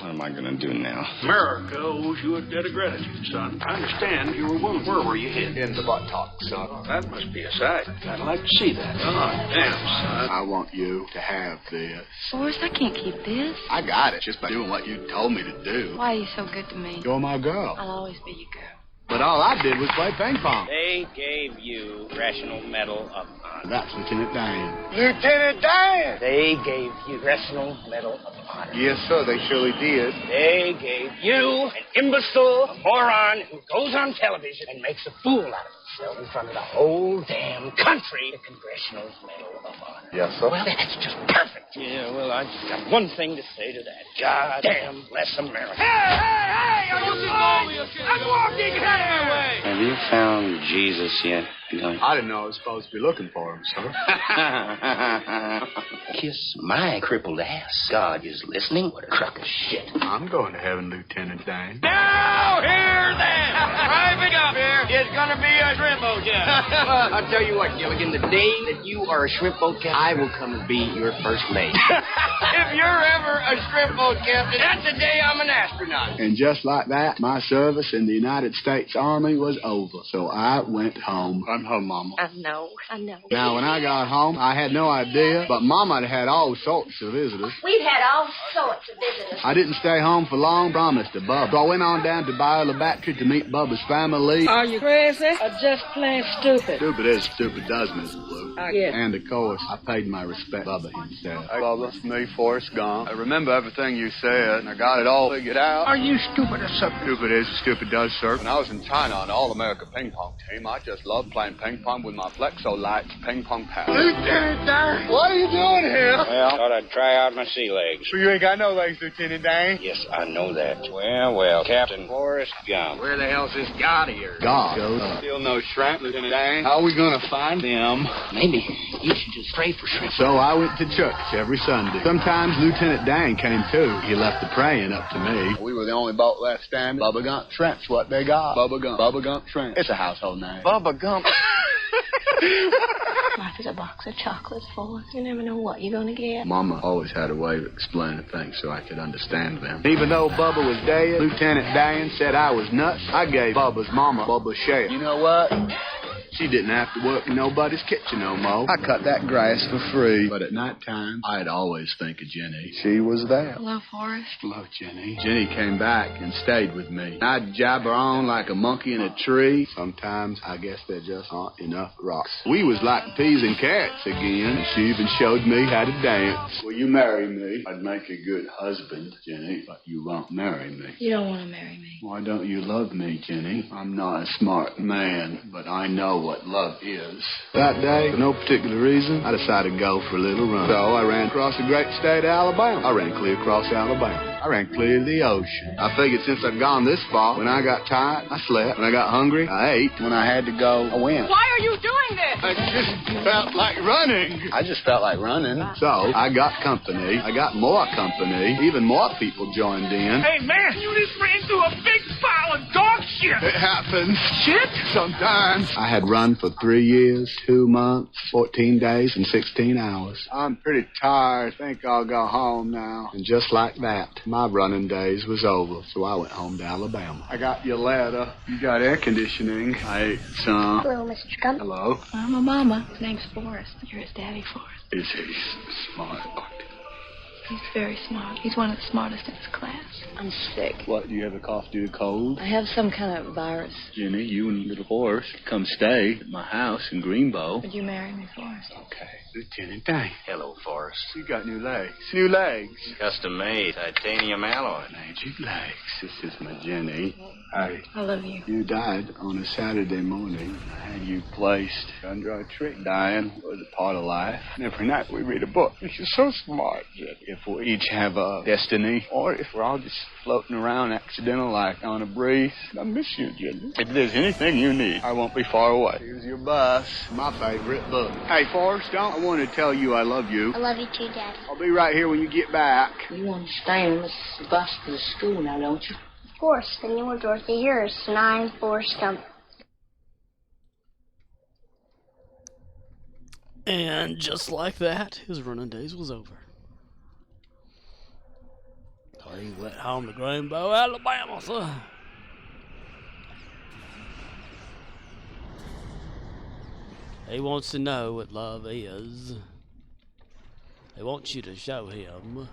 America owes you a debt of gratitude, son. I understand you were wounded. Where were you hit? In the buttocks, son. Oh, that must be a sight. I'd like to see that. Oh, damn, son. I want you to have this. Forrest, I can't keep this. I got it just by doing what you told me to do. Why are you so good to me? You're my girl. I'll always be your girl. But all I did was play ping pong. They gave you Congressional Medal of Honor. That's Lieutenant Dan. Lieutenant Dan! They gave you Congressional Medal of Honor. Yes, sir, they surely did. They gave you, an imbecile, a moron who goes on television and makes a fool out of himself in front of the whole damn country, the Congressional Medal of Honor. Yes, sir. Well, that's just perfect. Yeah, well, I just got one thing to say to that. God damn bless America. Hey! Are you alive? I'm walking here! Have you found Jesus yet? I didn't know I was supposed to be looking for him, sir. Kiss my crippled ass. God is listening. What a crock of shit. I'm going to heaven, Lieutenant Dan. Now, here then! Driving up here is going to be a shrimp boat captain. Well, I'll tell you what, Gilligan, the day that you are a shrimp boat captain, I will come and be your first mate. If you're ever a shrimp boat captain, that's the day I'm an astronaut. And just like that, my service in the United States Army was over. So I went home. I'm home, Mama. I know. Now, when I got home, I had no idea, but Mama had all sorts of visitors. We've had all sorts of visitors. I didn't stay home for long, promised to Bub. So I went on down to Biola Battery to meet Bubba's family. Are you crazy or just plain stupid? Stupid is stupid does, Mrs. Blue. Yes. And, of course, I paid my respect to Bubba himself. Hey, Bubba, it's me, Forrest Gump. I remember everything you said, and I got it all figured out. Are you stupid or something? Stupid is, stupid does, sir. When I was in China on the All-America ping pong team, I just loved playing ping pong with my Flexo-Lights ping pong pal. Lieutenant Dane! What are you doing here? Well, thought I'd try out my sea legs. You ain't got no legs, Lieutenant Dane. Yes, I know that. Well, Captain Forrest Gump. Where the hell's this god of yours? God goes up. Still no shrimp, Lieutenant Dane. How are we gonna find them? Maybe you should just pray for shrimp. So I went to church every Sunday. Sometimes Lieutenant Dane came too. He left the praying up to me. We were the only boat left standing. Bubba Gump Shrimp's what they got. Bubba Gump Shrimp. It's a household name. Bubba Gump. Life is a box of chocolates, Forrest. You never know what you're going to get. Mama always had a way of explaining things so I could understand them. Even though Bubba was dead, Lieutenant Dan said I was nuts. I gave Bubba's mama Bubba's share. You know what? She didn't have to work in nobody's kitchen no more. I cut that grass for free. But at night time, I'd always think of Jenny. She was there. Hello, Forrest. Hello, Jenny. Jenny came back and stayed with me. I'd jabber on like a monkey in a tree. Sometimes, I guess there just aren't enough rocks. We was like peas and carrots again, and she even showed me how to dance. Will you marry me? I'd make a good husband, Jenny, but you won't marry me. You don't want to marry me. Why don't you love me, Jenny? I'm not a smart man, but I know what love is. That day, for no particular reason, I decided to go for a little run. So I ran across the great state of Alabama. I ran clear across Alabama. I ran clear to the ocean. I figured since I've gone this far, when I got tired, I slept. When I got hungry, I ate. When I had to go, I went. Why are you doing this? I just felt like running. I just felt like running. So I got company. I got more company. Even more people joined in. Hey, man, you just ran through a big pile of dog shit. It happens. Shit? Sometimes. I had run for 3 years, 2 months, 14 days, and 16 hours. I'm pretty tired. Think I'll go home now. And just like that, my running days was over, so I went home to Alabama. I got your letter. You got air conditioning. I ate some. Hello, Mr. Gump. Hello. I'm a mama. His name's Forrest. You're his daddy, Forrest. Is he smart? He's very smart. He's one of the smartest in his class. I'm sick. What, do you have a cough due to cold? I have some kind of virus. Jenny, you and little Forrest come stay at my house in Greenbow. Would you marry me, Forrest? Okay. Lieutenant Dane. Hello, Forrest. You got new legs. New legs. Custom made titanium alloy. Magic legs. This is my Jenny. Hey. I love you. You died on a Saturday morning. I had you placed under a tree. Dying was a part of life. And every night we read a book. You're so smart, Jenny. If we each have a destiny, or if we're all just floating around accidental like on a breeze, I miss you, Jenny. If there's anything you need, I won't be far away. Here's your bus. My favorite book. Hey, Forrest, I want to tell you I love you. I love you too, Daddy. I'll be right here when you get back. You understand this bus to the school now, don't you? Of course. And you were Dorothy Harris, and I'm Forrest Gump. And just like that, his running days was over. He went home to Greenbow, Alabama, sir. He wants to know what love is. He wants you to show him.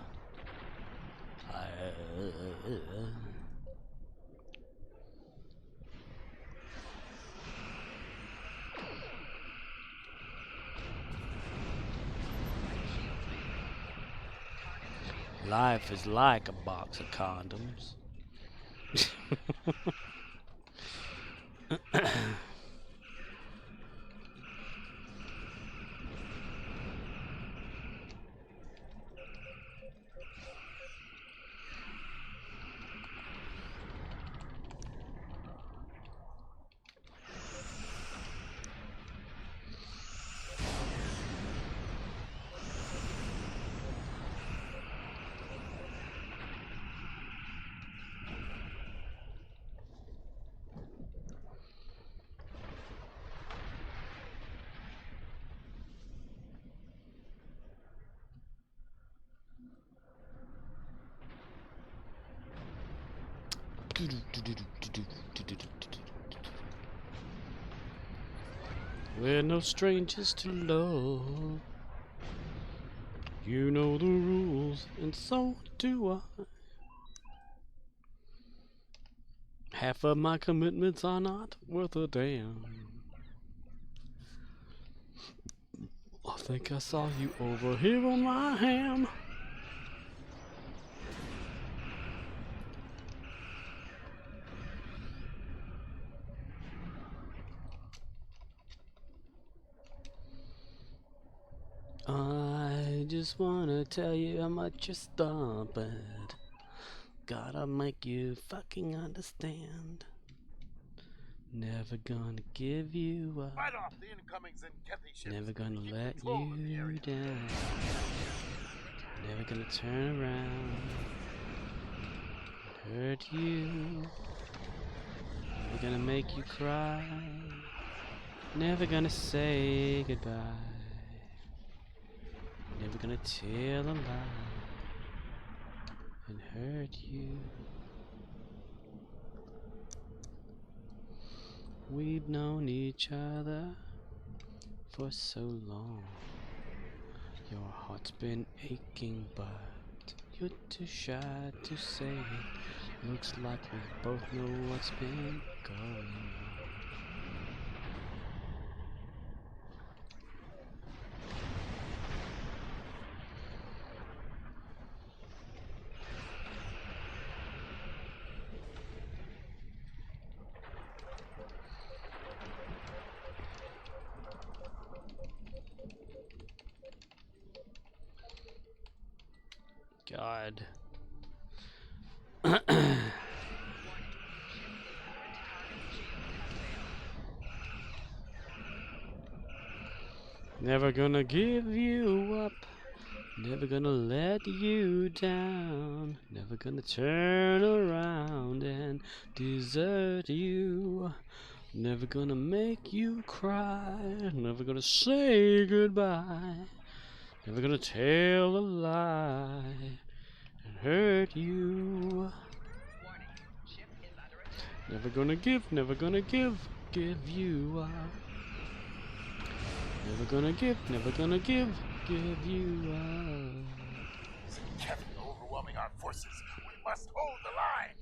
Life is like a box of condoms. We're no strangers to love. You know the rules, and so do I. Half of my commitments are not worth a damn. I think I saw you over here on my ham. I just wanna tell you how much you're stupid. Gotta make you fucking understand. Never gonna give you up. Fight off the incomings and Kethy ships. Never gonna Keep let control of the you area. down. Never gonna turn around and hurt you. Never gonna make you cry. Never gonna say goodbye. Never gonna tell a lie and hurt you. We've known each other for so long. Your heart's been aching, but you're too shy to say it. Looks like we both know what's been going on. God. Never gonna give you up. Never gonna let you down. Never gonna turn around and desert you. Never gonna make you cry. Never gonna say goodbye. Never gonna tell a lie and hurt you. Never gonna give you up. Never gonna give you up. Kethy overwhelming our forces. We must hold the line.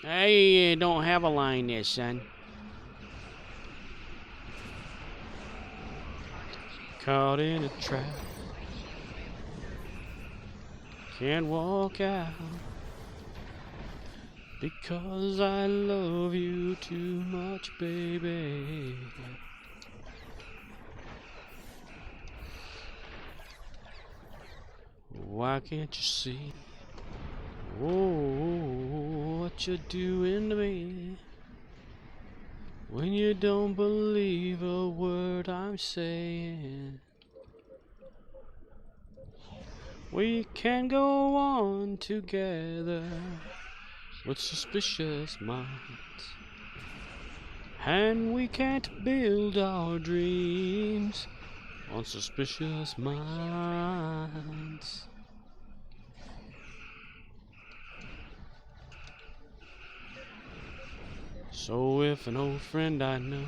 Hey, don't have a line there, son. Caught in a trap. Can't walk out. Because I love you too much, baby. Why can't you see? Oh, what you're doing to me? When you don't believe a word I'm saying. We can go on together with suspicious minds, and we can't build our dreams on suspicious minds. So if an old friend I know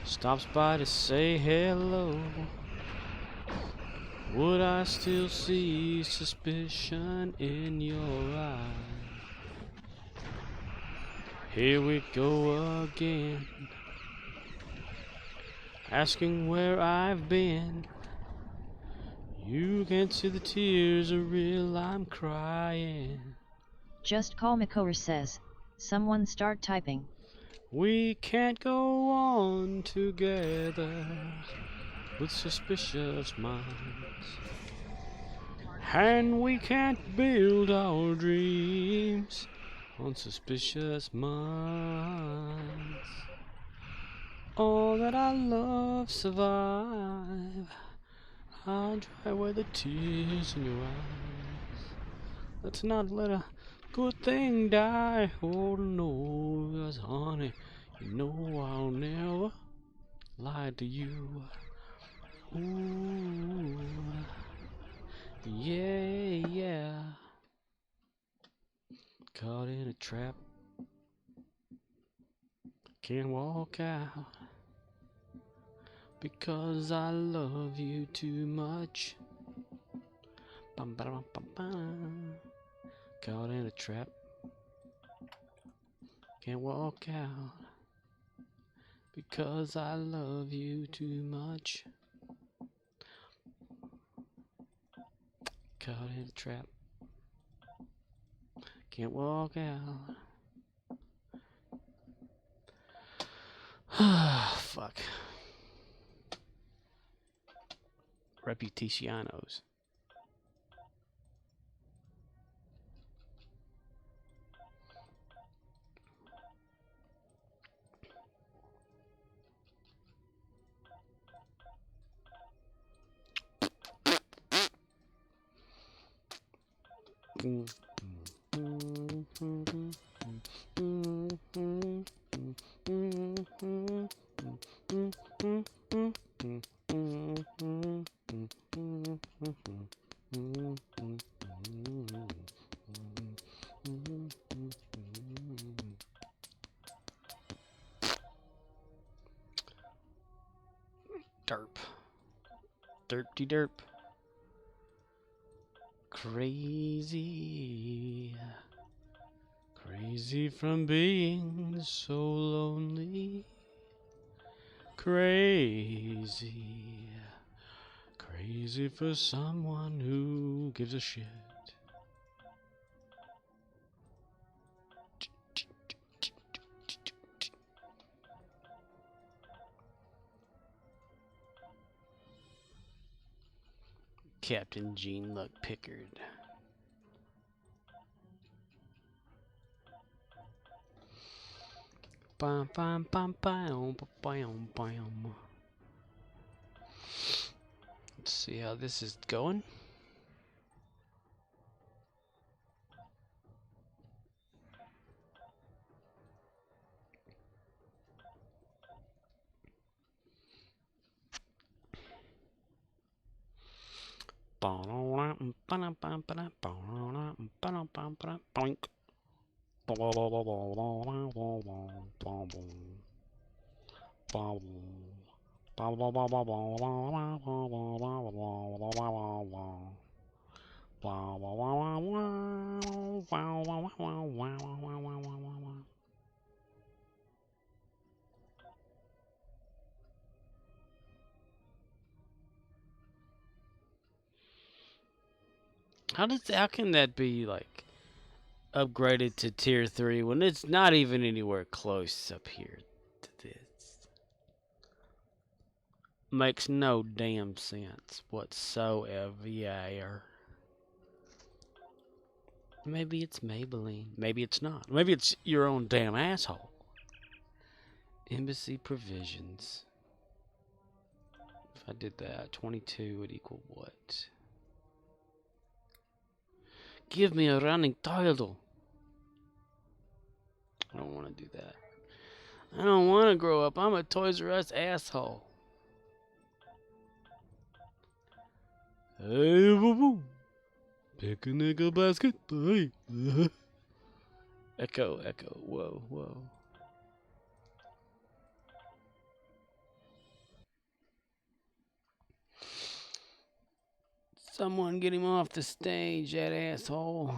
stops by to say hello, would I still see suspicion in your eye? Here we go again, asking where I've been. You can't see the tears are real, I'm crying. Just call Makor says. Someone start typing. We can't go on together with suspicious minds, and we can't build our dreams on suspicious minds. All that I love survive. I'll dry away the tears in your eyes. Let's not let a good thing die. Oh no, 'cause honey, you know I'll never lie to you. Ooh, yeah, yeah. Caught in a trap. Can't walk out. Because I love you too much. Bum, ba, bum, bum, bum. Caught in a trap. Can't walk out. Because I love you too much. Caught in a trap. Can't walk out. Fuck. Reputacionos. Derp. Derpty derp. Crazy. Crazy from being so lonely. Crazy. Crazy for someone who gives a shit. Captain Gene Luck Pickard. Bam, bam, bam, bam, bam, bam. Let's see how this is going. Boink. How can that be like upgraded to tier 3 when it's not even anywhere close up here to this? Makes no damn sense whatsoever. Maybe it's Maybelline. Maybe it's not. Maybe it's your own damn asshole. Embassy provisions. If I did that, 22 would equal what? Give me a running title. I don't want to do that. I don't want to grow up. I'm a Toys R Us asshole. Hey, boo-boo. Pick a nickel basket. Hey. Echo, echo. Whoa, whoa. Someone get him off the stage, that asshole.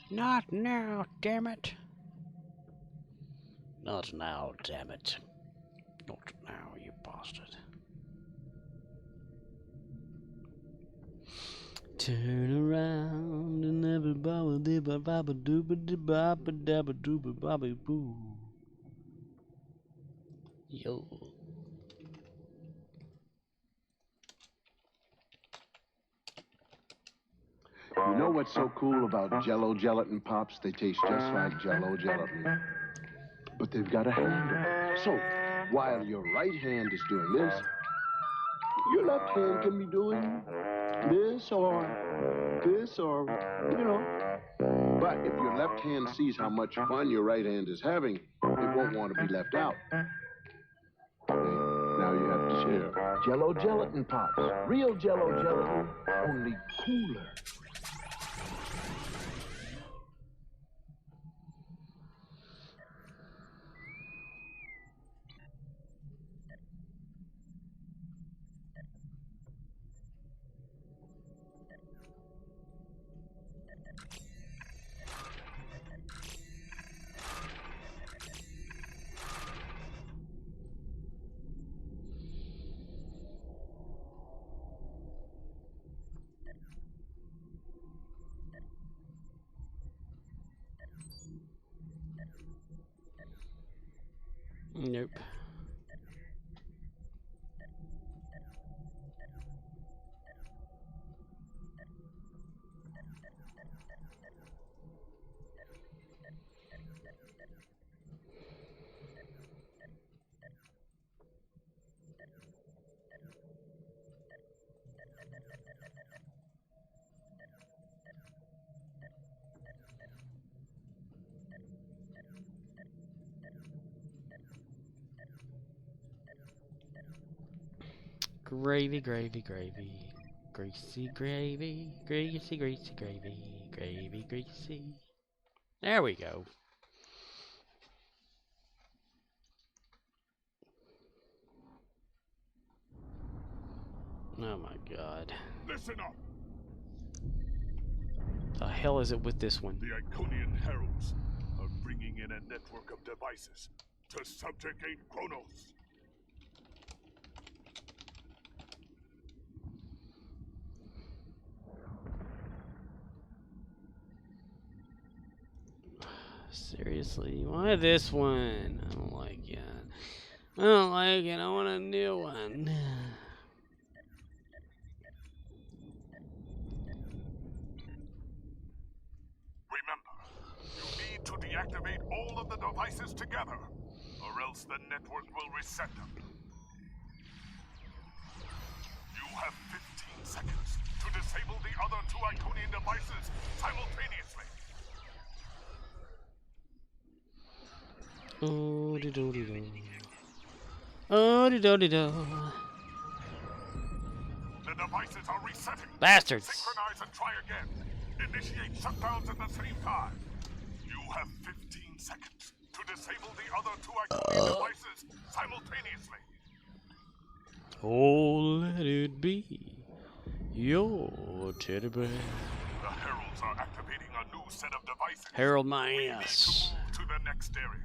Not now, damn it. Not now, damn it. Not now, you bastard. Turn around and everybody dibba babba dooba dibba dabba dooba babby boo. Yo. You know what's so cool about Jell-O gelatin pops? They taste just like Jell-O gelatin. But they've got a handle. So, while your right hand is doing this, your left hand can be doing this or, you know. But if your left hand sees how much fun your right hand is having, it won't want to be left out. Now you have to share. Jello gelatin pops. Real Jello gelatin, only cooler. Nope. Gravy, gravy, gravy. Greasy gravy. Greasy, greasy gravy. Gravy, greasy. There we go. Oh my god. Listen up! The hell is it with this one? The Iconian Heralds are bringing in a network of devices to subjugate Kronos. Seriously, why this one? I don't like it. I don't like it. I want a new one. Remember, you need to deactivate all of the devices together, or else the network will reset them. You have 15 seconds to disable the other 2 Iconian devices simultaneously. Oh, de do de do. Oh, de do de do. The devices are resetting. Bastards. Synchronize and try again. Initiate shutdowns at the same time. You have 15 seconds to disable the other 2 Iconian devices simultaneously. Oh, let it be your teddy bear. The Heralds are activating a new set of devices. Herald my We ass. need to move to the next area.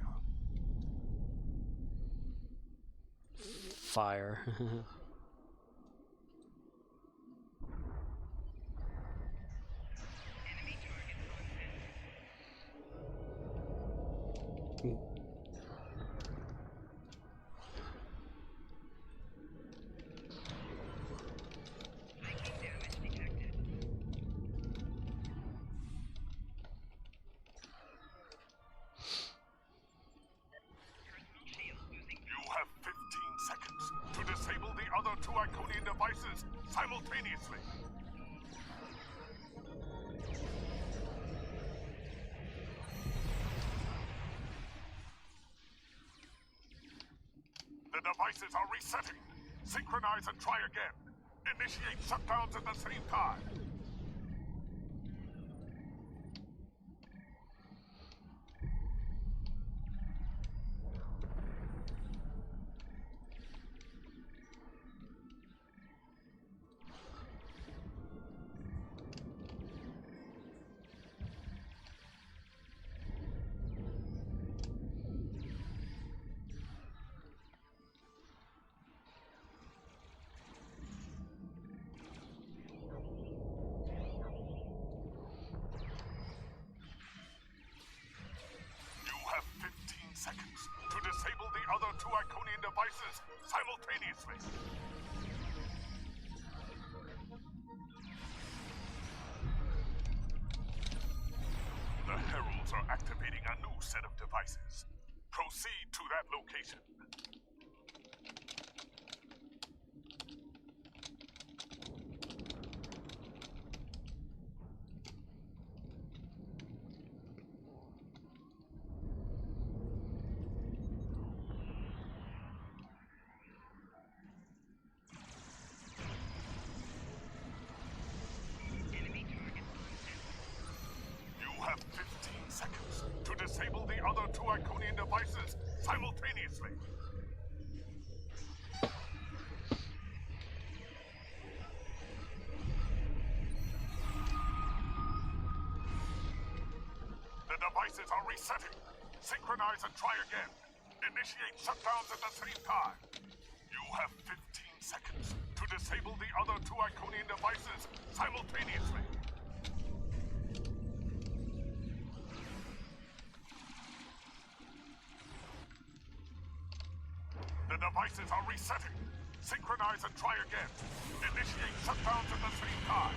Fire. You have 15 seconds to disable the other 2 Iconian devices simultaneously. The devices are resetting. Synchronize and try again. Initiate shutdowns at the same time. Seconds to disable the other 2 Iconian devices simultaneously. The Heralds are activating a new set of devices. Proceed to that location. disable the other two Iconian devices simultaneously. The devices are resetting. Synchronize and try again. Initiate shutdowns at the same time. You have 15 seconds to disable the other two Iconian devices simultaneously. The devices are resetting. Synchronize and try again. Initiate shutdowns at the same time.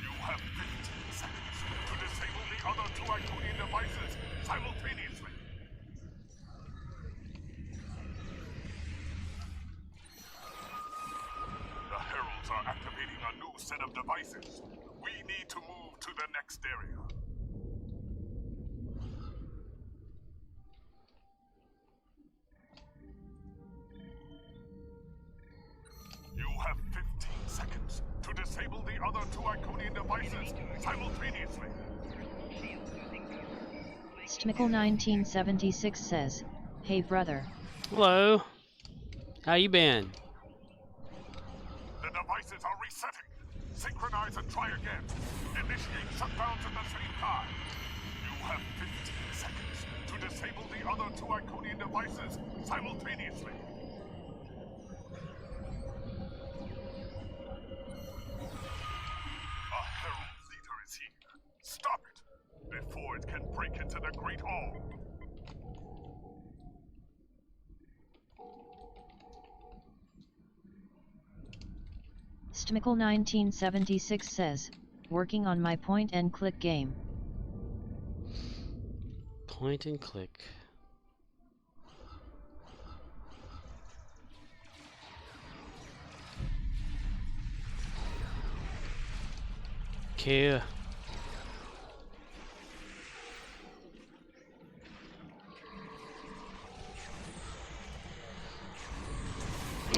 You have 15 seconds to disable the other two Iconian devices simultaneously. The heralds are activating a new set of devices. We need to move to the next area. You have 15 seconds to disable the other two Iconian devices simultaneously. Stmickle 1976 says, "Hey brother." Hello. How you been? The devices are resetting. Synchronize and try again. Initiate shutdowns at the same time. You have 15 seconds to disable the other two Iconian devices simultaneously. A herald leader is here. Stop it before it can break into the Great Hall. Stmickle 1976 says, "Working on my point and click game." Point and click. Okay.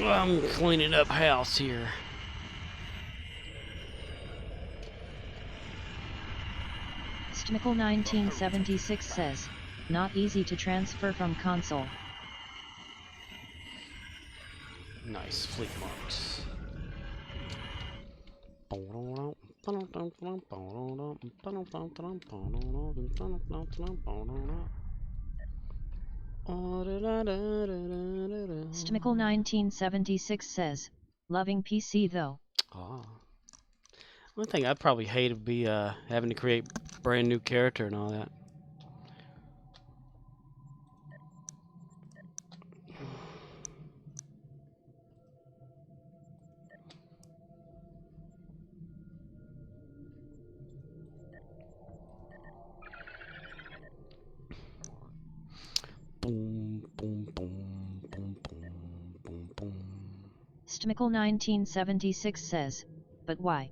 I'm cleaning up house here. Stmickle 1976 says, "Not easy to transfer from console." Nice fleet marks. Stmickle 1976 says, "Loving PC though." Ah. One thing I'd probably hate would be having to create brand new character and all that. Boom, boom, boom, boom, boom, boom, boom. Stmickle 1976 says, "But why?"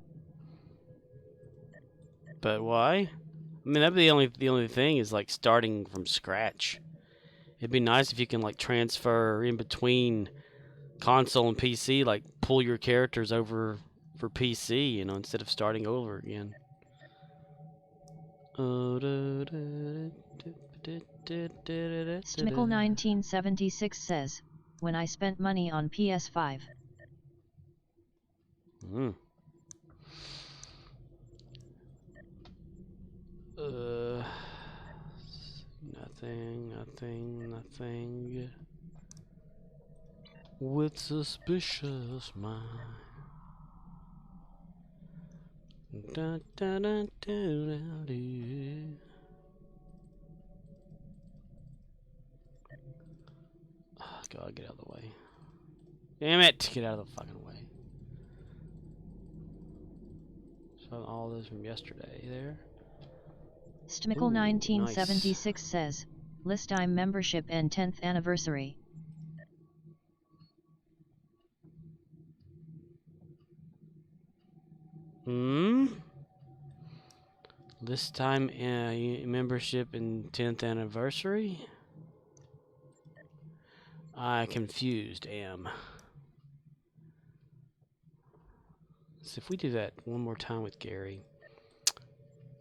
But why? I mean, that'd be the only thing is like starting from scratch. It'd be nice if you can like transfer in between console and PC, like pull your characters over for PC, you know, instead of starting over again. Stmickle 1976 says, "When I spent money on PS5. Nothing. With suspicious mind. Da, da, da, da, da, da. Oh, God, get out of the way. Damn it! Get out of the fucking way. So all this from yesterday there. Stmickle 1976 says, "List time membership and 10th anniversary." This time membership and 10th anniversary? I confused am. So if we do that one more time with Gary.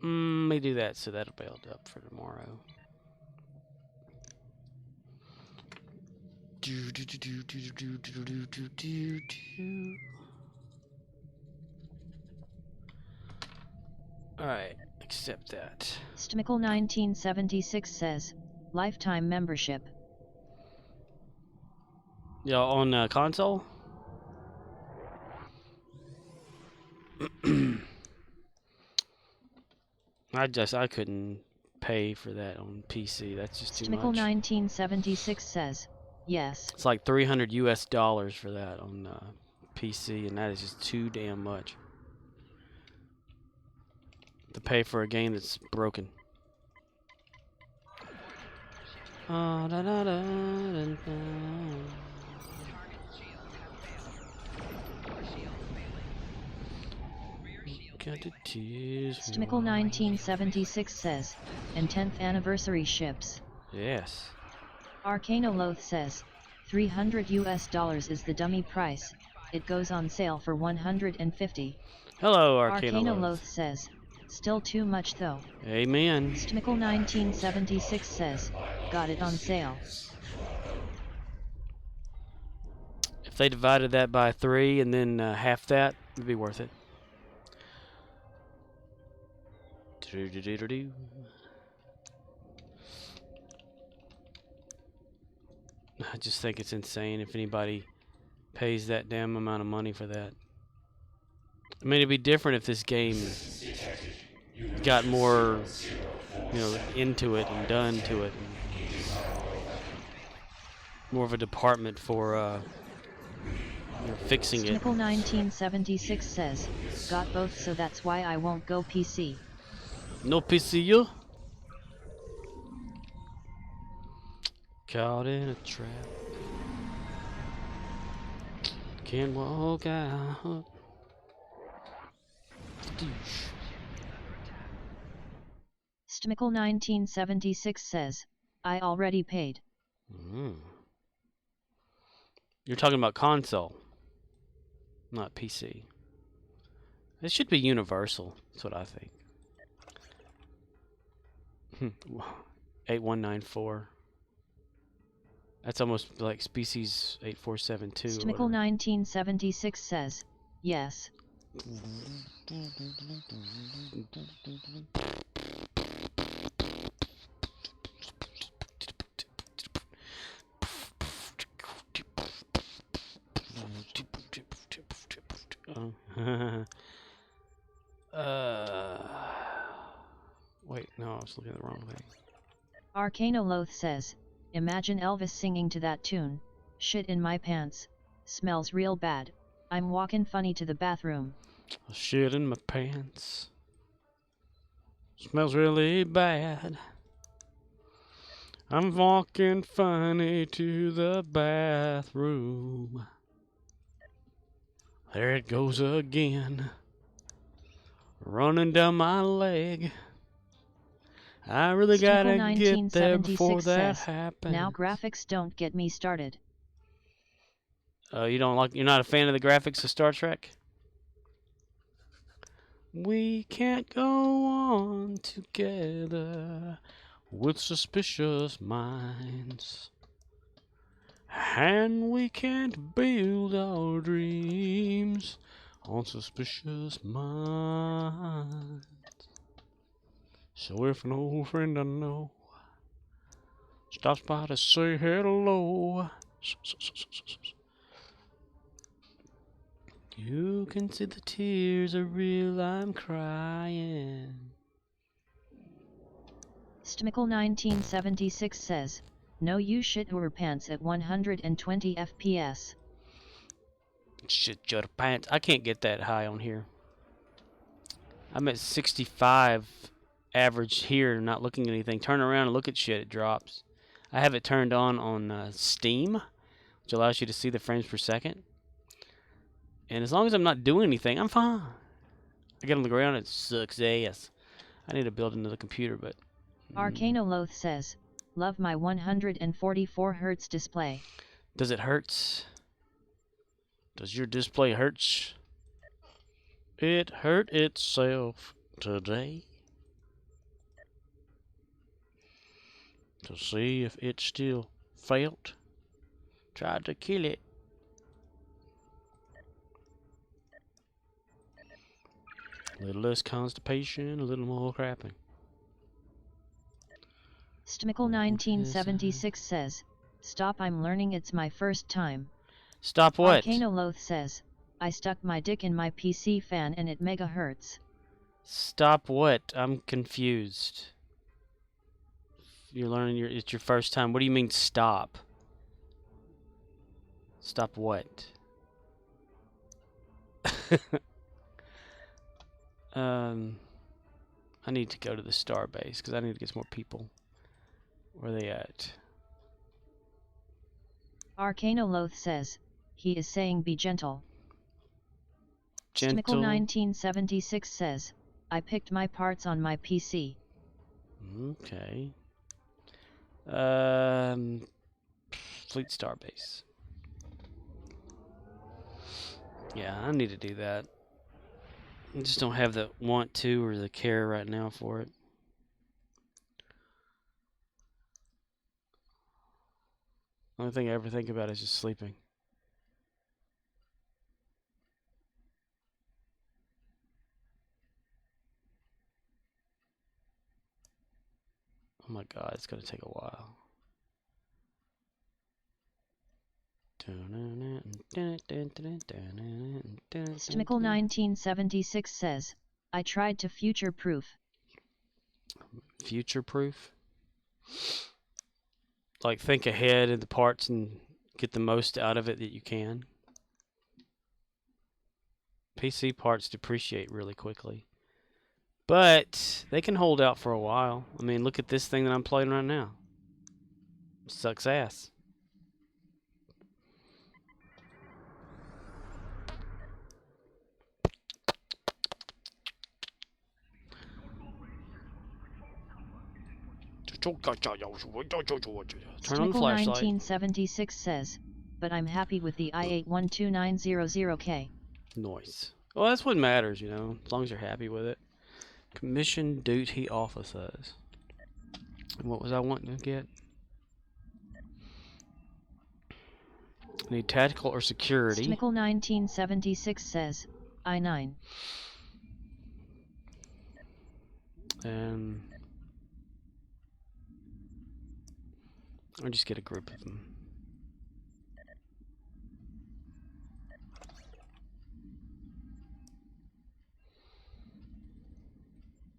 Let me do that so that'll build up for tomorrow. Alright, accept that. Stmickle1976 says, lifetime membership. Yeah, on console? I couldn't pay for that on PC. That's just too much. Stmickle1976 says, yes. It's like $300 US for that on PC, and that is just too damn much to pay for a game that's broken. Stmickle1976 says, and 10th anniversary ships. Yes. Arcanoloth says, $300 US is the dummy price. It goes on sale for $150. Hello, Arcanoloth says, still too much though. Amen. Stmickle1976 says, got it on sale. If they divided that by 3 and then half that, it'd be worth it. I just think it's insane if anybody pays that damn amount of money for that. I mean, it'd be different if this game got more, you know, into it and done to it. And more of a department for fixing it. Stmickle1976 says, got both, so that's why I won't go PC. No PC, you? Caught in a trap. Can't walk out. Stmickle1976 says, I already paid. You're talking about console, not PC. It should be universal. That's what I think. 8194. That's almost like Species 8472. Stmickle1976 says, yes. Wait, no, I was looking at the wrong thing. Arcanoloth says, imagine Elvis singing to that tune. Shit in my pants. Smells real bad. I'm walking funny to the bathroom. Shit in my pants. Smells really bad. I'm walking funny to the bathroom. There it goes again. Running down my leg. I really gotta get there before that happens. Now graphics don't get me started. You're not a fan of the graphics of Star Trek? We can't go on together with suspicious minds. And we can't build our dreams on suspicious minds. So if an old friend I know stops by to say hello, you can see the tears are real, I'm crying. Stmickle1976 says, no you shit your pants at 120 FPS. Shit your pants. I can't get that high on here. I'm at 65 average here, not looking at anything. Turn around and look at shit, it drops. I have it turned on Steam, which allows you to see the frames per second. And as long as I'm not doing anything, I'm fine. I get on the ground, it sucks ass. I need to build another computer, but... Arcanoloth says, love my 144 Hz display. Does it hurts? Does your display hurts? It hurt itself today. to see if it still felt. Tried to kill it. A little less constipation, a little more crapping. Stmickle 1976 says, "Stop, I'm learning, it's my first time." Stop what? Arcanoloth says, "I stuck my dick in my PC fan and it mega hurts." Stop what? I'm confused. You're learning it's your first time. What do you mean stop? Stop what? I need to go to the star base because I need to get some more people. Where are they at? Arcanoloth says, "He is saying be gentle." Gentle. Stmickle 1976 says, "I picked my parts on my PC." Okay. Fleet Starbase. Yeah, I need to do that. I just don't have the want to or the care right now for it. Only thing I ever think about is just sleeping. Oh my god, it's gonna take a while. Stmickle 1976 says, "I tried to future-proof." Future-proof? Like think ahead in the parts and get the most out of it that you can. PC parts depreciate really quickly. But they can hold out for a while. I mean, look at this thing that I'm playing right now. Sucks ass. Turn on the flashlight. 1976 says, "But I'm happy with the i8-12900K." Noise. Well, that's what matters, you know, as long as you're happy with it. Commission duty officers. And what was I wanting to get? I need tactical or security. Stmickle 1976 says, "I9." And I'll just get a group of them.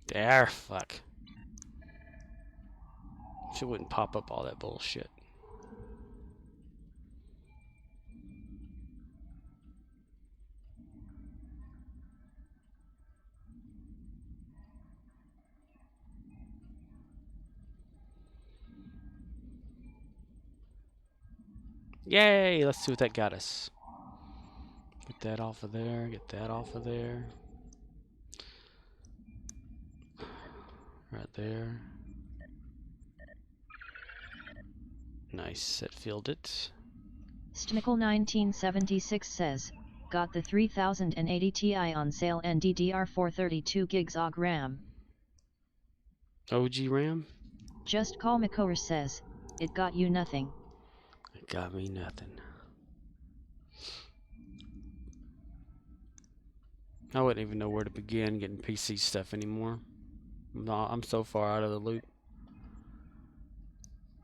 There, fuck. She wouldn't pop up all that bullshit. Yay! Let's see what that got us. Get that off of there. Get that off of there. Right there. Nice. That filled it. Stmickle 1976 says, "Got the 3080 Ti on sale and DDR4 32 gigs OG RAM." OG RAM? Just Call McCower says, "It got you nothing." It got me nothing. I wouldn't even know where to begin getting PC stuff anymore. I'm so far out of the loop.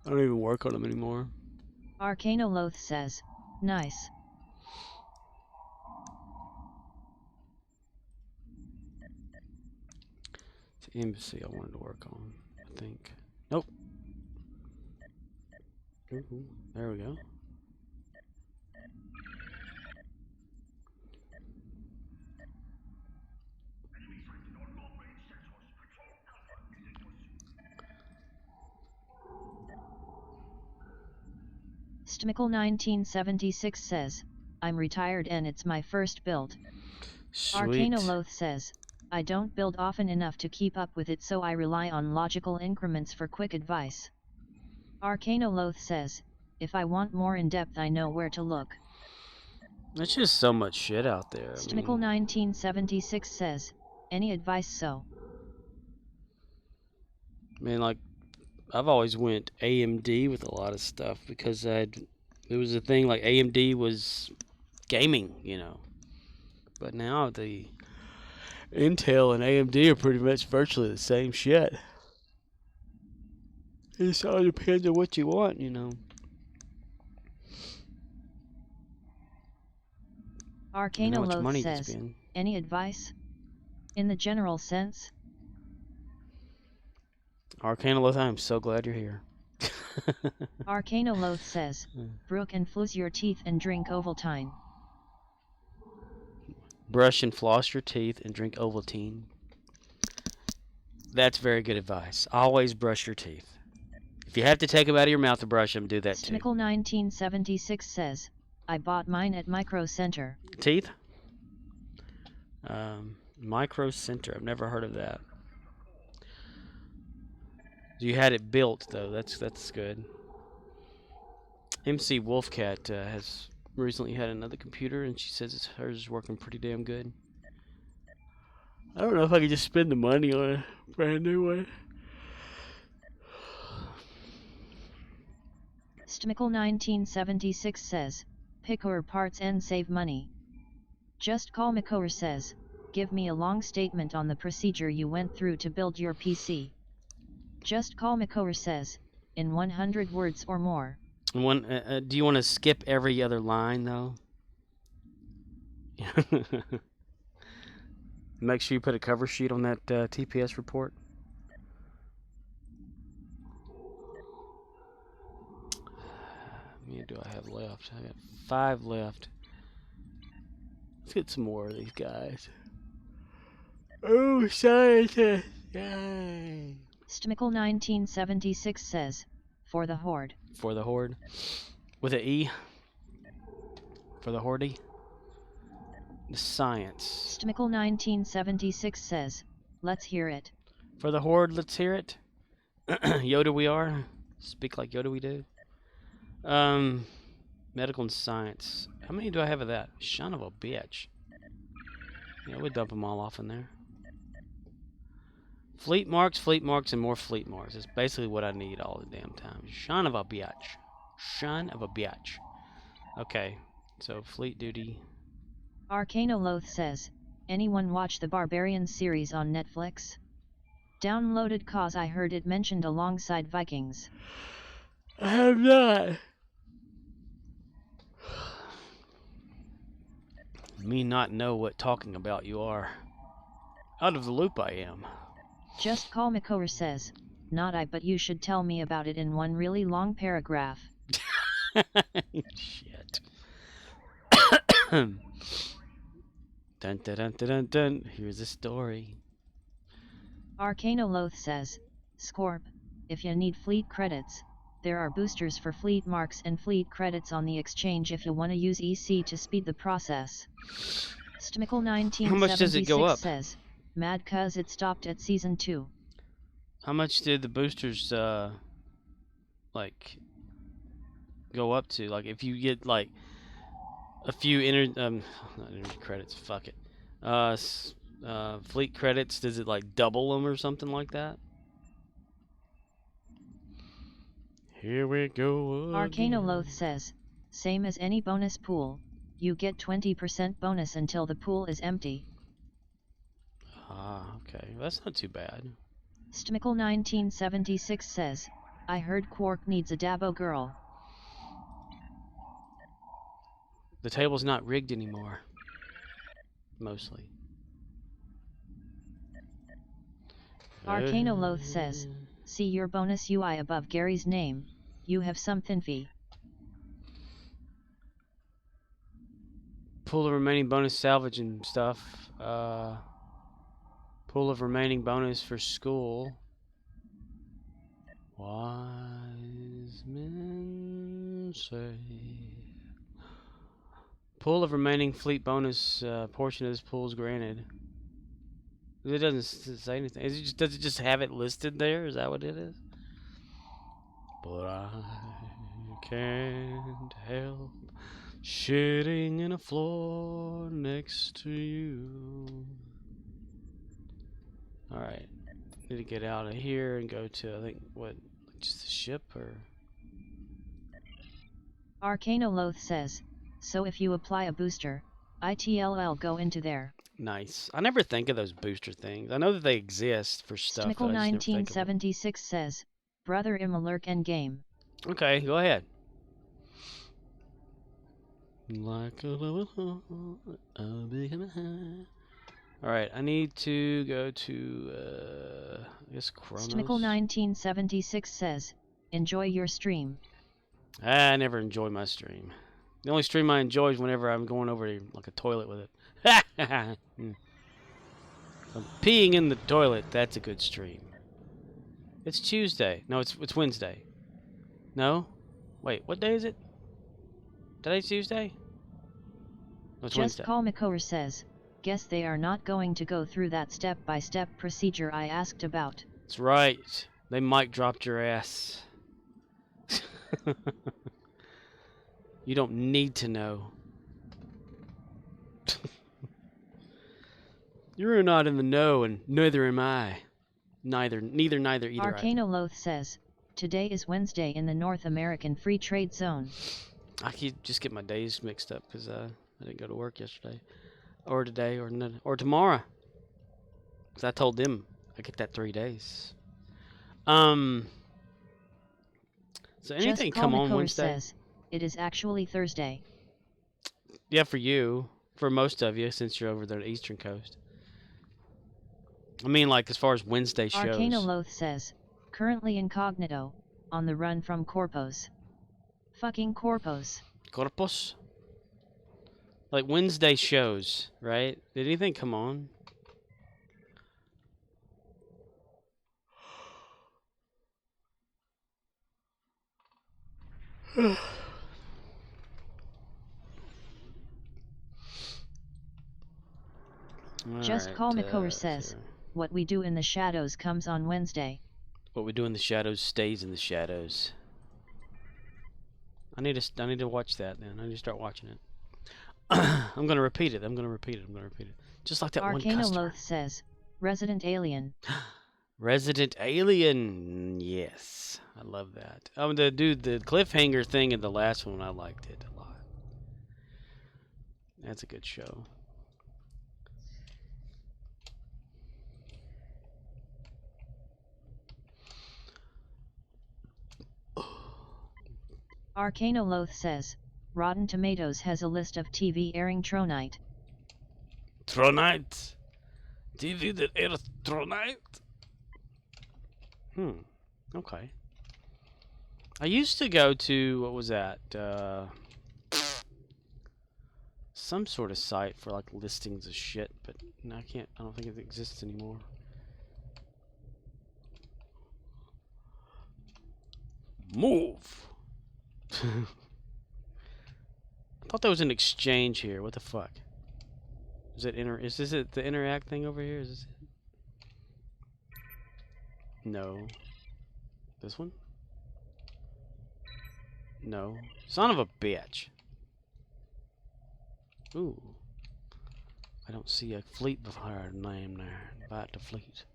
I don't even work on them anymore. Arcanoloth says, "Nice." It's the embassy I wanted to work on, I think. Nope. Ooh, there we go. Stmickle 1976 says, "I'm retired and it's my first build." Sweet. Arcanoloth says, "I don't build often enough to keep up with it, so I rely on logical increments for quick advice." Arcanoloth says, "If I want more in-depth, I know where to look." There's just so much shit out there. Stmickle 1976 says, "Any advice so?" I mean, like, I've always went AMD with a lot of stuff because it was a thing like AMD was gaming, you know. But now the Intel and AMD are pretty much virtually the same shit. It just all depends on what you want, you know. Arcanoloth says, any advice? In the general sense? Arcanoloth, I'm so glad you're here. Arcanoloth says, brook and floss your teeth and drink Ovaltine. Brush and floss your teeth and drink Ovaltine. That's very good advice. Always brush your teeth. If you have to take them out of your mouth to brush them, do that too. Smickle 1976 says, I bought mine at Micro Center. Teeth? Micro Center. I've never heard of that. You had it built though. That's good. MC Wolfcat has recently had another computer, and she says hers is working pretty damn good. I don't know if I could just spend the money on a brand new one. Stmickle 1976 says, pick our parts and save money. Just Call McCower says, give me a long statement on the procedure you went through to build your PC. Just Call McCower says, in 100 words or more. Do you want to skip every other line though? Make sure you put a cover sheet on that TPS report. How many do I have left? I got 5 left. Let's get some more of these guys. Oh, scientist! Yay! Stmickle 1976 says, for the Horde. For the Horde. With an E. For the Horde. The science. Stmickle 1976 says, let's hear it. For the Horde, let's hear it. Yoda we are. Speak like Yoda we do. Medical and science. How many do I have of that? Son of a bitch. Yeah, we dump them all off in there. Fleet marks, and more fleet marks. It's basically what I need all the damn time. Son of a bitch. Son of a bitch. Okay, so fleet duty. Arcanoloth says, anyone watch the Barbarian series on Netflix? Downloaded cause I heard it mentioned alongside Vikings. I have not. Me not know what talking about you are. Out of the loop I am. Just Call McCower says, not I, but you should tell me about it in one really long paragraph. Shit. Dun dun dun dun dun. Here's a story. Arcanoloth says, Scorp, if you need fleet credits, there are boosters for fleet marks and fleet credits on the exchange if you want to use EC to speed the process. Stmickle 1976 says, mad cuz it stopped at season 2. How much did the boosters like go up to? Like if you get like a few not energy credits, fuck it. Fleet credits, does it like double them or something like that? Here we go. Arcanoloth says, same as any bonus pool, you get 20% bonus until the pool is empty. Ah, okay. That's not too bad. Stmickle 1976 says, I heard Quark needs a Dabo girl. The table's not rigged anymore. Mostly. Arcanoloth says, see your bonus UI above Gary's name, you have something fee. Pool of remaining bonus salvage and stuff. Pool of remaining bonus for school. Wise men say. Pool of remaining fleet bonus portion of this pool is granted. It doesn't say anything. Does it just have it listed there? Is that what it is? But I can't help shitting in a floor next to you. Alright. Need to get out of here and go to, I think, what, just the ship, or? Arcanoloth says, so if you apply a booster, ITLL go into there. Nice. I never think of those booster things. I know that they exist for stuff, but I just never think of it. Snickle1976 says, brother im a lurk endgame. Okay, go ahead. Like a little heart, I'll be high. Alright, I need to go to, I guess Chronos. Snickle1976 says, enjoy your stream. I never enjoy my stream. The only stream I enjoy is whenever I'm going over to, like, a toilet with it. I'm peeing in the toilet. That's a good stream. It's Tuesday. No, it's Wednesday. No? Wait, what day is it? Today's Tuesday? No, it's Just Wednesday. Call McCower says, guess they are not going to go through that step-by-step procedure I asked about. That's right. They mic dropped your ass. You don't need to know. You're not in the know, and neither am I. Neither, either. Arcanoloth says, today is Wednesday in the North American Free Trade Zone. I keep just get my days mixed up because I didn't go to work yesterday, or today, or tomorrow. Because I told them I get that 3 days. So anything Just Call come on McCower Wednesday? says, it is actually Thursday. Yeah, for you, for most of you, since you're over there on the Eastern Coast. I mean, like, as far as Wednesday shows. Arcanoloth says, currently incognito, on the run from Corpos. Fucking Corpos. Corpus? Like, Wednesday shows, right? Did anything come on? Just Call McCower says, what we do in the shadows comes on Wednesday. What we do in the shadows stays in the shadows. I need to watch that then. I need to start watching it. I'm gonna repeat it. I'm gonna repeat it. Just like that one customer. Arcanoloth says, Resident Alien. Resident Alien. Yes, I love that. The cliffhanger thing in the last one, I liked it a lot. That's a good show. Arcanoloth says, Rotten Tomatoes has a list of TV airing Tronite. Tronite? TV that airs Tronite? Okay. I used to go to, what was that? Some sort of site for like listings of shit, but no, I don't think it exists anymore. Move! I thought there was an exchange here. What the fuck? Is this the interact thing over here? Is this it? No. This one? No. Son of a bitch. Ooh. I don't see a fleet before our name there. Invite to fleet.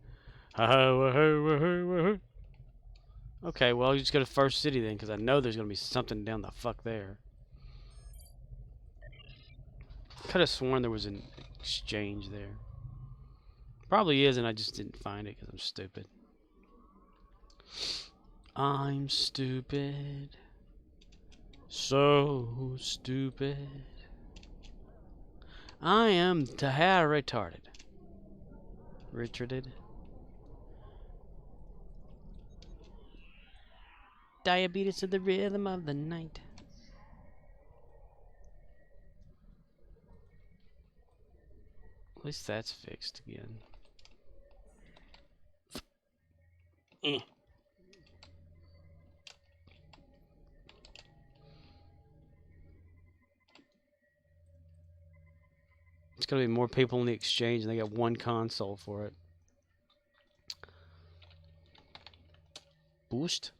Okay, well, you just go to First City then, because I know there's going to be something down the fuck there. Could have sworn there was an exchange there. Probably is, and I just didn't find it because I'm stupid. I'm stupid. So stupid. I am retarded. Retarded. Diabetes to the rhythm of the night. At least that's fixed again. It's gonna be more people in the exchange, and they got one console for it. Boost.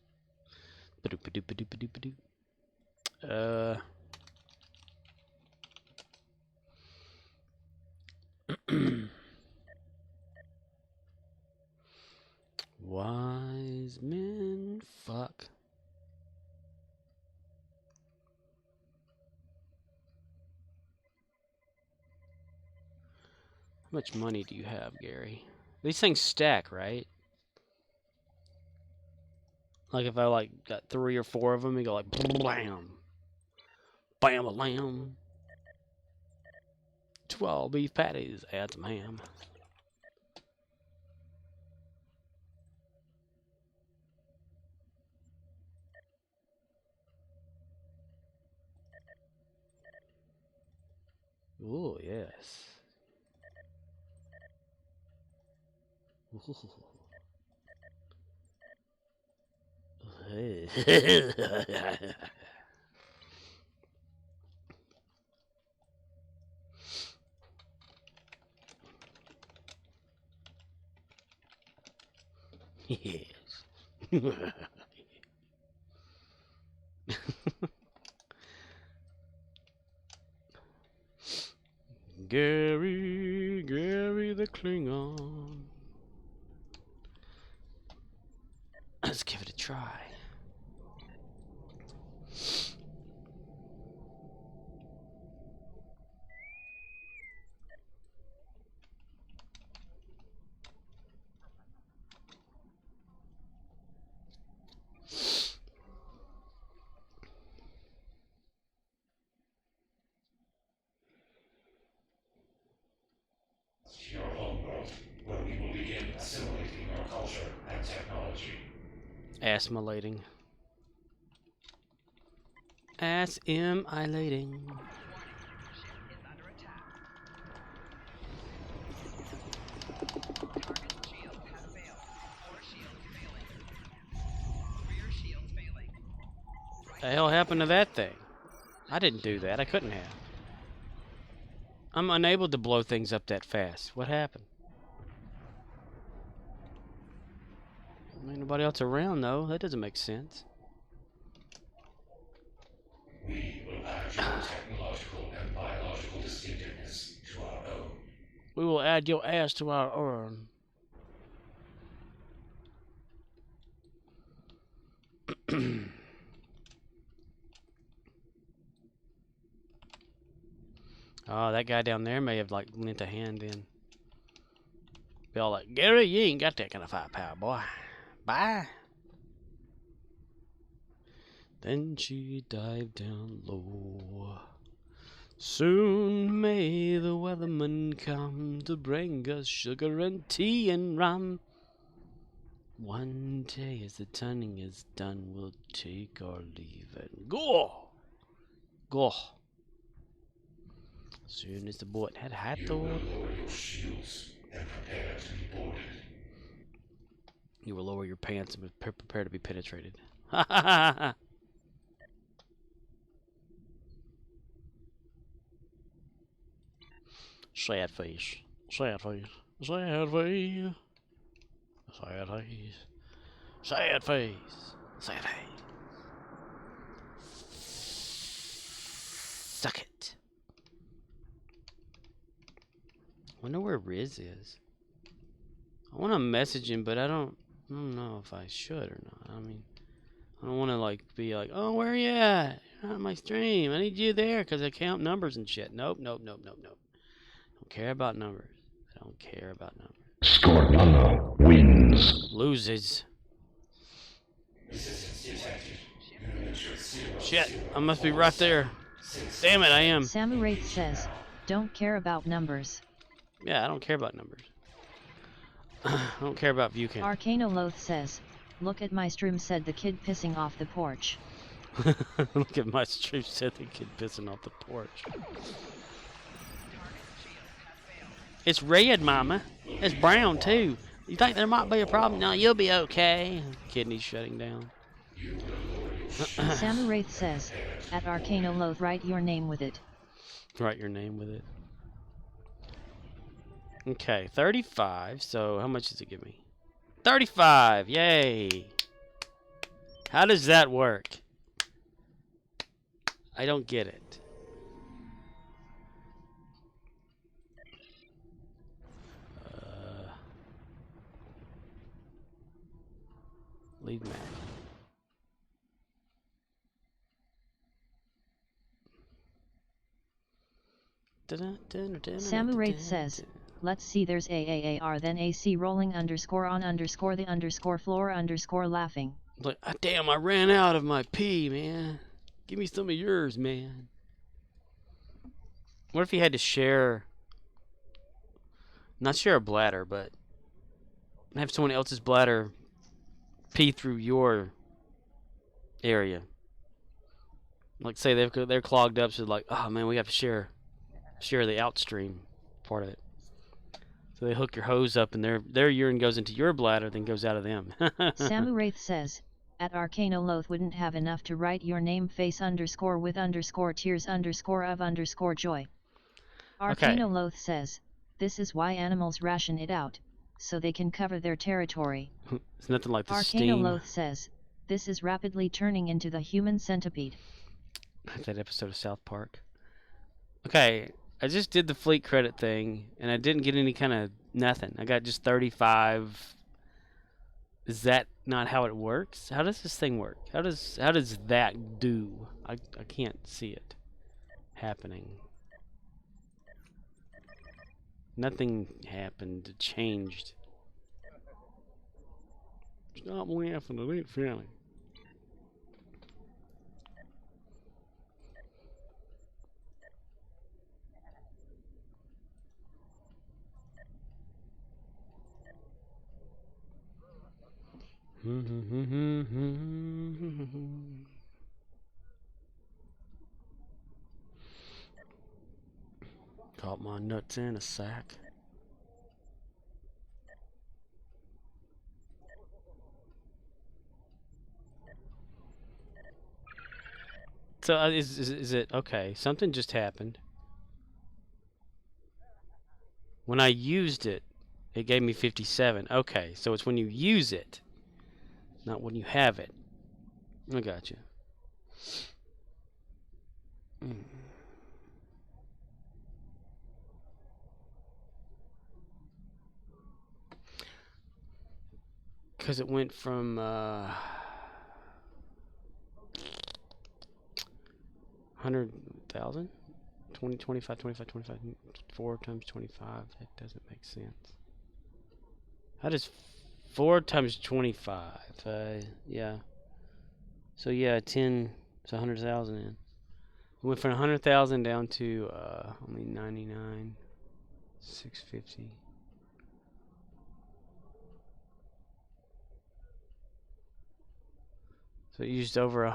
Wise men fight How much money do you have, Gary? These things stack, right? Like if I like got 3 or 4 of them, you go like blam, bam, a lamb. 12 beef patties, add some ham. Ooh, yes. Ooh. Yes. Gary, Gary the Klingon. Let's give it a try. Your homeworld, where we will begin assimilating your culture and technology. Assimilating. Assimilating. The hell happened to that thing? I didn't do that. I couldn't have. I'm unable to blow things up that fast. What happened? Ain't nobody else around though. That doesn't make sense. We will add your technological and biological distinctiveness to our own. We will add your ass to our own. Oh, that guy down there may have like lent a hand in. Be all like, Gary, you ain't got that kind of firepower, boy. Bye. Then she dived down low. Soon may the weatherman come to bring us sugar and tea and rum. One day as the turning is done, we'll take our leave and go. Go. Soon as the boat had hat though. You will lower your shields and prepare to be boarded. You will lower your pants and prepare to be penetrated. Ha ha ha ha. Sad face. Sad face. Sad face. Sad face. Sad face. Sad face. Suck it. Wonder where Riz is. I want to message him, but I don't know if I should or not. I mean, I don't want to like be like, oh, where are you at? You're not on my stream. I need you there because I count numbers and shit. Nope, nope, nope, nope, nope. Don't care about numbers. I don't care about numbers. Scorpio wins. Loses. Shit, I must be right there. Damn it, I am. Samuraith says, don't care about numbers. Yeah, I don't care about numbers. I don't care about view count. Arcanoloth says, look at my stream, said the kid pissing off the porch. Look at my stream, said the kid pissing off the porch. It's red, mama. It's brown, too. You think there might be a problem? No, you'll be okay. Kidney's shutting down. Samuraith says, at Arcanoloth, write your name with it. Write your name with it. Okay, 35. So how much does it give me? 35. Yay. How does that work? I don't get it. Lead map. Samuraith says, Let's see, there's AAAR, then AC rolling underscore on underscore the underscore floor underscore laughing. Like, ah, damn, I ran out of my pee, man. Give me some of yours, man. What if you had to share, not share a bladder, but have someone else's bladder pee through your area? Like, say they're clogged up, so like, oh man, we have to share the outstream part of it. So they hook your hose up, and their urine goes into your bladder, then goes out of them. Samu Wraith says, at Arcanoloth wouldn't have enough to write your name face underscore with underscore tears underscore of underscore joy. Arcanoloth says, this is why animals ration it out, so they can cover their territory. It's nothing like the steam. Arcanoloth says, this is rapidly turning into the human centipede. That episode of South Park. Okay, I just did the fleet credit thing, and I didn't get any kind of nothing. I got just 35. Is that not how it works? How does this thing work? How does that do? I can't see it happening. Nothing happened. It changed. Stop laughing. It ain't funny. Caught my nuts in a sack. So is it okay? Something just happened. When I used it, it gave me 57. Okay, so it's when you use it, not when you have it. I got you. Because it went from 100,000? 20, 25, 25, 25, 4 times 25. That doesn't make sense. How does 4 times 25? Yeah. So yeah, 10. It's 100,000 in. We went from 100,000 down to only 99, 650. So it used over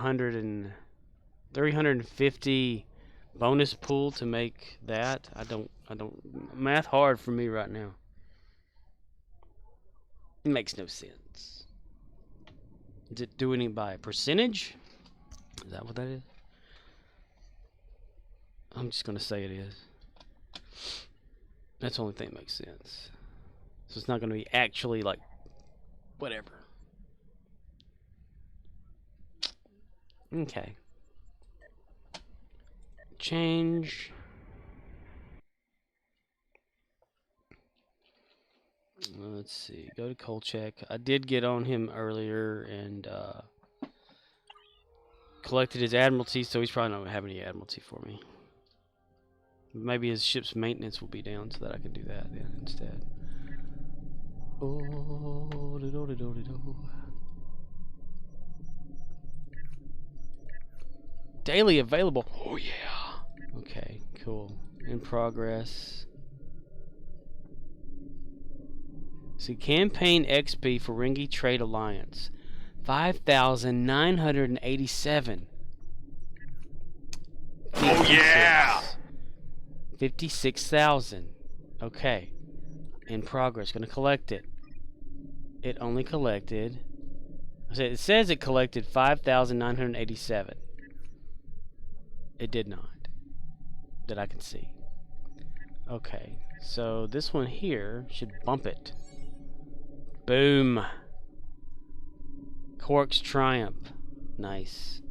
350 bonus pool to make that. I don't math hard for me right now. It makes no sense. Is it doing it by percentage? Is that what that is? I'm just gonna say it is. That's the only thing that makes sense. So it's not gonna be actually like whatever. Okay. Change. Let's see. Go to Kolchak. I did get on him earlier and collected his admiralty, so he's probably not going to have any admiralty for me. Maybe his ship's maintenance will be down so that I can do that then instead. Oh, daily available. Oh yeah. Okay, cool. In progress. See, campaign XP for Ringy Trade Alliance. 5,987. Oh yeah. 56,000. Okay. In progress. Gonna collect it. It only collected. It says it collected 5,987. It did not. That I can see. Okay. So this one here should bump it. Boom. Cork's Triumph. Nice.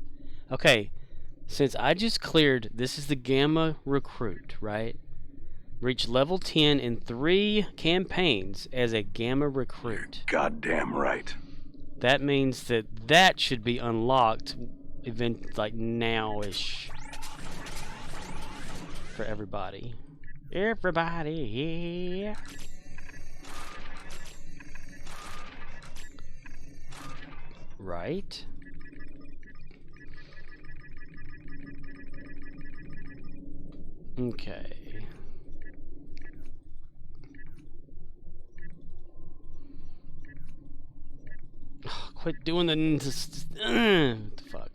Okay. Since I just cleared, this is the Gamma Recruit, right? Reach level 10 in 3 campaigns as a Gamma Recruit. Goddamn right. That means that should be unlocked like now-ish for everybody. Everybody here. Right. Okay. Oh, quit doing the what the fuck.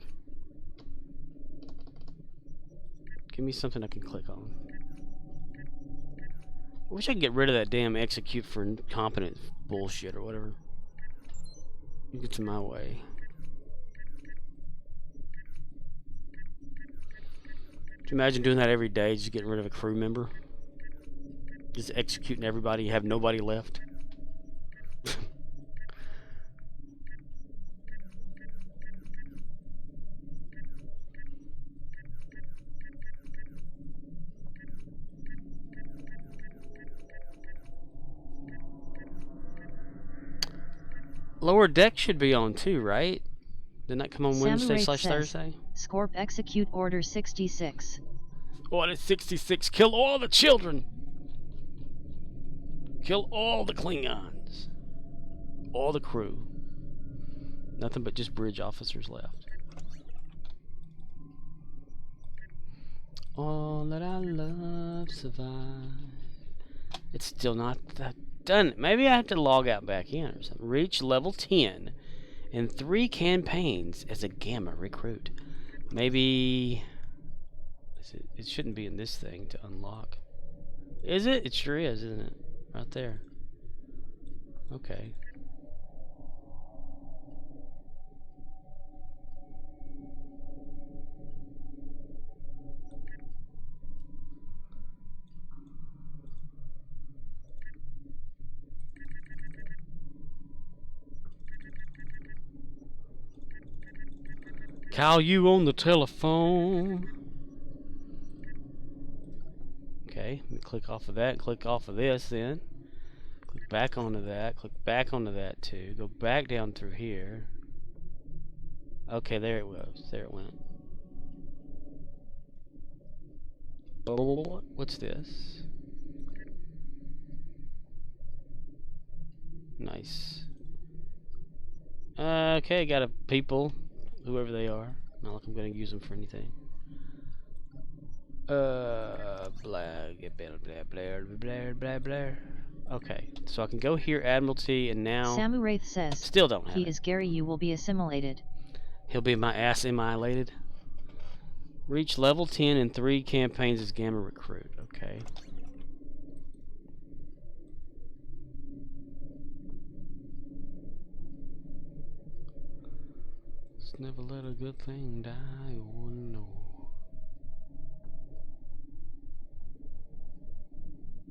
Give me something I can click on. I wish I could get rid of that damn execute for incompetent bullshit or whatever. It gets in my way. Could you imagine doing that every day, just getting rid of a crew member? Just executing everybody, you have nobody left. Lower Deck should be on too, right? Didn't that come on Wednesday/Thursday? Scorp execute order 66. Order 66. Kill all the children. Kill all the Klingons. All the crew. Nothing but just bridge officers left. All that I love survive. It's still not that done. Maybe I have to log out back in or something. Reach level 10 in 3 campaigns as a Gamma recruit. Maybe it shouldn't be in this thing to unlock. Is it? It sure is, isn't it? Right there. Okay. Call you on the telephone. Okay, let me click off of that and click off of this then. Click back onto that, click back onto that too. Go back down through here. Okay, there it was. There it went. What's this? Nice. Okay, got a people. Whoever they are. Not like I'm going to use them for anything. Blah, blah, blah, blah. Okay, so I can go here, Admiralty, and now... Samu Wraith says, still don't have he it. is Gary, you will be assimilated. He'll be my ass annihilated. Reach level 10 in 3 campaigns as Gamma Recruit. Okay. Never let a good thing die, oh no.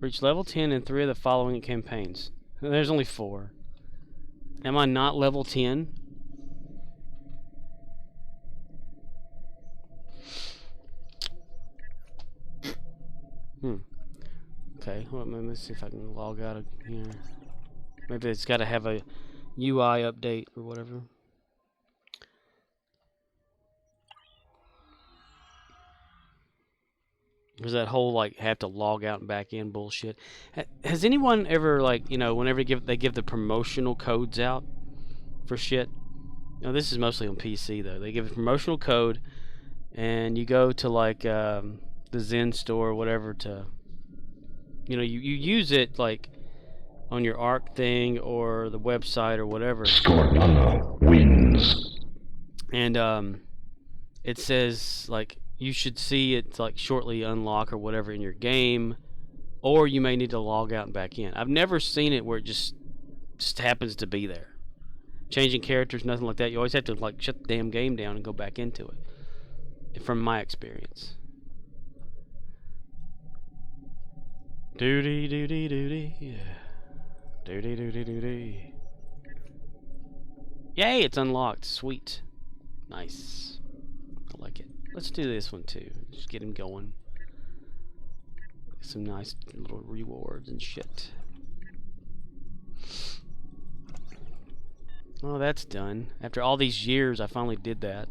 Reach level 10 in 3 of the following campaigns. There's only 4. Am I not level 10? Okay, well, let's see if I can log out of here. Maybe it's got to have a UI update or whatever. There's that whole like have to log out and back in bullshit. Has anyone ever like, you know, whenever they give the promotional codes out for shit? You know, this is mostly on PC though. They give a promotional code, and you go to like the Zen store or whatever to, you know, you use it like on your ARC thing or the website or whatever. Scorp wins. And it says like, you should see it like shortly unlock or whatever in your game, or you may need to log out and back in. I've never seen it where it just happens to be there. Changing characters, nothing like that. You always have to like shut the damn game down and go back into it. From my experience. Doody doody doody. Yeah. Doody doody doody. Yay, it's unlocked. Sweet. Nice. I like it. Let's do this one too. Just get him going. Some nice little rewards and shit. Oh, that's done. After all these years, I finally did that.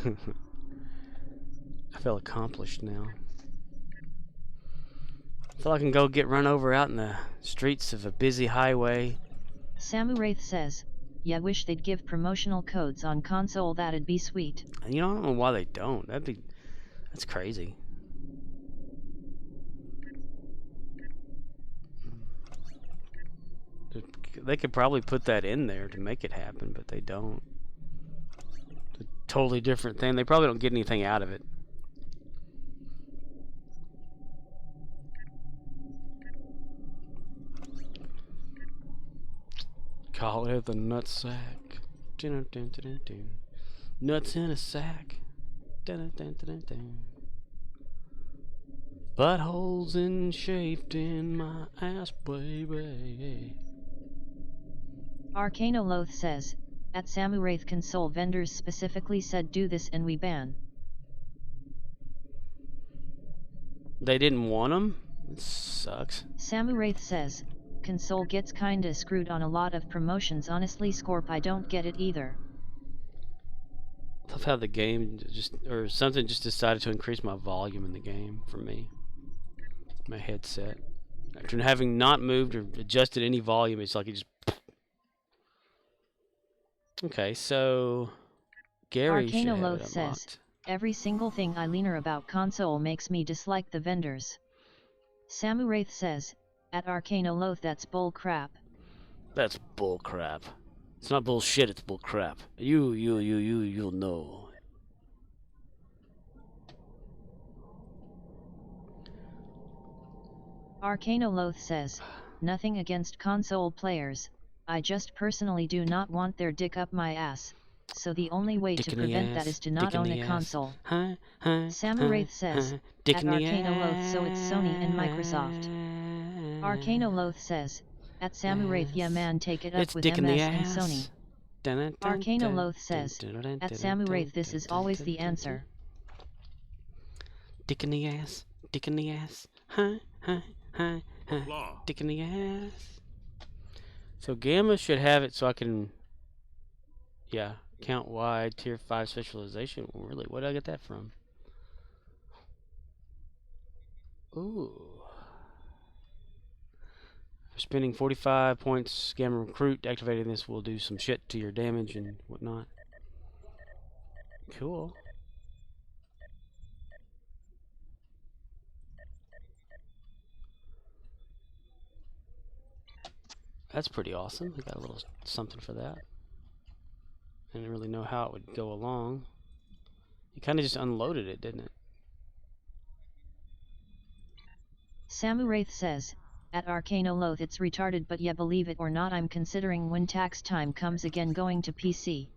I feel accomplished now. So I can go get run over out in the streets of a busy highway. Samuraith says, yeah, wish they'd give promotional codes on console, that'd be sweet. And I don't know why they don't. That's crazy. They could probably put that in there to make it happen, but they don't. It's a totally different thing. They probably don't get anything out of it. Call it the nutsack. Nuts in a sack. Buttholes enchafed in my ass, baby. Arcanoloth says, at Samuraith console vendors specifically said do this and we ban. They didn't want them? It sucks. Samuraith says, console gets kinda screwed on a lot of promotions, honestly Scorp, I don't get it either. I love how the game or something just decided to increase my volume in the game for me. My headset. After having not moved or adjusted any volume, it's like it just... Okay, so... Gary should have it says, every single thing I leaner about console makes me dislike the vendors. Samuraith says, at Arcanoloth, that's bull crap. That's bull crap. It's not bullshit, it's bull crap. You'll know. Arcanoloth says, nothing against console players, I just personally do not want their dick up my ass, so the only way to prevent that is to not own a console. Samuraith says, at Arcanoloth, so it's Sony and Microsoft. Arcanoloth says, at Samuraith, yeah man, take it up with MS and Sony. Arcanoloth says, at Samuraith, this is always the answer. Dick in the ass, dick in the ass, dick in the ass. So Gamma should have it so I can, yeah, count wide tier 5 specialization. Really, where did I get that from? Ooh. For spending 45 points, Gamma Recruit, activating this will do some shit to your damage and whatnot. Cool. That's pretty awesome. I got a little something for that. I didn't really know how it would go along. You kind of just unloaded it, didn't it? Samuraith says, at Arcanoloth, it's retarded, but yeah, believe it or not, I'm considering when tax time comes again going to PC.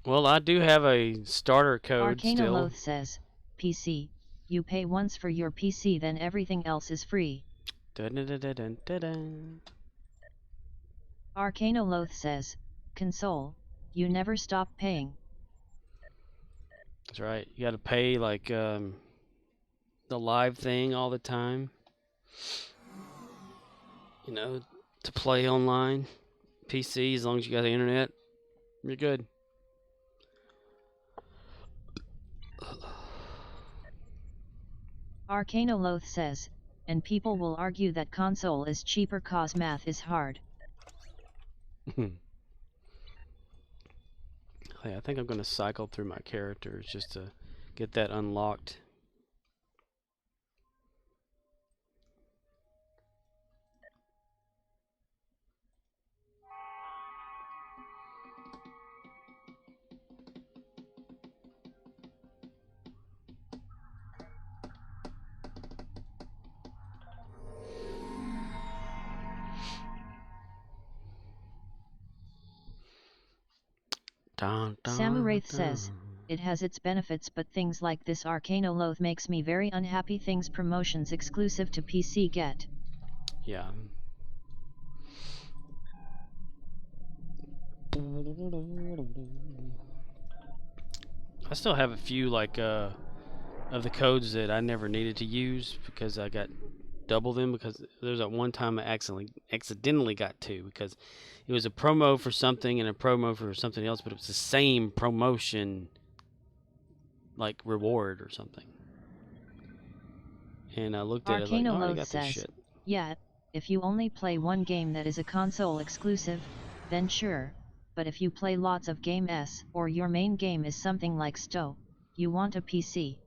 Well, I do have a starter code Arcanoloth still. says, PC. You pay once for your PC, then everything else is free. Arcanoloth says, console. You never stop paying. That's right. You got to pay like the live thing all the time. You know, to play online. PC, as long as you got the internet, you're good. Arcanoloth says, and people will argue that console is cheaper cause math is hard. Hey, I think I'm going to cycle through my characters just to get that unlocked. Samuraith says, it has its benefits, but things like this Arcanoloth makes me very unhappy. Things promotions exclusive to PC get. Yeah. I still have a few like of the codes that I never needed to use because I got double them, because there's that one time I accidentally got two because it was a promo for something and a promo for something else, but it was the same promotion, like reward or something. And I looked at it like, oh, I got this says, shit. yeah, if you only play one game that is a console exclusive, then sure, but if you play lots of games or your main game is something like Sto, you want a PC.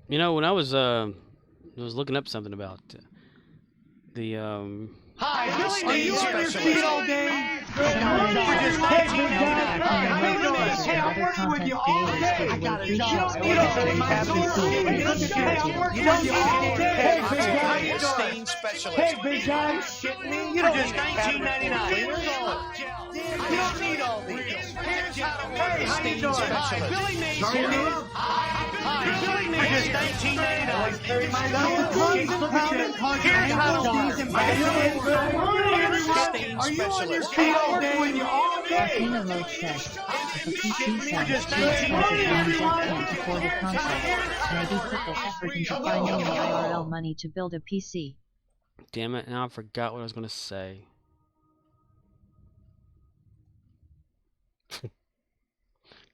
You know, when I was looking up something about the Hi, are you on your feet all day? Hey, I'm working with you all day. I got a job. You don't take my Hey, I'm working with you all day. Hey, big guy. Hey, big guy. You don't just $19.99. You don't need all these. Hey, how you doing? Hi, Billy Mays here. Hi, Billy Mays here. Just $19.99. Here's how to do it. Are you on your feet all day? When you all day? Arcanoload says, if a PC sounds too expensive and Jack can't afford a console, maybe put the effort into finding the IRL money to build a PC. damn it, now I forgot what I was gonna say.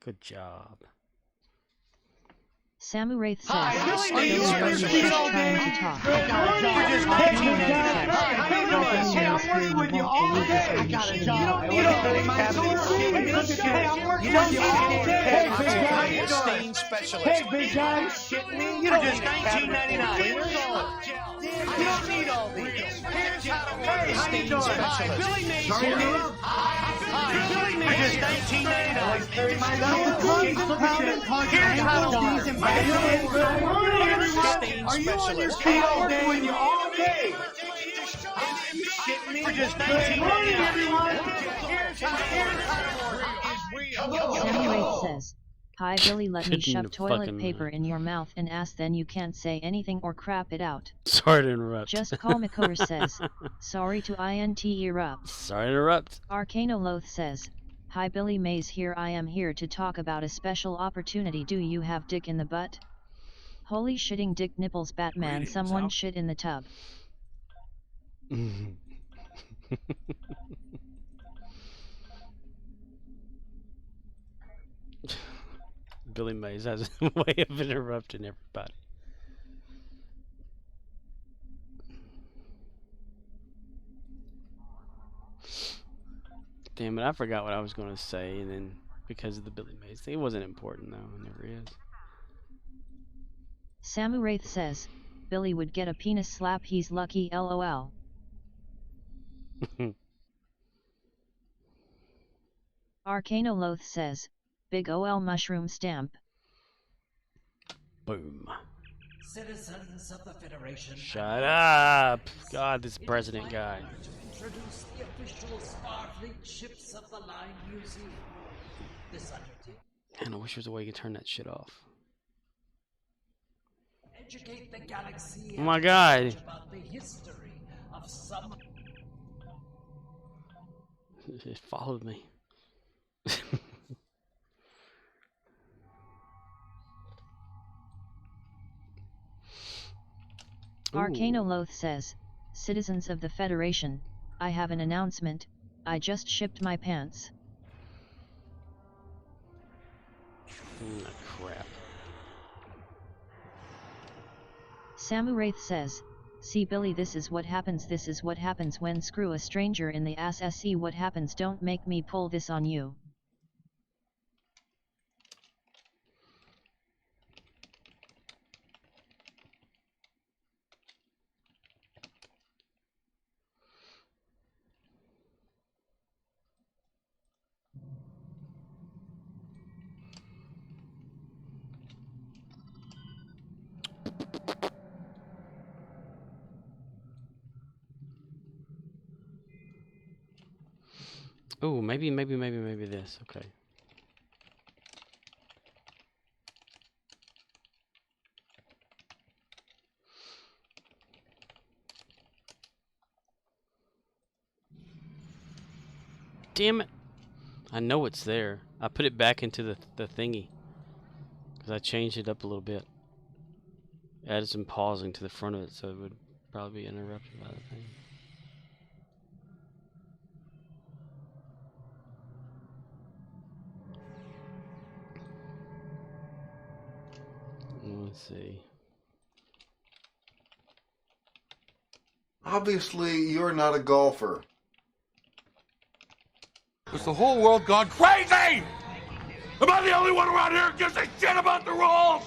Good job. Samu Wraith says, Are you on your feet all day? trying to talk. I'm working with you all day. I got a job. You don't take my Hey, I'm working with you all day. Hey, big guy. Hey, big guy. You don't just $19.99. You don't need all these. Hey, how you doing? Hi, Billy Mays here. Hi, Billy Mays here. Just $19.99. Here's how to do it. Are you on your feet all day? When you all day? We're just $19.99. Samu Wraith says, hi Billy, let me Couldn't shove toilet fucking- paper in your mouth and ass, then you can't say anything or crap it out. Sorry to interrupt. Just call Makotor says, sorry to erupt. Sorry to interrupt. Arcanoloth says, hi Billy Mays here, I am here to talk about a special opportunity. Do you have dick in the butt? Holy shitting dick nipples Batman, someone shit in the tub. Billy Mays has a way of interrupting everybody. Damn it, I forgot what I was going to say, and then because of the Billy Mays thing, it wasn't important though, it never is. Samu Wraith says, Billy would get a penis slap, he's lucky, lol. Arcanoloth says, big ol mushroom stamp. Boom. Citizens of the Federation. Shut up! God, this president guy. Introduce the official Starfleet ships of the Line Museum. This undertaking. Man, I wish there was a way you could turn that shit off. Educate the galaxy. Oh my God! About the history of some. It followed me. Arcanoloth says, citizens of the Federation, I have an announcement, I just shipped my pants. Crap. Samu Wraith says, see Billy, this is what happens when screw a stranger in the ass. See what happens, don't make me pull this on you. Oh, maybe this. Okay. Damn it! I know it's there. I put it back into the thingy because I changed it up a little bit. Added some pausing to the front of it, so it would probably be interrupted by the thing. Let's see. Obviously, you're not a golfer. Has the whole world gone crazy? Am I the only one around here who gives a shit about the rules?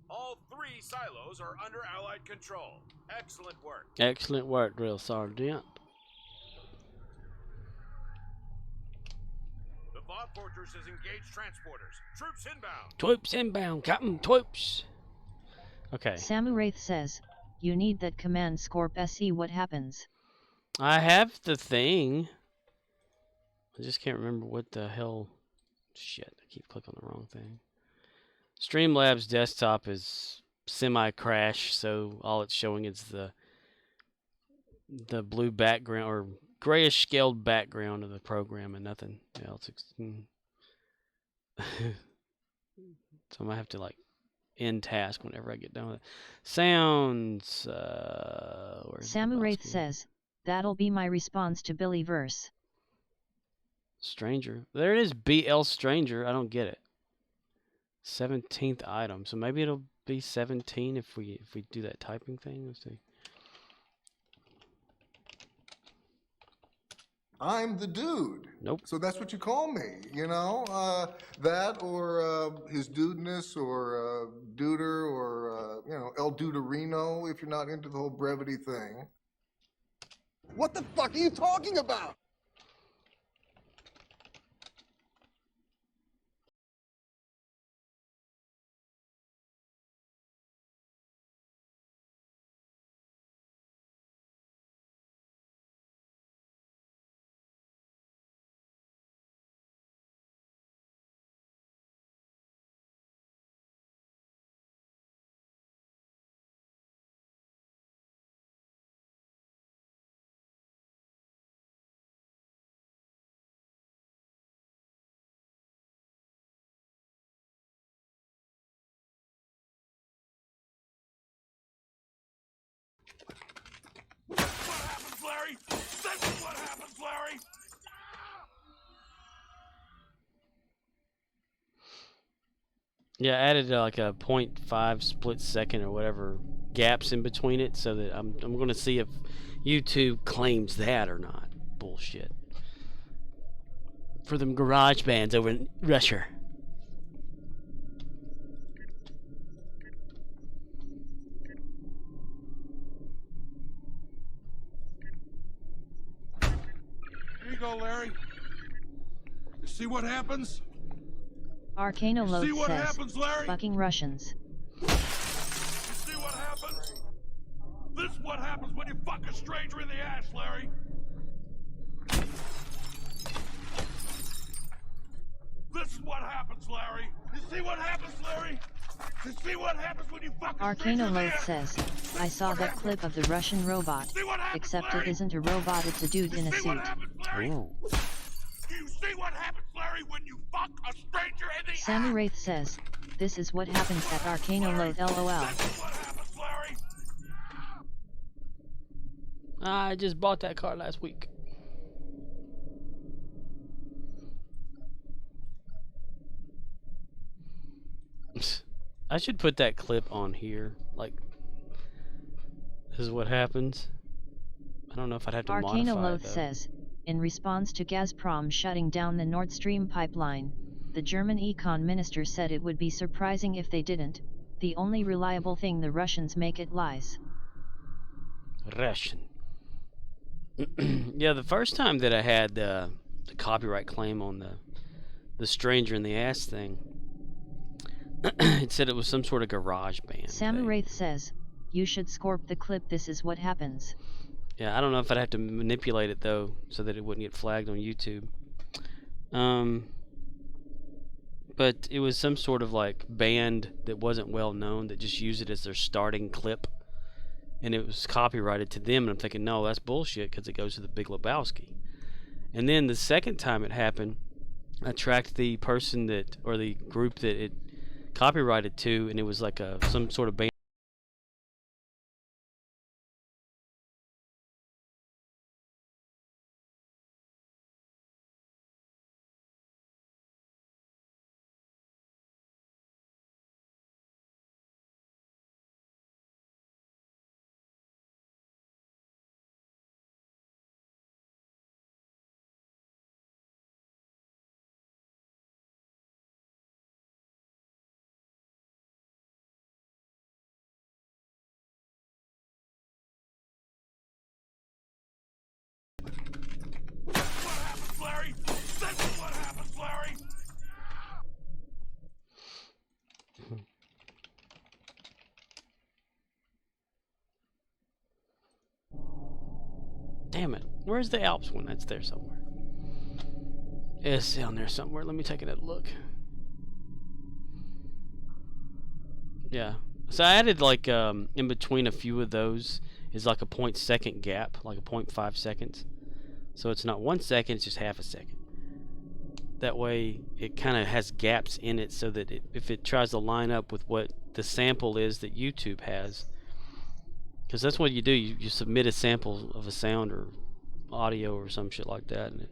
All 3 silos are under Allied control. Excellent work. Excellent work, Drill Sergeant. The Bob Fortress has engaged transporters. Troops inbound. Troops inbound, Captain. Troops. Okay. Samu Wraith says, you need that command Scorp SE. What happens? I have the thing. I just can't remember what the hell. Shit, I keep clicking on the wrong thing. Streamlabs desktop is semi-crash, so all it's showing is the blue background or grayish scaled background of the program and nothing else. So I might have to like end task whenever I get done with it. Sounds. Samu Wraith says, that'll be my response to Billy verse. Stranger. There it is. BL Stranger. I don't get it. 17th item. So maybe it'll be 17 if we do that typing thing. Let's see. I'm the dude. Nope. So that's what you call me, you know? That or his dudeness or duder or, you know, El Duderino if you're not into the whole brevity thing. What the fuck are you talking about? Larry! This is what happens, Larry! Yeah, I added like a 0.5 split second or whatever gaps in between it so that I'm going to see if YouTube claims that or not. Bullshit. For them garage bands over in Russia. Here you go, Larry. You see what happens? Arcano Load see what says, happens, Larry? fucking Russians. You see what happens? This is what happens when you fuck a stranger in the ass, Larry. This is what happens, Larry. You see what happens, Larry? You see what happens when you fuck a stranger Arcano in the Load ass? says, I saw that clip of the Russian robot, except it isn't a robot, it's a dude in a suit. Ooh. You see what happens, Larry, when you fuck a stranger in the Samu ass? Wraith says, this is what happens at Arcano Load LOL. This is what happens, Larry. I just bought that car last week. I should put that clip on here. Like, this is what happens. I don't know if I'd have to modify Arcano it, Loath though. says, in response to Gazprom shutting down the Nord Stream pipeline, the German econ minister said it would be surprising if they didn't. The only reliable thing the Russians make it lies. Russian. Yeah, the first time that I had the copyright claim on the stranger in the ass thing, it said it was some sort of garage band. Samu Wraith says, you should scorp the clip, this is what happens. Yeah, I don't know if I'd have to manipulate it though, so that it wouldn't get flagged on YouTube. But it was some sort of like band that wasn't well known that just used it as their starting clip, and it was copyrighted to them. And I'm thinking, no, that's bullshit because it goes to the Big Lebowski. And then the second time it happened, I tracked the person that, or the group that it copyrighted to, and it was like some sort of band Damn it. Where's the Alps one? That's there somewhere. It's down there somewhere. Let me take a look. Yeah. So I added like in between a few of those is like a 0.2 gap, like a 0.5 seconds. So it's not 1 second, it's just half a second. That way it kind of has gaps in it so that if it tries to line up with what the sample is that YouTube has, because that's what you do, you submit a sample of a sound or audio or some shit like that, and it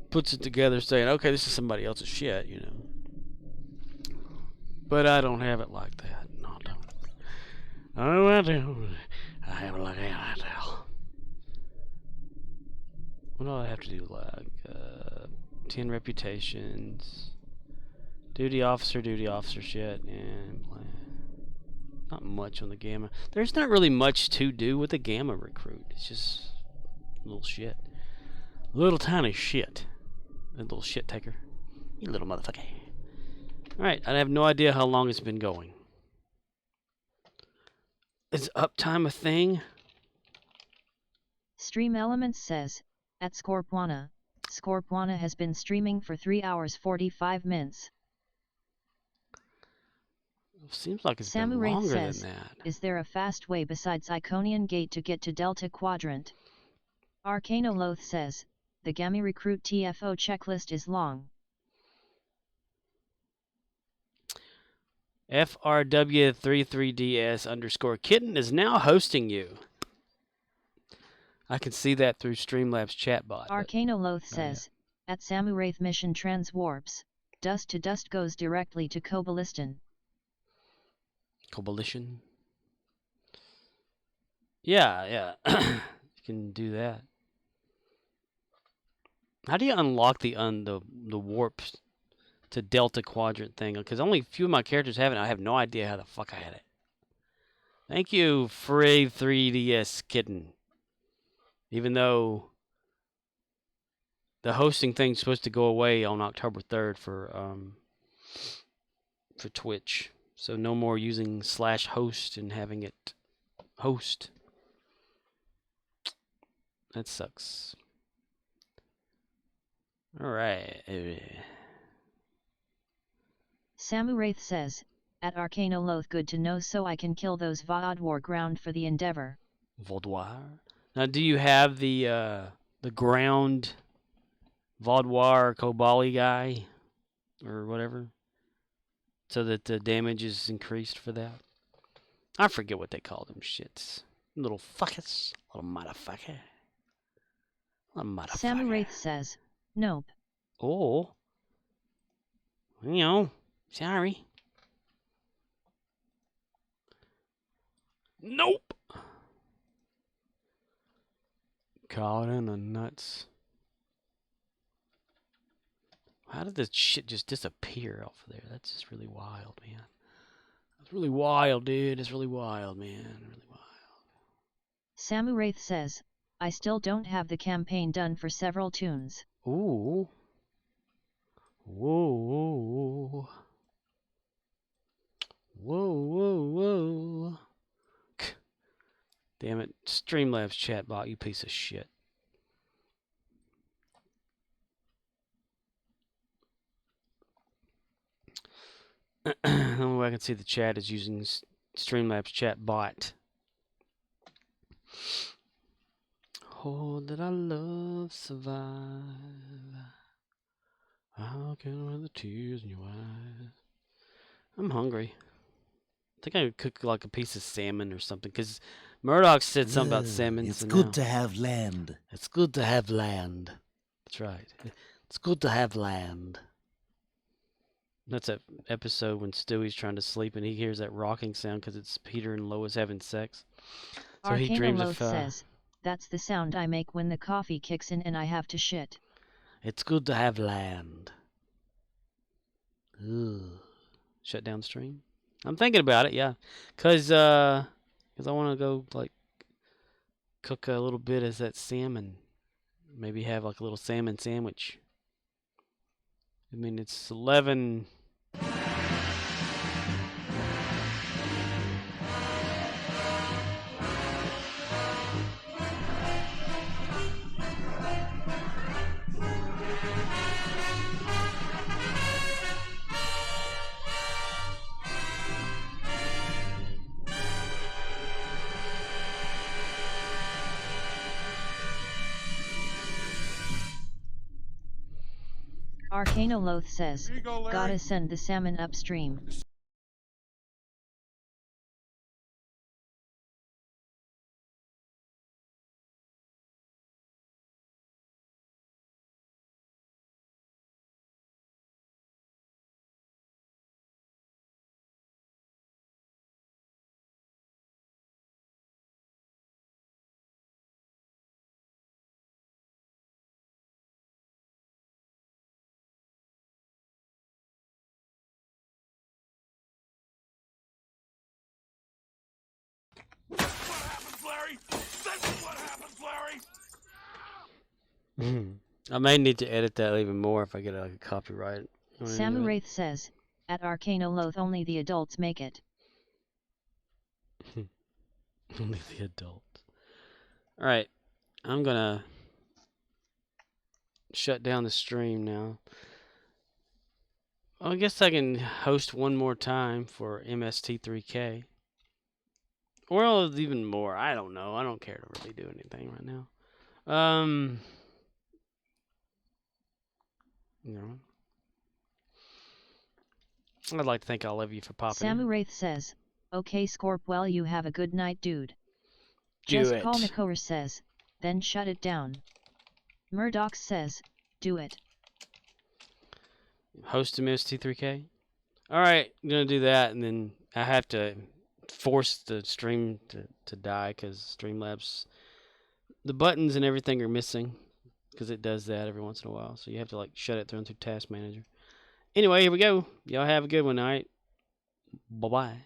puts it together saying, okay, this is somebody else's shit, you know. But I don't have it like that. No, I don't. Oh, I do. I have it like that. I do. What do I have to do? Like 10 reputations, duty officer shit, and not much on the gamma. There's not really much to do with the gamma recruit. It's just little shit, little tiny shit, a little shit taker, you little motherfucker. All right, I have no idea how long it's been going. Is uptime a thing? Stream Elements says, at Scorpwana has been streaming for 3 hours 45 minutes. Seems like it's Samu been Wraith longer says, than that. is there a fast way besides Iconian Gate to get to Delta Quadrant? Arcanoloth says, the Gammy Recruit TFO checklist is long. FRW33DS_kitten is now hosting you. I can see that through Streamlabs chatbot. Arcanoloth says, at Samu Wraith mission transwarps, dust to dust goes directly to Kobolistan. Coalition. Yeah. You can do that. How do you unlock the warp to Delta Quadrant thing? Because only a few of my characters have it. I have no idea how the fuck I had it. Thank you, Free 3DS Kitten. Even though the hosting thing's supposed to go away on October 3rd for Twitch. So no more using /host and having it host. That sucks. Alright. Samu Wraith says, at Arcanoloth good to know so I can kill those Vaadwar ground for the Endeavor. Vaadwar? Now do you have the ground Vaadwar Kobali guy? Or whatever? So that the damage is increased for that? I forget what they call them shits. Little fuckers. Little motherfucker. Samu Wraith says, nope. Oh. You know, sorry. Nope. Caught in the nuts. How did this shit just disappear off of there? That's just really wild, man. That's really wild, dude. It's really wild, man. Really wild. Samu Wraith says, I still don't have the campaign done for several tunes. Ooh. Whoa. Whoa. Damn it. Streamlabs chatbot, you piece of shit. The only way I can see the chat is using Streamlabs chatbot. Oh, that I love survive. How can I hide the tears in your eyes? I'm hungry. I think I could cook like a piece of salmon or something, because Murdoch said something about salmon. It's good to have land. It's good to have land. That's right. It's good to have land. That's that episode when Stewie's trying to sleep and he hears that rocking sound because it's Peter and Lois having sex. So he dreams of... says, that's the sound I make when the coffee kicks in and I have to shit. It's good to have land. Ugh. Shut down stream? I'm thinking about it, yeah. Because I want to go, like, cook a little bit as that salmon. Maybe have, like, a little salmon sandwich. I mean, it's 11... Arcanoloth says, gotta send the salmon upstream. What happens, Larry? This is what happens, Larry! I may need to edit that even more if I get like a copyright. Samuraith says, at Arcanoloth only the adults make it. Only the adults. Alright, I'm gonna shut down the stream now. Well, I guess I can host one more time for MST3K. Or even more. I don't know. I don't care to really do anything right now. You know. I'd like to thank all of you for popping in. Samuraith says, okay Scorp, well you have a good night dude. Do Just it. call Nikor says, then shut it down. Murdoch says, do it. Host MST3K. Alright, I'm gonna do that, and then I have to force the stream to die because Streamlabs, the buttons and everything are missing because it does that every once in a while. So you have to like shut it through Task Manager. Anyway, here we go. Y'all have a good one, alright? Bye-bye.